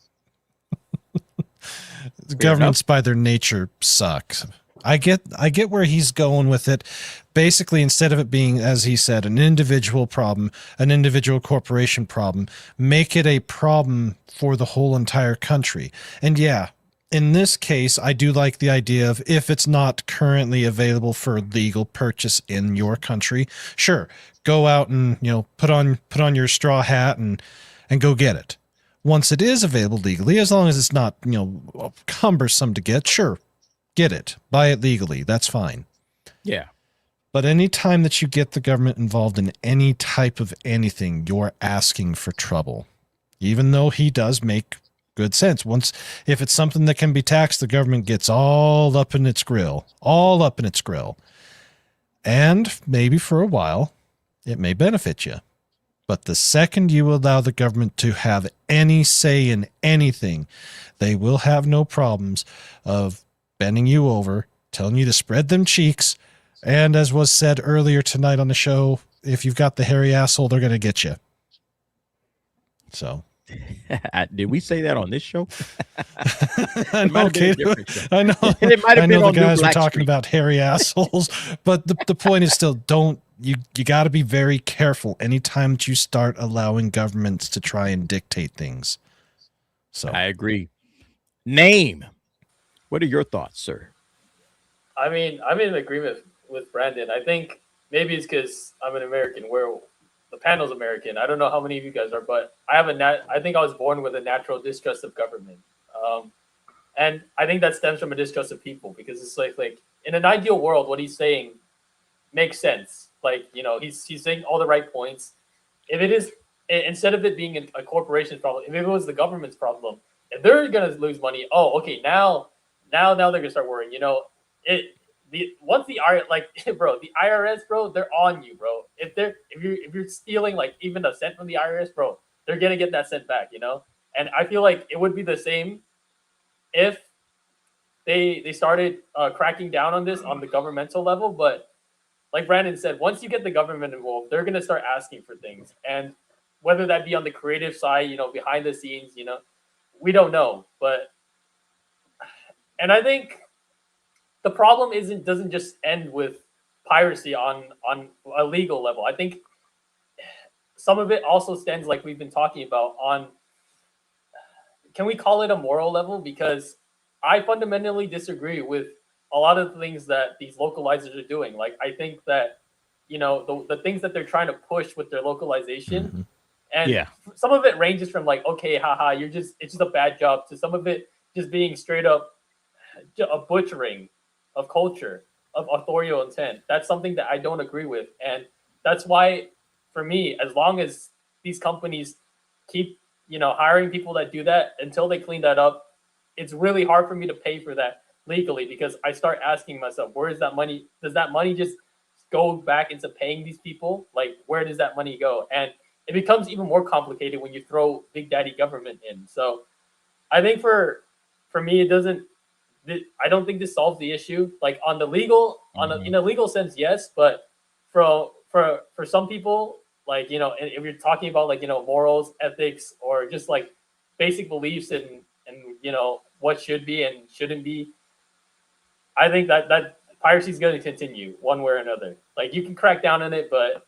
The governments by their nature suck. I get where he's going with it. Basically, instead of it being, as he said, an individual problem, an individual corporation problem, make it a problem for the whole entire country. And yeah, in this case, I do like the idea of if it's not currently available for legal purchase in your country, sure, go out and, put on your straw hat and go get it. Once it is available legally, as long as it's not, cumbersome to get, sure, get it, buy it legally. That's fine. Yeah. But any time that you get the government involved in any type of anything, you're asking for trouble, even though he does make good sense. If it's something that can be taxed, the government gets all up in its grill. And maybe for a while, it may benefit you. But the second you allow the government to have any say in anything, they will have no problems of bending you over, telling you to spread them cheeks. And as was said earlier tonight on the show, if you've got the hairy asshole, they're going to get you. So. Did we say that on this show? I know It might have been the on guys New were Black talking Street. about hairy assholes, but the point is still you got to be very careful anytime that you start allowing governments to try and dictate things. So I agree. Name. What are your thoughts, sir? I mean, I'm in agreement with Brandon. I think maybe it's because I'm an American where the panel's American. I don't know how many of you guys are, but I think I was born with a natural distrust of government. And I think that stems from a distrust of people, because it's like in an ideal world, what he's saying makes sense. Like, he's saying all the right points. If it is, instead of it being a corporation's problem, if it was the government's problem, if they're gonna lose money, okay, now they're gonna start worrying. Once the IRS, bro, they're on you, bro. If you're stealing like even a cent from the IRS, bro, they're gonna get that cent back, And I feel like it would be the same if they started cracking down on this on the governmental level. But like Brandon said, once you get the government involved, they're gonna start asking for things, and whether that be on the creative side, behind the scenes, we don't know. And I think the problem doesn't just end with piracy on a legal level. I think some of it also stems, like we've been talking about, on, can we call it a moral level? Because I fundamentally disagree with a lot of the things that these localizers are doing. Like, I think that, the things that they're trying to push with their localization, and some of it ranges from like, okay, haha, it's just a bad job, to some of it just being straight up a butchering of culture, of authorial intent. That's something that I don't agree with. And that's why, for me, as long as these companies keep, hiring people that do that until they clean that up, it's really hard for me to pay for that legally, because I start asking myself, where is that money? Does that money just go back into paying these people? Like, where does that money go? And it becomes even more complicated when you throw Big Daddy government in. So I think for me, I don't think this solves the issue. Like, on the legal, in a legal sense, yes, but for some people, like, if you're talking about like, morals, ethics, or just like basic beliefs and what should be and shouldn't be, I think that piracy is going to continue one way or another. Like, you can crack down on it, but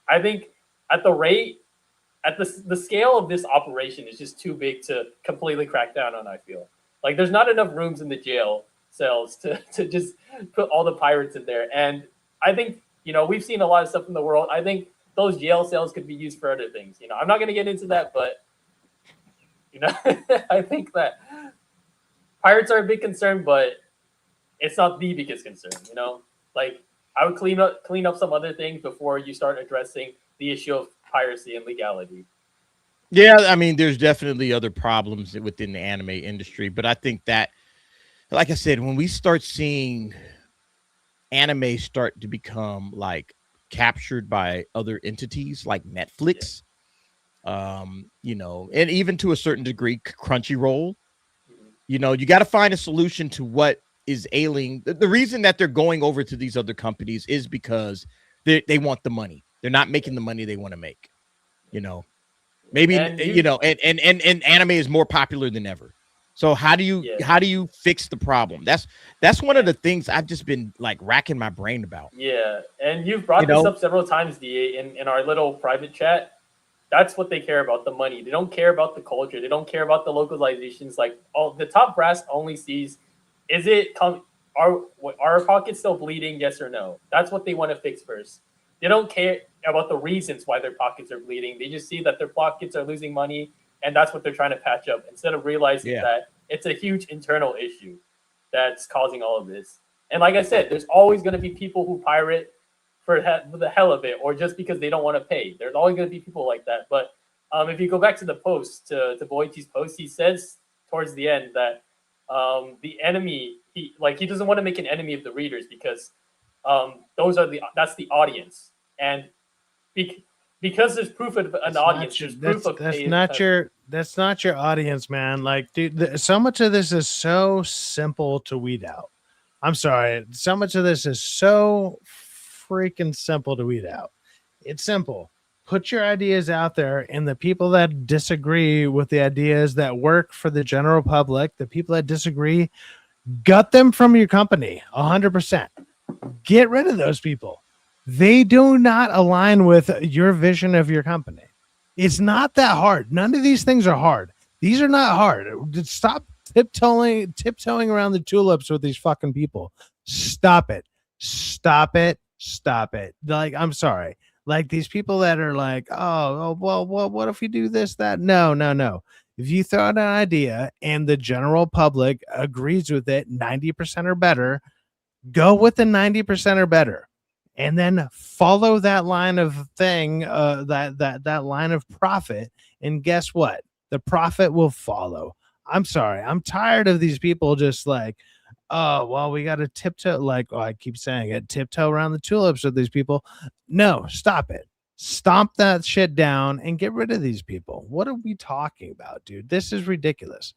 I think at the scale of this operation is just too big to completely crack down on. I feel like there's not enough rooms in the jail cells to just put all the pirates in there. And I think, we've seen a lot of stuff in the world. I think those jail cells could be used for other things. I'm not going to get into that, but, I think that pirates are a big concern, but it's not the biggest concern, Like, I would clean up some other things before you start addressing the issue of piracy and legality. Yeah, I mean, there's definitely other problems within the anime industry, but I think that, like I said, when we start seeing anime start to become like captured by other entities like Netflix, and even to a certain degree, Crunchyroll, you got to find a solution to what is ailing. The reason that they're going over to these other companies is because they want the money. They're not making the money they want to make, maybe, and anime is more popular than ever. So how do you fix the problem? That's one of the things I've just been like racking my brain about. Yeah. And you've brought this up several times, DA, in our little private chat. That's what they care about, the money. They don't care about the culture. They don't care about the localizations. Like, the top brass only sees, are our pockets still bleeding? Yes or no? That's what they want to fix first. They don't care about the reasons why their pockets are bleeding. They just see that their pockets are losing money, and that's what they're trying to patch up, instead of realizing that it's a huge internal issue that's causing all of this. And like I said, there's always going to be people who pirate for the hell of it, or just because they don't want to pay. There's always going to be people like that. But if you go back to the post, to Boichi's post, he says towards the end that the enemy, he doesn't want to make an enemy of the readers, because that's the audience. And because there's proof of an audience, there's proof of that's not your audience, man. Like, dude, so much of this is so simple to weed out. I'm sorry, so much of this is so freaking simple to weed out. It's simple. Put your ideas out there, and the people that disagree with the ideas that work for the general public, the people that disagree, gut them from your company 100%. Get rid of those people. They do not align with your vision of your company. It's not that hard. None of these things are hard. These are not hard. Stop tiptoeing around the tulips with these fucking people. Stop it. Like, I'm sorry. Like these people that are like, oh, well, what if we do this, that? No. If you throw out an idea and the general public agrees with it, 90% or better, go with the 90% or better, and then follow that line of thing, that line of profit. And guess what? The profit will follow. I'm sorry. I'm tired of these people just like, oh, well, we got to tiptoe. Like, oh, I keep saying it, tiptoe around the tulips with these people. No, stop it. Stomp that shit down and get rid of these people. What are we talking about, dude? This is ridiculous.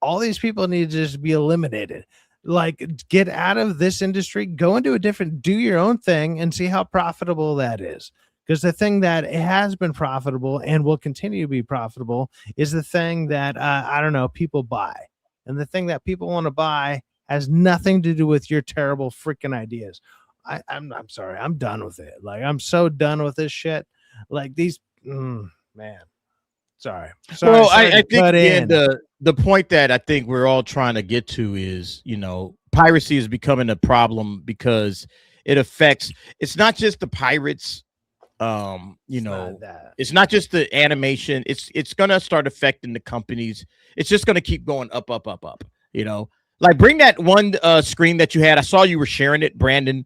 All these people need to just be eliminated. Like, get out of this industry, go into a different, do your own thing and see how profitable that is. Because the thing that has been profitable and will continue to be profitable is the thing that, I don't know, people buy. And the thing that people want to buy has nothing to do with your terrible freaking ideas. I'm sorry. I'm done with it. Like, I'm so done with this shit. Like these, man. Sorry. Well, I think the point that I think we're all trying to get to is, piracy is becoming a problem because it affects. It's not just the pirates. It's not just the animation. It's gonna start affecting the companies. It's just gonna keep going up. Like bring that one screen that you had. I saw you were sharing it, Brandon.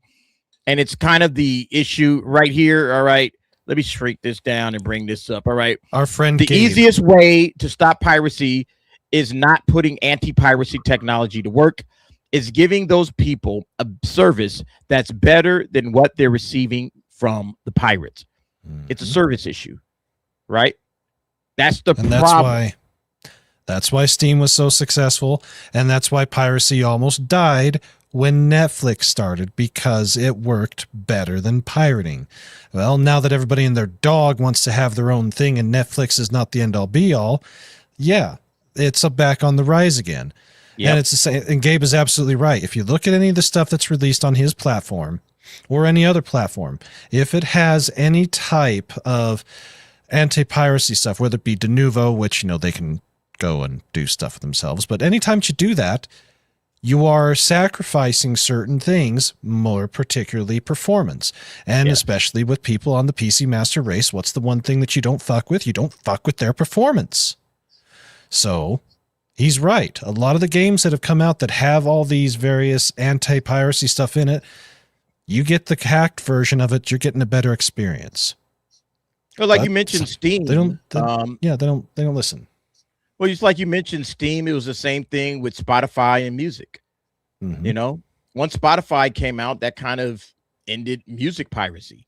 And it's kind of the issue right here. All right. Let me shrink this down and bring this up. All right. Our friend The easiest way to stop piracy is not putting anti-piracy technology to work. Is giving those people a service that's better than what they're receiving from the pirates. It's a service issue, right? That's the problem. That's why Steam was so successful. And that's why piracy almost died when Netflix started, because it worked better than pirating. Well, now that everybody and their dog wants to have their own thing and Netflix is not the end all be all, yeah, it's back on the rise again. Yep. And it's the same. And Gabe is absolutely right. If you look at any of the stuff that's released on his platform or any other platform, if it has any type of anti-piracy stuff, whether it be de novo, which, they can go and do stuff themselves, but anytime you do that, you are sacrificing certain things, more particularly performance. And especially with people on the PC Master Race, what's the one thing that you don't fuck with? You don't fuck with their performance. So he's right. A lot of the games that have come out that have all these various anti-piracy stuff in it, you get the hacked version of it, you're getting a better experience. Well, like you mentioned Steam. They don't listen. Well, it's like you mentioned Steam. It was the same thing with Spotify and music. Mm-hmm. Once Spotify came out, that kind of ended music piracy.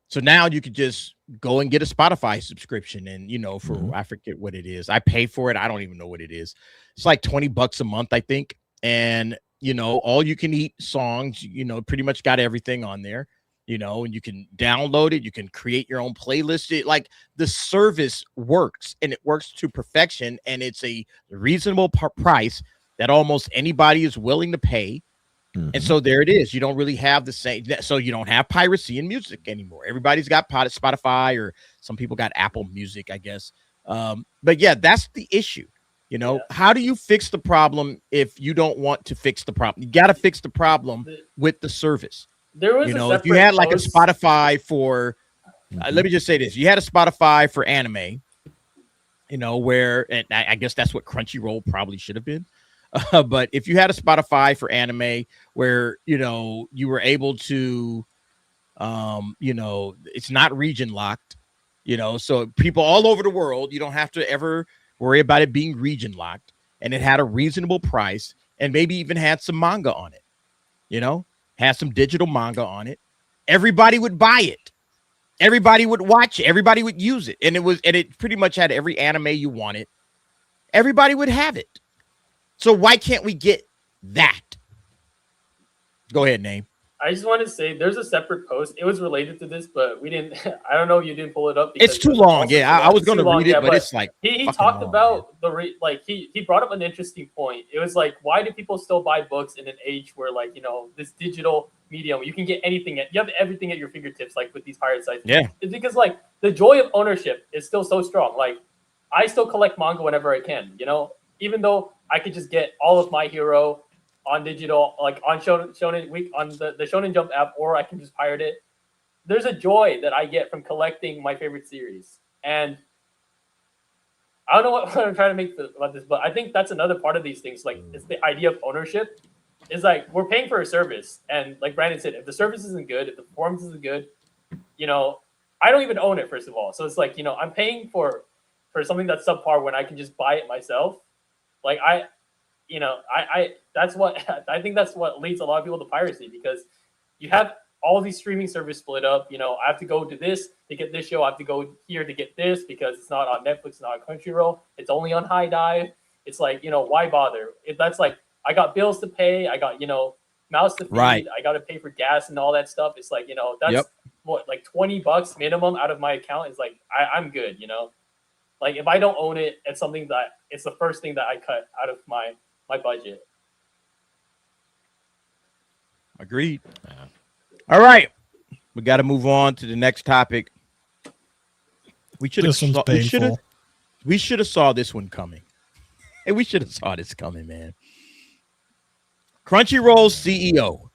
So now you could just go and get a Spotify subscription. And, for I forget what it is. I pay for it. I don't even know what it is. It's like $20 a month, I think. And, all you can eat songs, pretty much got everything on there. And you can download it. You can create your own playlist. The service works, and it works to perfection. And it's a reasonable price that almost anybody is willing to pay. Mm-hmm. And so there it is. You don't really have the same. So you don't have piracy in music anymore. Everybody's got Spotify, or some people got Apple Music, I guess. But yeah, that's the issue. How do you fix the problem if you don't want to fix the problem? You got to fix the problem with the service. There was if you had like a Spotify for, let me just say this: you had a Spotify for anime, where, and I guess that's what Crunchyroll probably should have been. But if you had a Spotify for anime where you were able to, it's not region locked, so people all over the world, you don't have to ever worry about it being region locked, and it had a reasonable price, and maybe even had some manga on it, has some digital manga on it. Everybody would buy it. Everybody would watch it. Everybody would use it. And it pretty much had every anime you wanted. Everybody would have it. So why can't we get that? Go ahead, Name. I just want to say there's a separate post. It was related to this, but we didn't. I don't know if you didn't pull it up. It's too long. Yeah, I was going to read it, but it's like he talked about he brought up an interesting point. It was like, why do people still buy books in an age where this digital medium, you can get anything, you have everything at your fingertips, like with these pirate sites. Yeah, it's because the joy of ownership is still so strong. I still collect manga whenever I can. Even though I could just get all of My Hero on digital, on Shonen Week, on the Shonen Jump app, or I can just pirate it. there's a joy that I get from collecting my favorite series, and I don't know what I'm trying to make about this, but I think that's another part of these things. Like, it's the idea of ownership. Is like we're paying for a service, and like Brandon said, if the service isn't good, if the performance isn't good, you know, I don't even own it, first of all. So it's like, you know, I'm paying for something that's subpar when I can just buy it myself. Like I that's what I think that's what leads a lot of people to piracy, because you have all these streaming services split up. You know, I have to go to this to get this show. I have to go here to get this because it's not on Netflix, not on Crunchyroll. It's only on High Dive. It's like, you know, why bother? That's like, I got bills to pay. I got, you know, mouse to feed. Right. I got to pay for gas and all that stuff. It's like, you know, that's what, like $20 minimum out of my account is like, I'm good, you know? Like, if I don't own it, it's something that it's the first thing that I cut out of my budget. Agreed. All right. We got to move on to the next topic. We should have saw this one coming. Hey, we should have saw this coming, man. Crunchyroll's CEO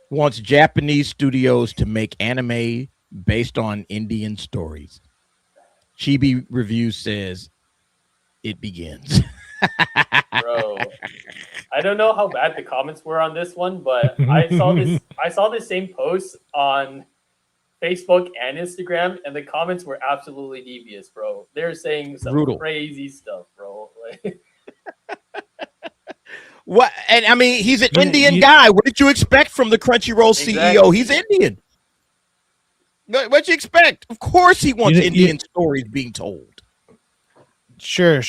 wants Japanese studios to make anime based on Indian stories. Chibi Review says it begins. Bro, I don't know how bad the comments were on this one, but I saw this same post on Facebook and Instagram, and the comments were absolutely devious, bro. They're saying some crazy stuff, bro. Like, what? And I mean, he's an Indian guy. What did you expect from the Crunchyroll CEO? He's Indian. What'd you expect? Of course, he wants Indian stories being told. Sure.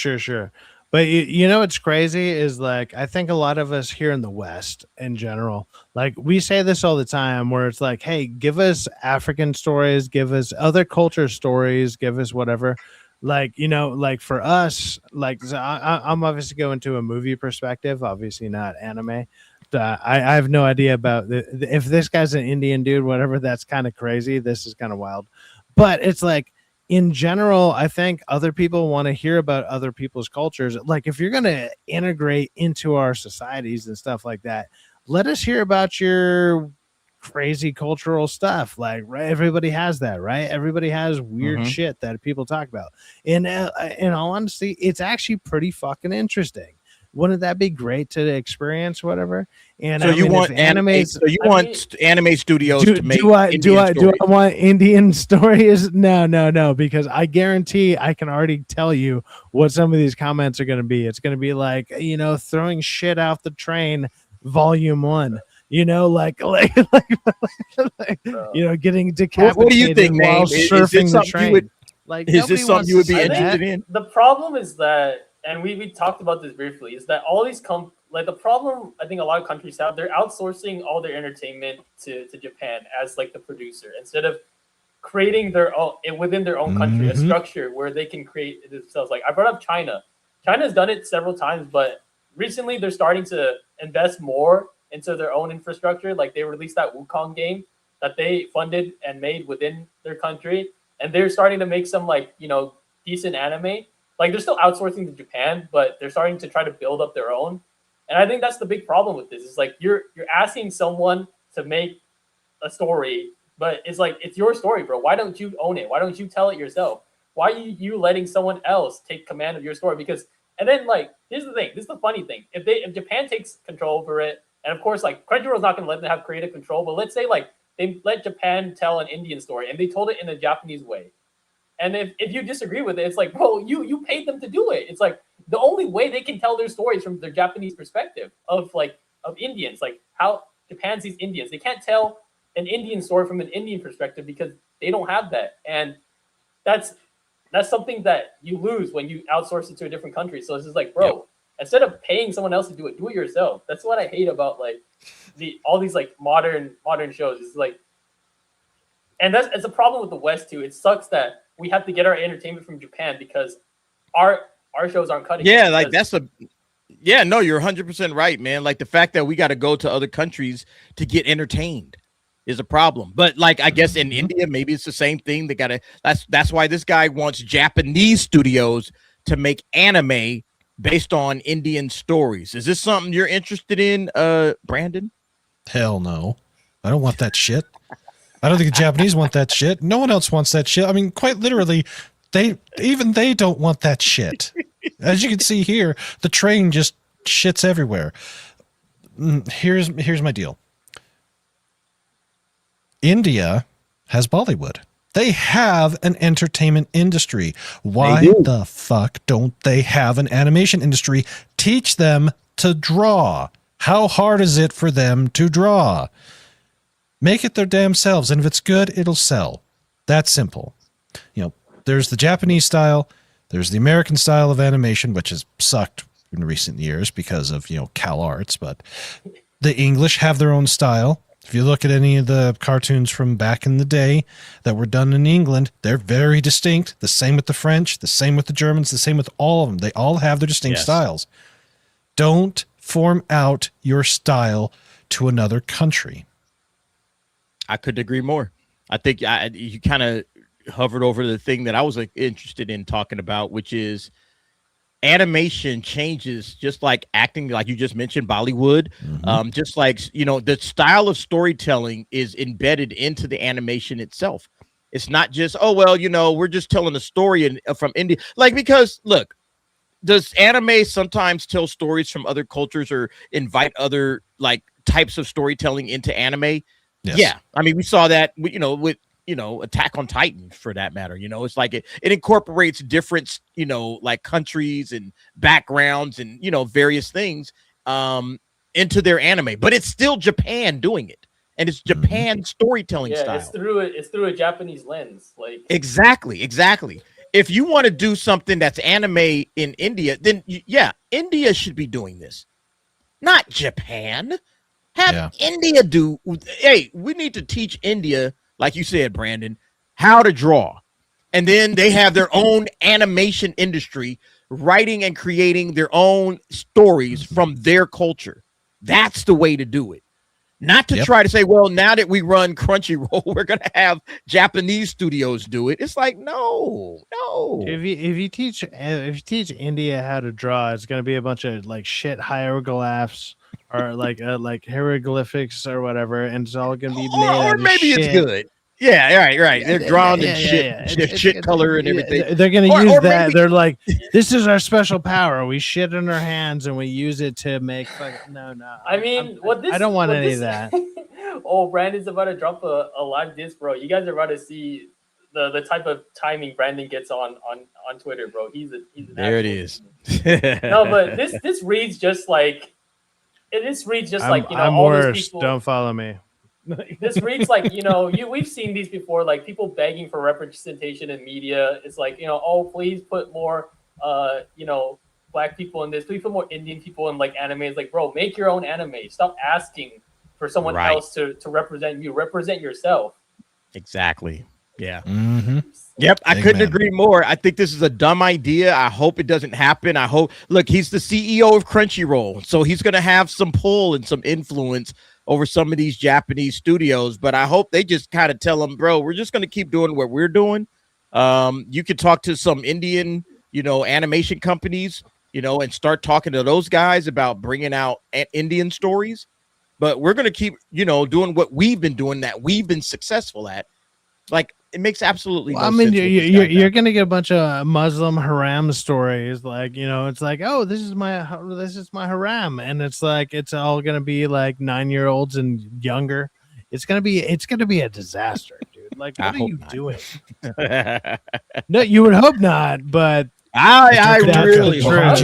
But you know what's crazy is, like, I think a lot of us here in the West in general, like, we say this all the time where it's like, hey, give us African stories, give us other culture stories, give us whatever. Like, you know, like for us, like, so I'm obviously going to a movie perspective, obviously not anime. I have no idea about if this guy's an Indian dude, whatever, that's kind of crazy. This is kind of wild. But it's like, in general, I think other people want to hear about other people's cultures. Like, if you're going to integrate into our societies and stuff like that, let us hear about your crazy cultural stuff. Like, right, everybody has that, right? Everybody has weird shit that people talk about. And in all honesty, it's actually pretty fucking interesting. Wouldn't that be great to experience, whatever? And so you want anime? So you want anime studios to make? Do I want Indian stories? No, because I guarantee I can already tell you what some of these comments are going to be. It's going to be like, you know, throwing shit out the train, Volume 1. You know, like you know, getting decapitated. What do you think, while surfing the train? Is this something you would be interested in? The problem is that, and we talked about this briefly, is that all these like, the problem I think a lot of countries have, they're outsourcing all their entertainment to Japan as like the producer, instead of creating their own within their own country, a structure where they can create it themselves. Like, I brought up China. China's done it several times, but recently they're starting to invest more into their own infrastructure. Like, they released that Wukong game that they funded and made within their country, and they're starting to make some, like, you know, decent anime. Like, they're still outsourcing to Japan, but they're starting to try to build up their own. And I think that's the big problem with this. It's like you're asking someone to make a story, but it's like, it's your story, bro. Why don't you own it? Why don't you tell it yourself? Why are you letting someone else take command of your story? Because, and then, like, here's the thing. This is the funny thing. If Japan takes control over it, and of course, like, Crunchyroll's not going to let them have creative control, but let's say, like, they let Japan tell an Indian story and they told it in a Japanese way. And if you disagree with it, it's like, bro, you paid them to do it. It's like, the only way they can tell their stories from their Japanese perspective of Indians, like how Japan sees Indians. They can't tell an Indian story from an Indian perspective because they don't have that. And that's something that you lose when you outsource it to a different country. So it's just like, bro, instead of paying someone else to do it yourself. That's what I hate about, like, all these, like, modern shows. It's like, and it's a problem with the West too. It sucks that we have to get our entertainment from Japan because our shows aren't cutting. Yeah, like, no, you're 100% right, man. Like, the fact that we got to go to other countries to get entertained is a problem. But, like, I guess in India, maybe it's the same thing. They gotta. That's why this guy wants Japanese studios to make anime based on Indian stories. Is this something you're interested in, Brandon? Hell no. I don't want that shit. I don't think the Japanese want that shit. No one else wants that shit. I mean, quite literally, they don't want that shit. As you can see here, the train just shits everywhere. Here's my deal. India has Bollywood. They have an entertainment industry. Why the fuck don't they have an animation industry? Teach them to draw. How hard is it for them to draw? Make it their damn selves, and if it's good, it'll sell. That's simple. You know, there's the Japanese style, there's the American style of animation, which has sucked in recent years because of, Cal Arts, but the English have their own style. If you look at any of the cartoons from back in the day that were done in England, they're very distinct. The same with the French, the same with the Germans, the same with all of them. They all have their distinct styles. Don't form out your style to another country. I couldn't agree more. I think you kind of hovered over the thing that I was interested in talking about, which is animation changes just like acting, like you just mentioned, Bollywood. Just like, the style of storytelling is embedded into the animation itself. It's not just, we're just telling a story from India. Like, because look, does anime sometimes tell stories from other cultures or invite other like types of storytelling into anime? Yes. Yeah. I mean, we saw that, with Attack on Titan, for that matter. It's like it incorporates different, like countries and backgrounds and, various things into their anime, but it's still Japan doing it. And it's Japan storytelling style. It's through a Japanese lens. Like Exactly. If you want to do something that's anime in India, then India should be doing this, not Japan. Have India do. Hey, we need to teach India, like you said, Brandon, how to draw. And then they have their own animation industry, writing and creating their own stories from their culture. That's the way to do it. Not to try to say, well, now that we run Crunchyroll, we're going to have Japanese studios do it. It's like, no. If you teach India how to draw, it's going to be a bunch of like shit hieroglyphs or like hieroglyphics or whatever, and it's all going to be made out of maybe shit. It's good. Yeah, right. They're drawn in shit color and everything. They're going to use that. Maybe... They're like, this is our special power. We shit in our hands and we use it to make. No. I mean, I don't want any of that. Brandon's about to drop a live disc, bro. You guys are about to see the type of timing Brandon gets on Twitter, bro. He's there. It is. No, but this reads just like I'm all worse. these people. Don't follow me. This reads like, we've seen these before, like people begging for representation in media. It's like, please put more, black people in this. Please put more Indian people in like anime. It's like, bro, make your own anime. Stop asking for someone else to represent you. Represent yourself. Exactly. Yeah. Yep. I couldn't agree more. I think this is a dumb idea. I hope it doesn't happen. Look, he's the CEO of Crunchyroll, so he's going to have some pull and some influence over some of these Japanese studios, but I hope they just kind of tell them, bro, we're just going to keep doing what we're doing. You could talk to some Indian, animation companies, and start talking to those guys about bringing out Indian stories, but we're going to keep, doing what we've been doing, that we've been successful at. Like, it makes absolutely no sense. You're going to get a bunch of Muslim haram stories. Like, it's like, oh, this is my haram. And it's like, it's all going to be like 9-year-olds and younger. It's going to be a disaster, dude. Like, what are you doing? No, you would hope not, but I really hope.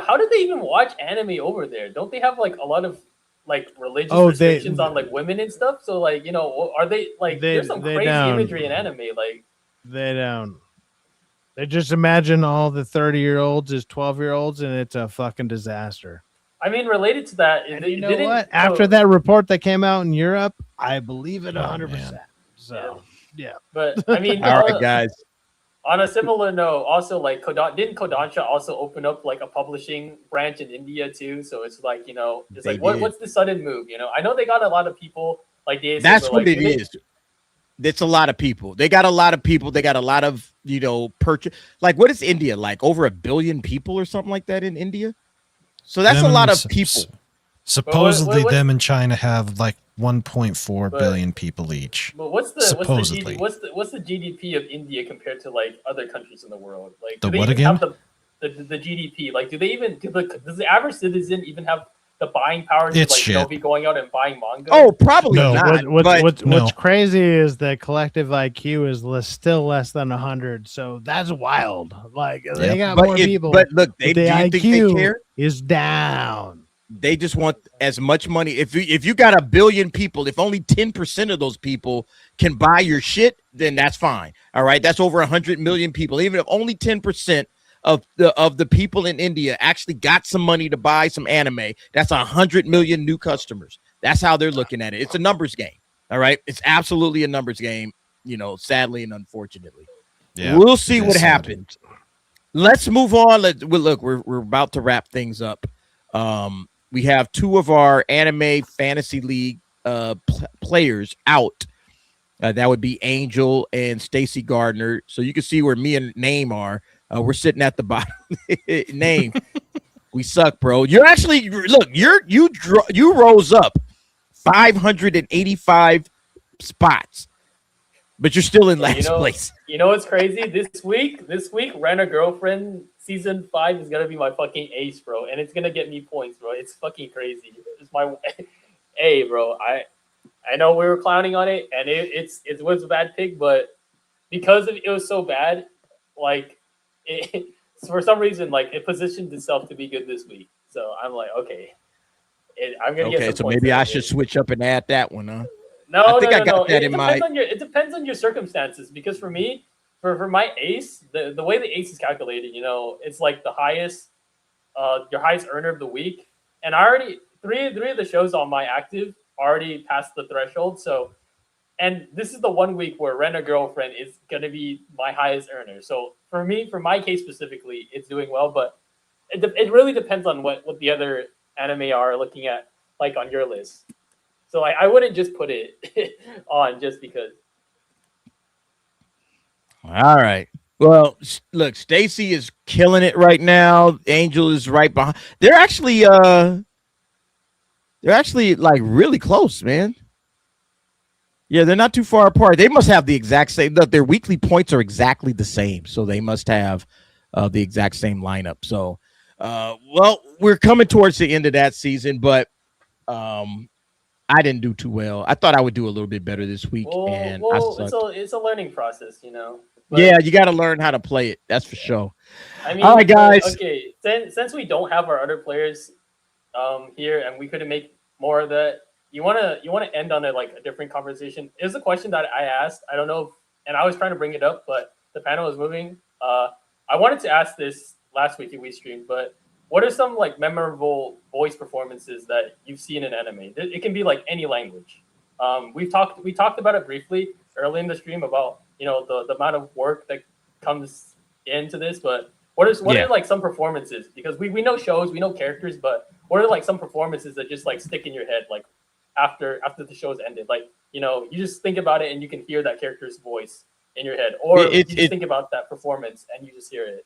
How did they even watch anime over there? Don't they have like a lot of like religious restrictions on like women and stuff? So like, are they like there's some crazy imagery in anime? Like they don't. They just imagine all the 30-year-olds as 12-year-olds, and it's a fucking disaster. I mean, related to that, and you know what? After that report that came out in Europe, I believe it 100%. So yeah. But I mean, all right, guys. On a similar note, also like didn't Kodansha also open up like a publishing branch in India too? So it's like, it's like what's the sudden move? I know they got a lot of people like they. That's what it is. It's a lot of people. They got a lot of people. They got a lot of purchase. Like, what is India like? Over 1 billion people or something like that in India. So that's a lot of people. Supposedly, what- them and China have like 1.4 But- billion people each. But what's the Supposedly. what's the GDP of India compared to like other countries in the world? Like, The do they what even again? have the GDP? Like, do they even does the average citizen even have the buying power to It's like shit. be going out and buying manga? Oh, probably No. not. What's no. crazy is the collective IQ is still less than 100. So that's wild. Like they got more people. But look, but do the you think they IQ care? is down. They just want as much money. If you got 1 billion people, if only 10% of those people can buy your shit, then that's fine. All right, that's over 100 million people. Even if only 10% of the people in India actually got some money to buy some anime, that's 100 million new customers. That's how they're looking at it. It's a numbers game. All right, it's absolutely a numbers game. Sadly and unfortunately. Yeah, we'll see it what is sad. happens. Let's move on. We're about to wrap things up. We have 2 of our anime fantasy league players out. That would be Angel and Stacy Gardner. So you can see where me and Name are. We're sitting at the bottom. Name, we suck, bro. You're actually you rose up 585 spots, but you're still in last place. You know what's crazy? This week, Rent a Girlfriend season 5 is gonna be my fucking ace, bro, and it's gonna get me points, bro. It's fucking crazy. It's my bro. I know we were clowning on it, and it was a bad pick, but because it was so bad, like for some reason, like it positioned itself to be good this week. So I'm like, okay, I'm gonna get some so points. maybe I should switch up and add that one, huh? No, I think no, I got no. that It in depends my- on it depends on your circumstances. Because for me, for my ace, the way the ace is calculated, it's like the highest, your highest earner of the week. And I already three of the shows on my active already passed the threshold. So, and this is the 1 week where Rent a Girlfriend is gonna be my highest earner. So for me, for my case specifically, it's doing well. But it really depends on what the other anime are looking at, like on your list. So I wouldn't just put it on just because. All right. Well, look, Stacy is killing it right now. Angel is right behind. They're actually like really close, man. Yeah, they're not too far apart. They must have the exact same. Look, their weekly points are exactly the same, so they must have the exact same lineup. So, well, we're coming towards the end of that season, but I didn't do too well. I thought I would do a little bit better this week, and I sucked. It's a learning process, But, yeah, you got to learn how to play it. That's for sure. I mean, all right, guys. Okay, since we don't have our other players here, and we couldn't make more of that, you wanna end on a different conversation. It was a question that I asked. I don't know, and I was trying to bring it up, but the panel was moving. I wanted to ask this last week we streamed, but what are some memorable voice performances that you've seen in anime? It can be any language. We talked about it briefly early in the stream about the amount of work that comes into this, but what are some performances? Because we know shows, we know characters, but what are some performances that just stick in your head after the show's ended? You just think about it and you can hear that character's voice in your head, or you just think about that performance and you just hear it.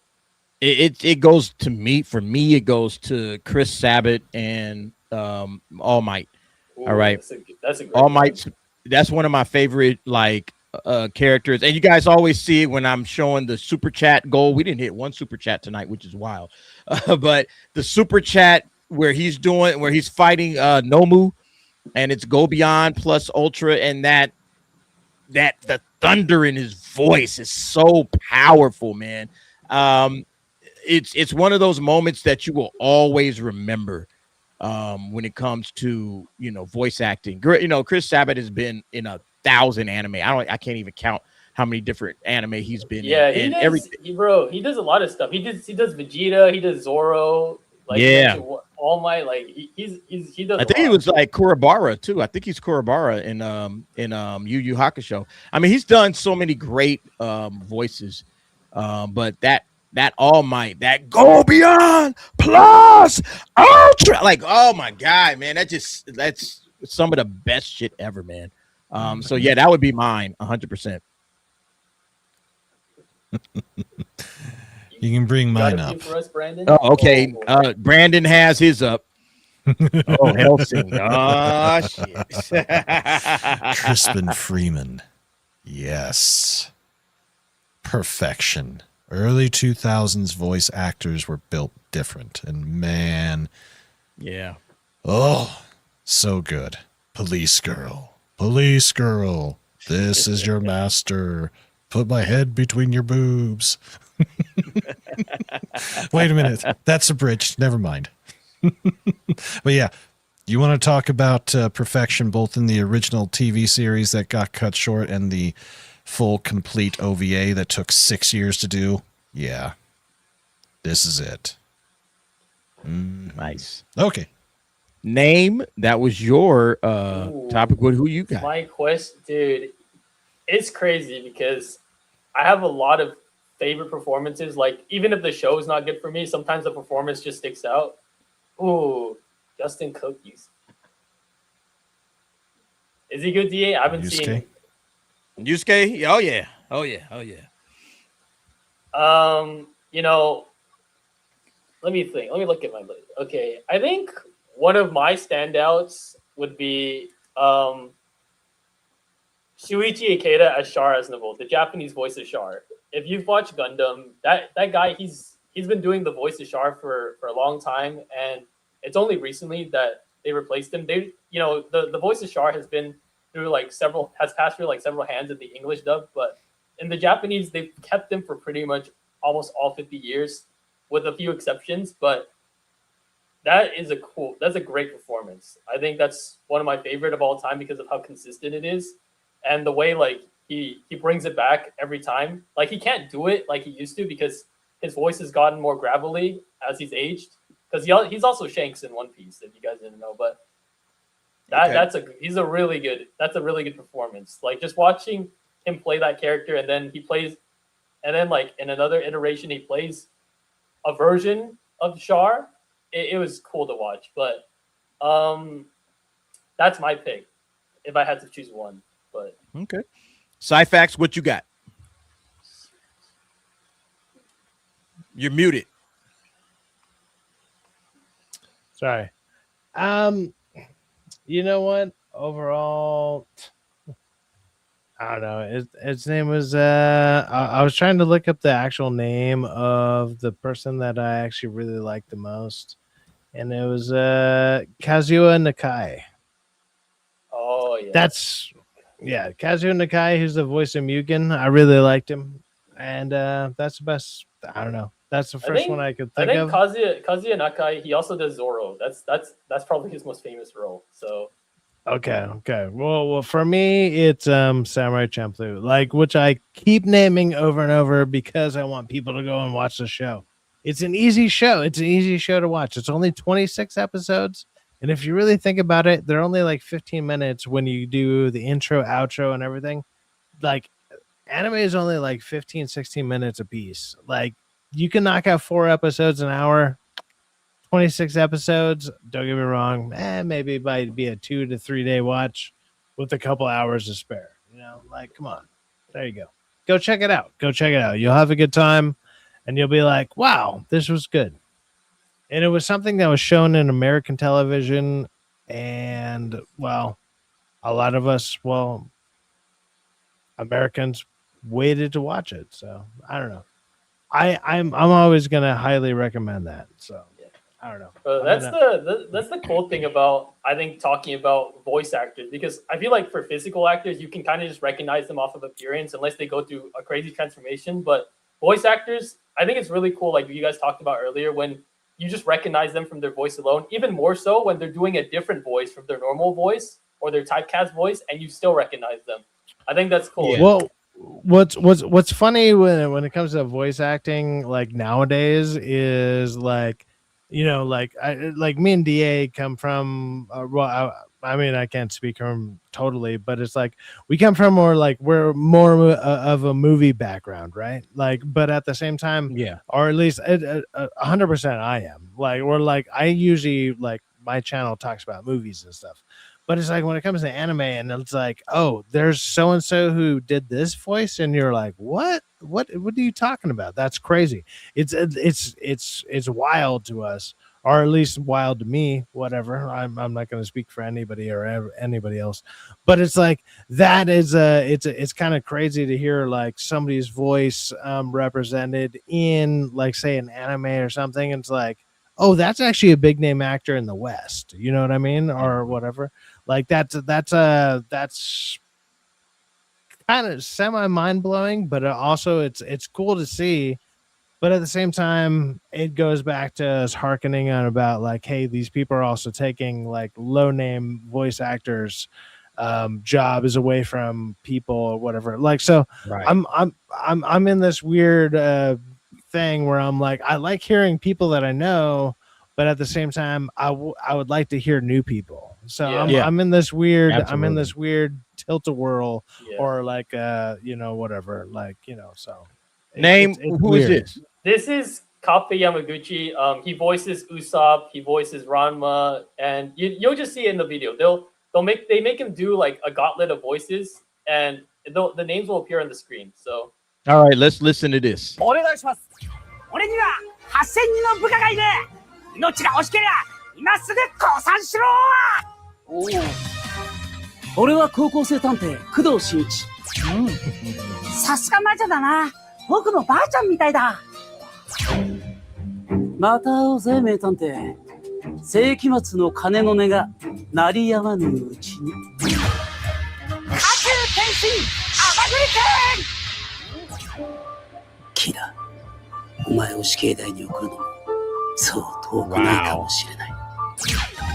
It goes to me. For me, it goes to Chris Sabat and All Might. Ooh, all right, that's a great All one. Might. That's one of my favorite characters, and you guys always see it when I'm showing the super chat goal. We didn't hit one super chat tonight, which is wild. But the super chat where he's fighting Nomu, and it's Go Beyond plus Ultra, and that the thunder in his voice is so powerful, man. It's one of those moments that you will always remember when it comes to voice acting. Chris Sabat has been in 1,000 anime. I can't even count how many different anime he's been in. He does a lot of stuff. He does Vegeta, he does Zoro, All Might, he does. I think he was Kurabara too. I think he's Kurabara in Yu Yu Hakusho. I mean, he's done so many great voices, but that All Might, that Go Beyond plus Ultra, oh my god, man, that's some of the best shit ever, man. So yeah, that would be mine, 100%. You can bring mine up. For us, Brandon? Oh, okay. Brandon has his up. Oh, Helsing. Oh, shit. Crispin Freeman. Yes. Perfection. Early 2000s voice actors were built different. And man, Yeah. oh, so good. Police girl. Police girl. This is your master. Put my head between your boobs. Wait a minute. That's abridged. Never mind. But yeah, you want to talk about perfection both in the original TV series that got cut short and the full complete OVA that took 6 years to do? Yeah. This is it. Nice. Okay. Name, that was your topic. What who you got? My quest, dude, it's crazy because I have a lot of favorite performances. Like, even if the show is not good for me, sometimes the performance just sticks out. Ooh, Justin Cookies. Is he good, DA? I haven't seen. Yusuke? Oh yeah. Oh yeah. Oh yeah. You know, let me think. Let me look at my list. Okay, I think one of my standouts would be Shuichi Ikeda as Char Aznavour, the Japanese voice of Char. If you've watched Gundam, that guy, he's been doing the voice of Char for a long time, and it's only recently that they replaced him. They, the voice of Char has been through passed through several hands in the English dub, but in the Japanese, they've kept him for pretty much almost all 50 years, with a few exceptions. But that's a great performance. I think that's one of my favorite of all time because of how consistent it is, and the way he brings it back every time. Like, he can't do it like he used to because his voice has gotten more gravelly as he's aged. Because he's also Shanks in One Piece, if you guys didn't know. But that's a really good performance. Like, just watching him play that character, and then in another iteration he plays a version of Char. It was cool to watch. But that's my pick if I had to choose one. But okay, Cyfax, what you got? You're muted. Sorry. You know what? Overall, I don't know. Its name was I was trying to look up the actual name of the person that I actually really liked the most, and it was Kazuya Nakai. Oh yeah. Kazuya Nakai, who's the voice of Mugen. I really liked him, and that's the best. I don't know. That's the first one I could think of. Kazuya Nakai, he also does Zoro. That's probably his most famous role. So okay. Well, for me, it's Samurai Champloo, which I keep naming over and over because I want people to go and watch the show. It's an easy show. It's an easy show to watch. It's only 26 episodes, and if you really think about it, they're only 15 minutes when you do the intro, outro, and everything. Anime is only 15, 16 minutes a piece. You can knock out 4 episodes an hour, 26 episodes. Don't get me wrong. Maybe it might be a 2 to 3 day watch with a couple hours to spare. Come on. There you go. Go check it out. You'll have a good time, and you'll be like, wow, this was good. And it was something that was shown in American television, and, well, a lot of us, Americans waited to watch it. So, I don't know. I'm always gonna highly recommend that. So I don't know. That's the cool thing about, I think, talking about voice actors, because I feel like for physical actors you can kind of just recognize them off of appearance unless they go through a crazy transformation. But voice actors, I think it's really cool, like you guys talked about earlier, when you just recognize them from their voice alone. Even more so when they're doing a different voice from their normal voice or their typecast voice, and you still recognize them. I think that's cool. Yeah. Well, what's funny when it comes to voice acting nowadays is me and DA come from I can't speak from totally, but it's we come from we're more of a movie background, right? But at the same time, yeah, or at least 100% I am I usually my channel talks about movies and stuff. But it's like when it comes to anime, and it's like, oh, there's so and so who did this voice, and you're like, what are you talking about? That's crazy. It's wild to us, or at least wild to me. Whatever. I'm not going to speak for anybody or anybody else, but it's like that is it's kind of crazy to hear like somebody's voice represented in like say an anime or something. And it's like, oh, that's actually a big name actor in the West. You know what I mean, or whatever. Like that's kind of semi mind blowing, but also it's cool to see. But at the same time, it goes back to us hearkening on about like, hey, these people are also taking like low name voice actors jobs away from people or whatever. Like, so Right. I'm in this weird thing where I'm like, I like hearing people that I know, but at the same time, I would like to hear new people. So I'm in this weird tilt-a-whirl or like whatever, like so. Name it's who weird. is this? This is Kappe Yamaguchi. He voices Usopp. He voices Ranma, and you'll just see it in the video. They make him do like a gauntlet of voices, and the names will appear on the screen. So all right, let's listen to this. 俺には8000人の部下がいる。命が惜しけりゃ今すぐ降参しろ。おお。俺は高校生探偵工藤新一。さすが魔女だな。僕のばあちゃんみたいだ。また会おうぜ名探偵。世紀末の鐘の音が鳴りやまぬうちに。火中天心甘栗剣。キラ。お前を死刑台に送るのもそう遠くないかもしれない。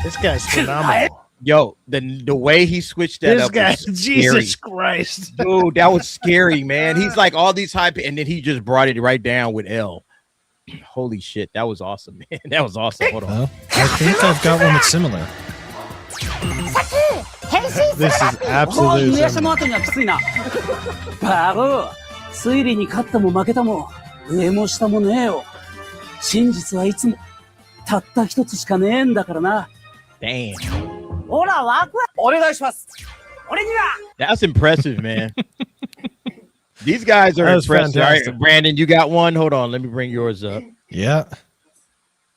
This guy's phenomenal. Yo, the way he switched that this up guy, was Jesus scary. Christ. Dude, that was scary, man. He's like all these hype, and then he just brought it right down with L. Holy shit, that was awesome, man. That was awesome. Hold on. Well, I think I've got one that's similar. This is absolutely 上様後がきついな。バロー、推理に勝ったも負けたも上も下もねえよ。真実はいつもたった一つしかねえんだからな。Damn. ほら、ワクワクお願いします。俺には That's impressive, man. These guys are That was impressive. All fantastic. right, Brandon, you got one? Hold on. Let me bring yours up. Yeah.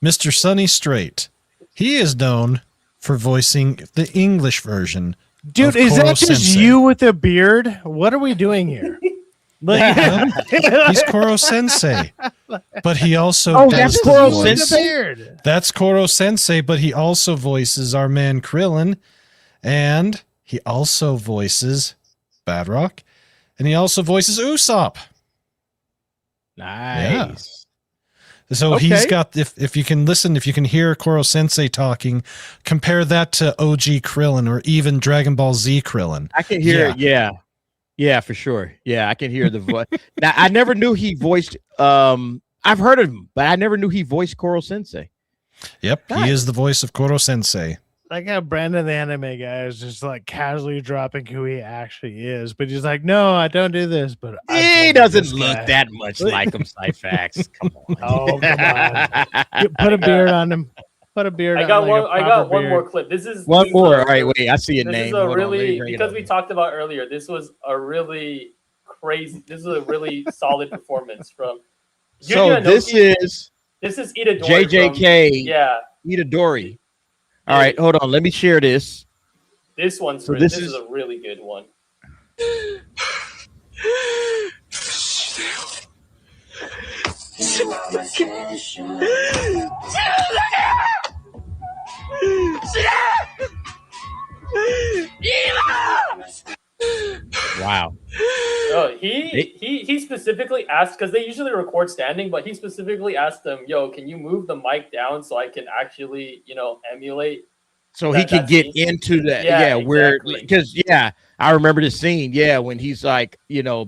Mr. Sonny Strait. He is known for voicing the English version. Dude, of is Koro that just Sensei. you with a beard? What are we doing here? Like, He's Koro Sensei. But he also Oh, does that's the Koro voice. Sensei? beard. That's Koro Sensei, but he also voices our man Krillin, and he also voices Badrock, and he also voices Usopp. Nice. So Okay. he's got, if you can listen, if you can hear Koro Sensei talking, compare that to OG Krillin or even Dragon Ball Z Krillin. I can hear it. Yeah. Yeah, for sure. Yeah, I can hear the voice. Now, I never knew he voiced, I've heard of him, but I never knew he voiced Koro Sensei. Yep, he is the voice of Koro Sensei. Like how Brandon, the anime guy, is just like casually dropping who he actually is, but he's like, "No, I don't do this." But He doesn't look that much like him, Cyphax. Come on. Oh, come on! Put a beard on him. Put a beard. I got on, one. like I got one more clip. This is One this more. Is All right, wait. I see a this name. Is a Hold on, let me really bring it because up. we talked about earlier. This was a really crazy. This is a really solid performance from. So Yuji this Inoki. is This is Itadori. JJK. From, yeah. Itadori. All right, hold on. Let me share this. This one's So this this is is- a really good one. Wow. He specifically asked because they usually record standing, but he specifically asked them, "Yo, can you move the mic down so I can actually, emulate?" So he can get into that. Yeah, where exactly. because I remember the scene. Yeah, when he's like,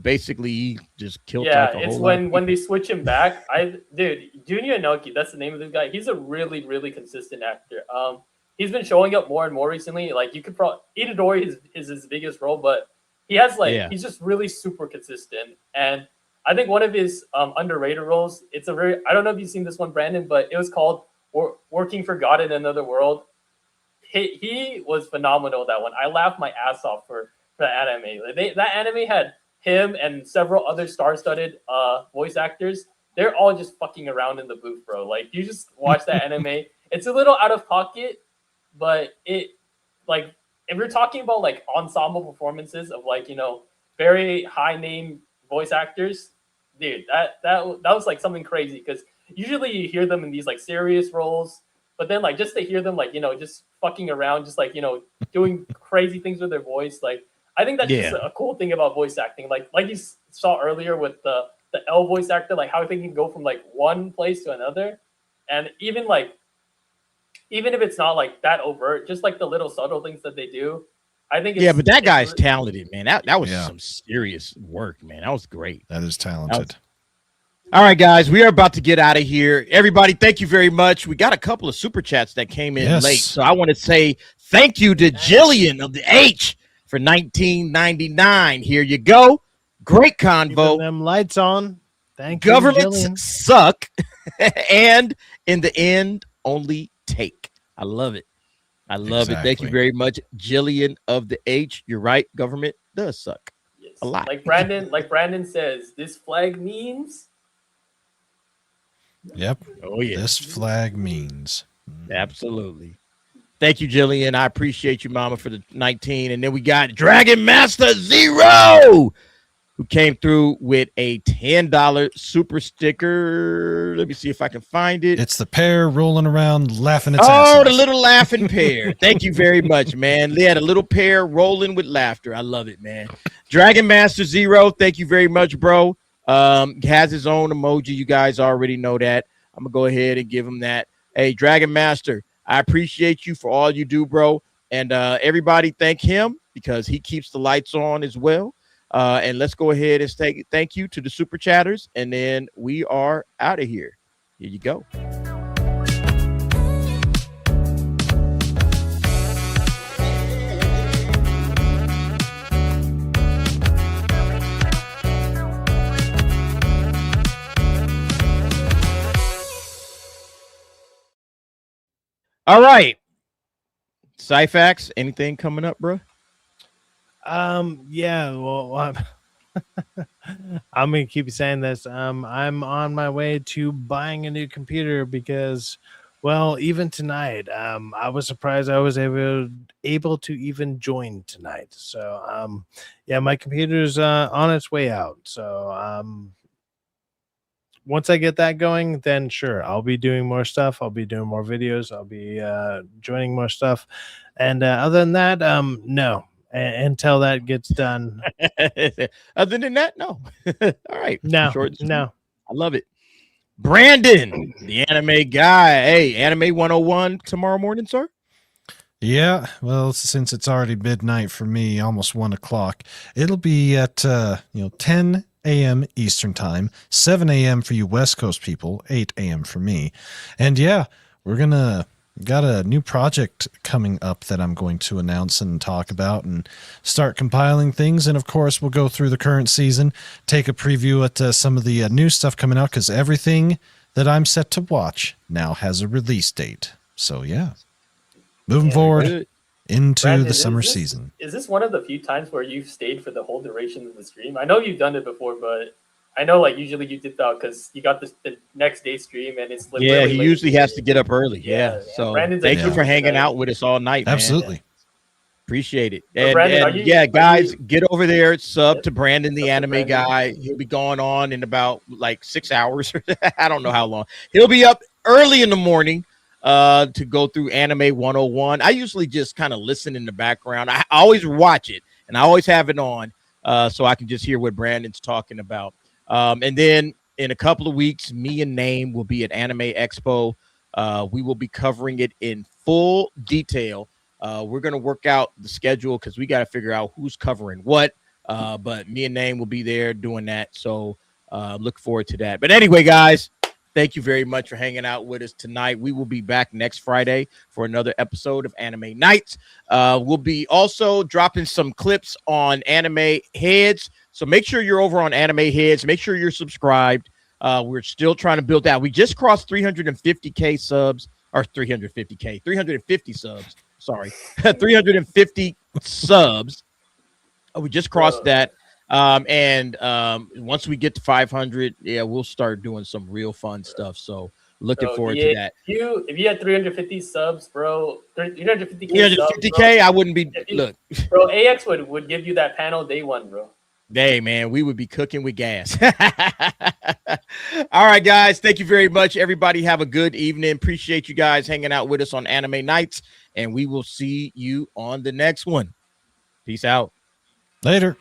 basically he just killed. Yeah, like a it's whole lot of when they switch him back. Junior Inoki, that's the name of this guy. He's a really, really consistent actor. He's been showing up more and more recently. Like you could probably Itadori is his biggest role, but he has he's just really super consistent. And I think one of his underrated roles. It's a very I don't know if you've seen this one, Brandon, but it was called Working for God in Another World. he was phenomenal. That one, I laughed my ass off for that anime. That anime had him and several other star-studded voice actors. They're all just fucking around in the booth, bro. Like, you just watch that anime. It's a little out of pocket, but it, like, if you're talking about like ensemble performances of like, you know, very high name voice actors, dude, that was like something crazy, because usually you hear them in these like serious roles, but then like just to hear them like, you know, just fucking around, just like, you know, doing crazy things with their voice, like I think that's just a cool thing about voice acting. Like you saw earlier with the L voice actor, like how they can go from like one place to another, and even if it's not like that overt, just like the little subtle things that they do, I think. But that guy's talented, man. That was some serious work, man. That was great. That is talented. All right, guys, we are about to get out of here. Everybody, thank you very much. We got a couple of super chats that came in late, so I want to say thank you to Jillian of the H for $19.99. Here you go. Great convo. Keeping them lights on. Thank you, Governments Jillian. suck, and in the end, only take. I love it. I love it. Thank you very much, Jillian of the H. You're right. Government does suck a lot. Like Brandon says, this flag means. Yep. Oh yeah. This flag means. Absolutely. Thank you, Jillian. I appreciate you, Mama, for the 19. And then we got Dragon Master Zero, who came through with a $10 super sticker. Let me see if I can find it. It's the pear rolling around laughing its ass off. The little laughing pear. Thank you very much, man. They had a little pear rolling with laughter. I love it, man. Dragon Master Zero, thank you very much, bro. Has his own emoji. You guys already know that. I'm going to go ahead and give him that. Hey, Dragon Master, I appreciate you for all you do, bro. And everybody thank him because he keeps the lights on as well. And let's go ahead and say thank you to the super chatters, and then we are out of here. Here you go. All right. Cyfax, anything coming up, bro? Yeah, well, I'm gonna keep saying this. I'm on my way to buying a new computer because, well, even tonight, I was surprised I was able to even join tonight. So, yeah, my computer's on its way out. So, once I get that going, then sure, I'll be doing more stuff. I'll be doing more videos. I'll be joining more stuff. And other than that, no. Until that gets done. Other than that, no. All right. No. I love it. Brandon, the anime guy. Hey, Anime 101 tomorrow morning, sir? Yeah, well, since it's already midnight for me, almost 1 o'clock, it'll be at 10 a.m. Eastern time, 7 a.m. for you West Coast people, 8 a.m. for me. And yeah, we're got a new project coming up that I'm going to announce and talk about and start compiling things. And of course, we'll go through the current season, take a preview at some of the new stuff coming out, because everything that I'm set to watch now has a release date. So yeah, moving forward into Brandon, the summer season. Is this one of the few times where you've stayed for the whole duration of the stream? I know you've done it before, but I know like usually you did that because you got the next day stream and it's he usually has to get up early. Yeah. So thank you for hanging out with us all night. Absolutely. Man. Appreciate it. So Brandon, guys, get over there, sub to Brandon, the anime guy. He'll be going on in about like 6 hours. I don't know how long. He'll be up early in the morning to go through Anime 101. I usually just kind of listen in the background. I always watch it and I always have it on so I can just hear what Brandon's talking about. And then in a couple of weeks, me and Name will be at Anime Expo. We will be covering it in full detail. We're going to work out the schedule because we got to figure out who's covering what. But me and Name will be there doing that. So look forward to that. But anyway, guys, thank you very much for hanging out with us tonight. We will be back next Friday for another episode of Anime Nights. We'll be also dropping some clips on Anime Heads. So make sure you're over on Anime Heads. Make sure you're subscribed. We're still trying to build that. We just crossed 350K subs, or 350 subs. sorry, 350 subs. We just crossed that. And once we get to 500, yeah, we'll start doing some real fun stuff. So looking forward to that. If you had 350 subs, bro, 350K, 350K, I wouldn't be. Look, bro, AX would give you that panel day one, bro. Hey, man, we would be cooking with gas. All right, guys. Thank you very much. Everybody have a good evening. Appreciate you guys hanging out with us on Anime Nights, and we will see you on the next one. Peace out. Later.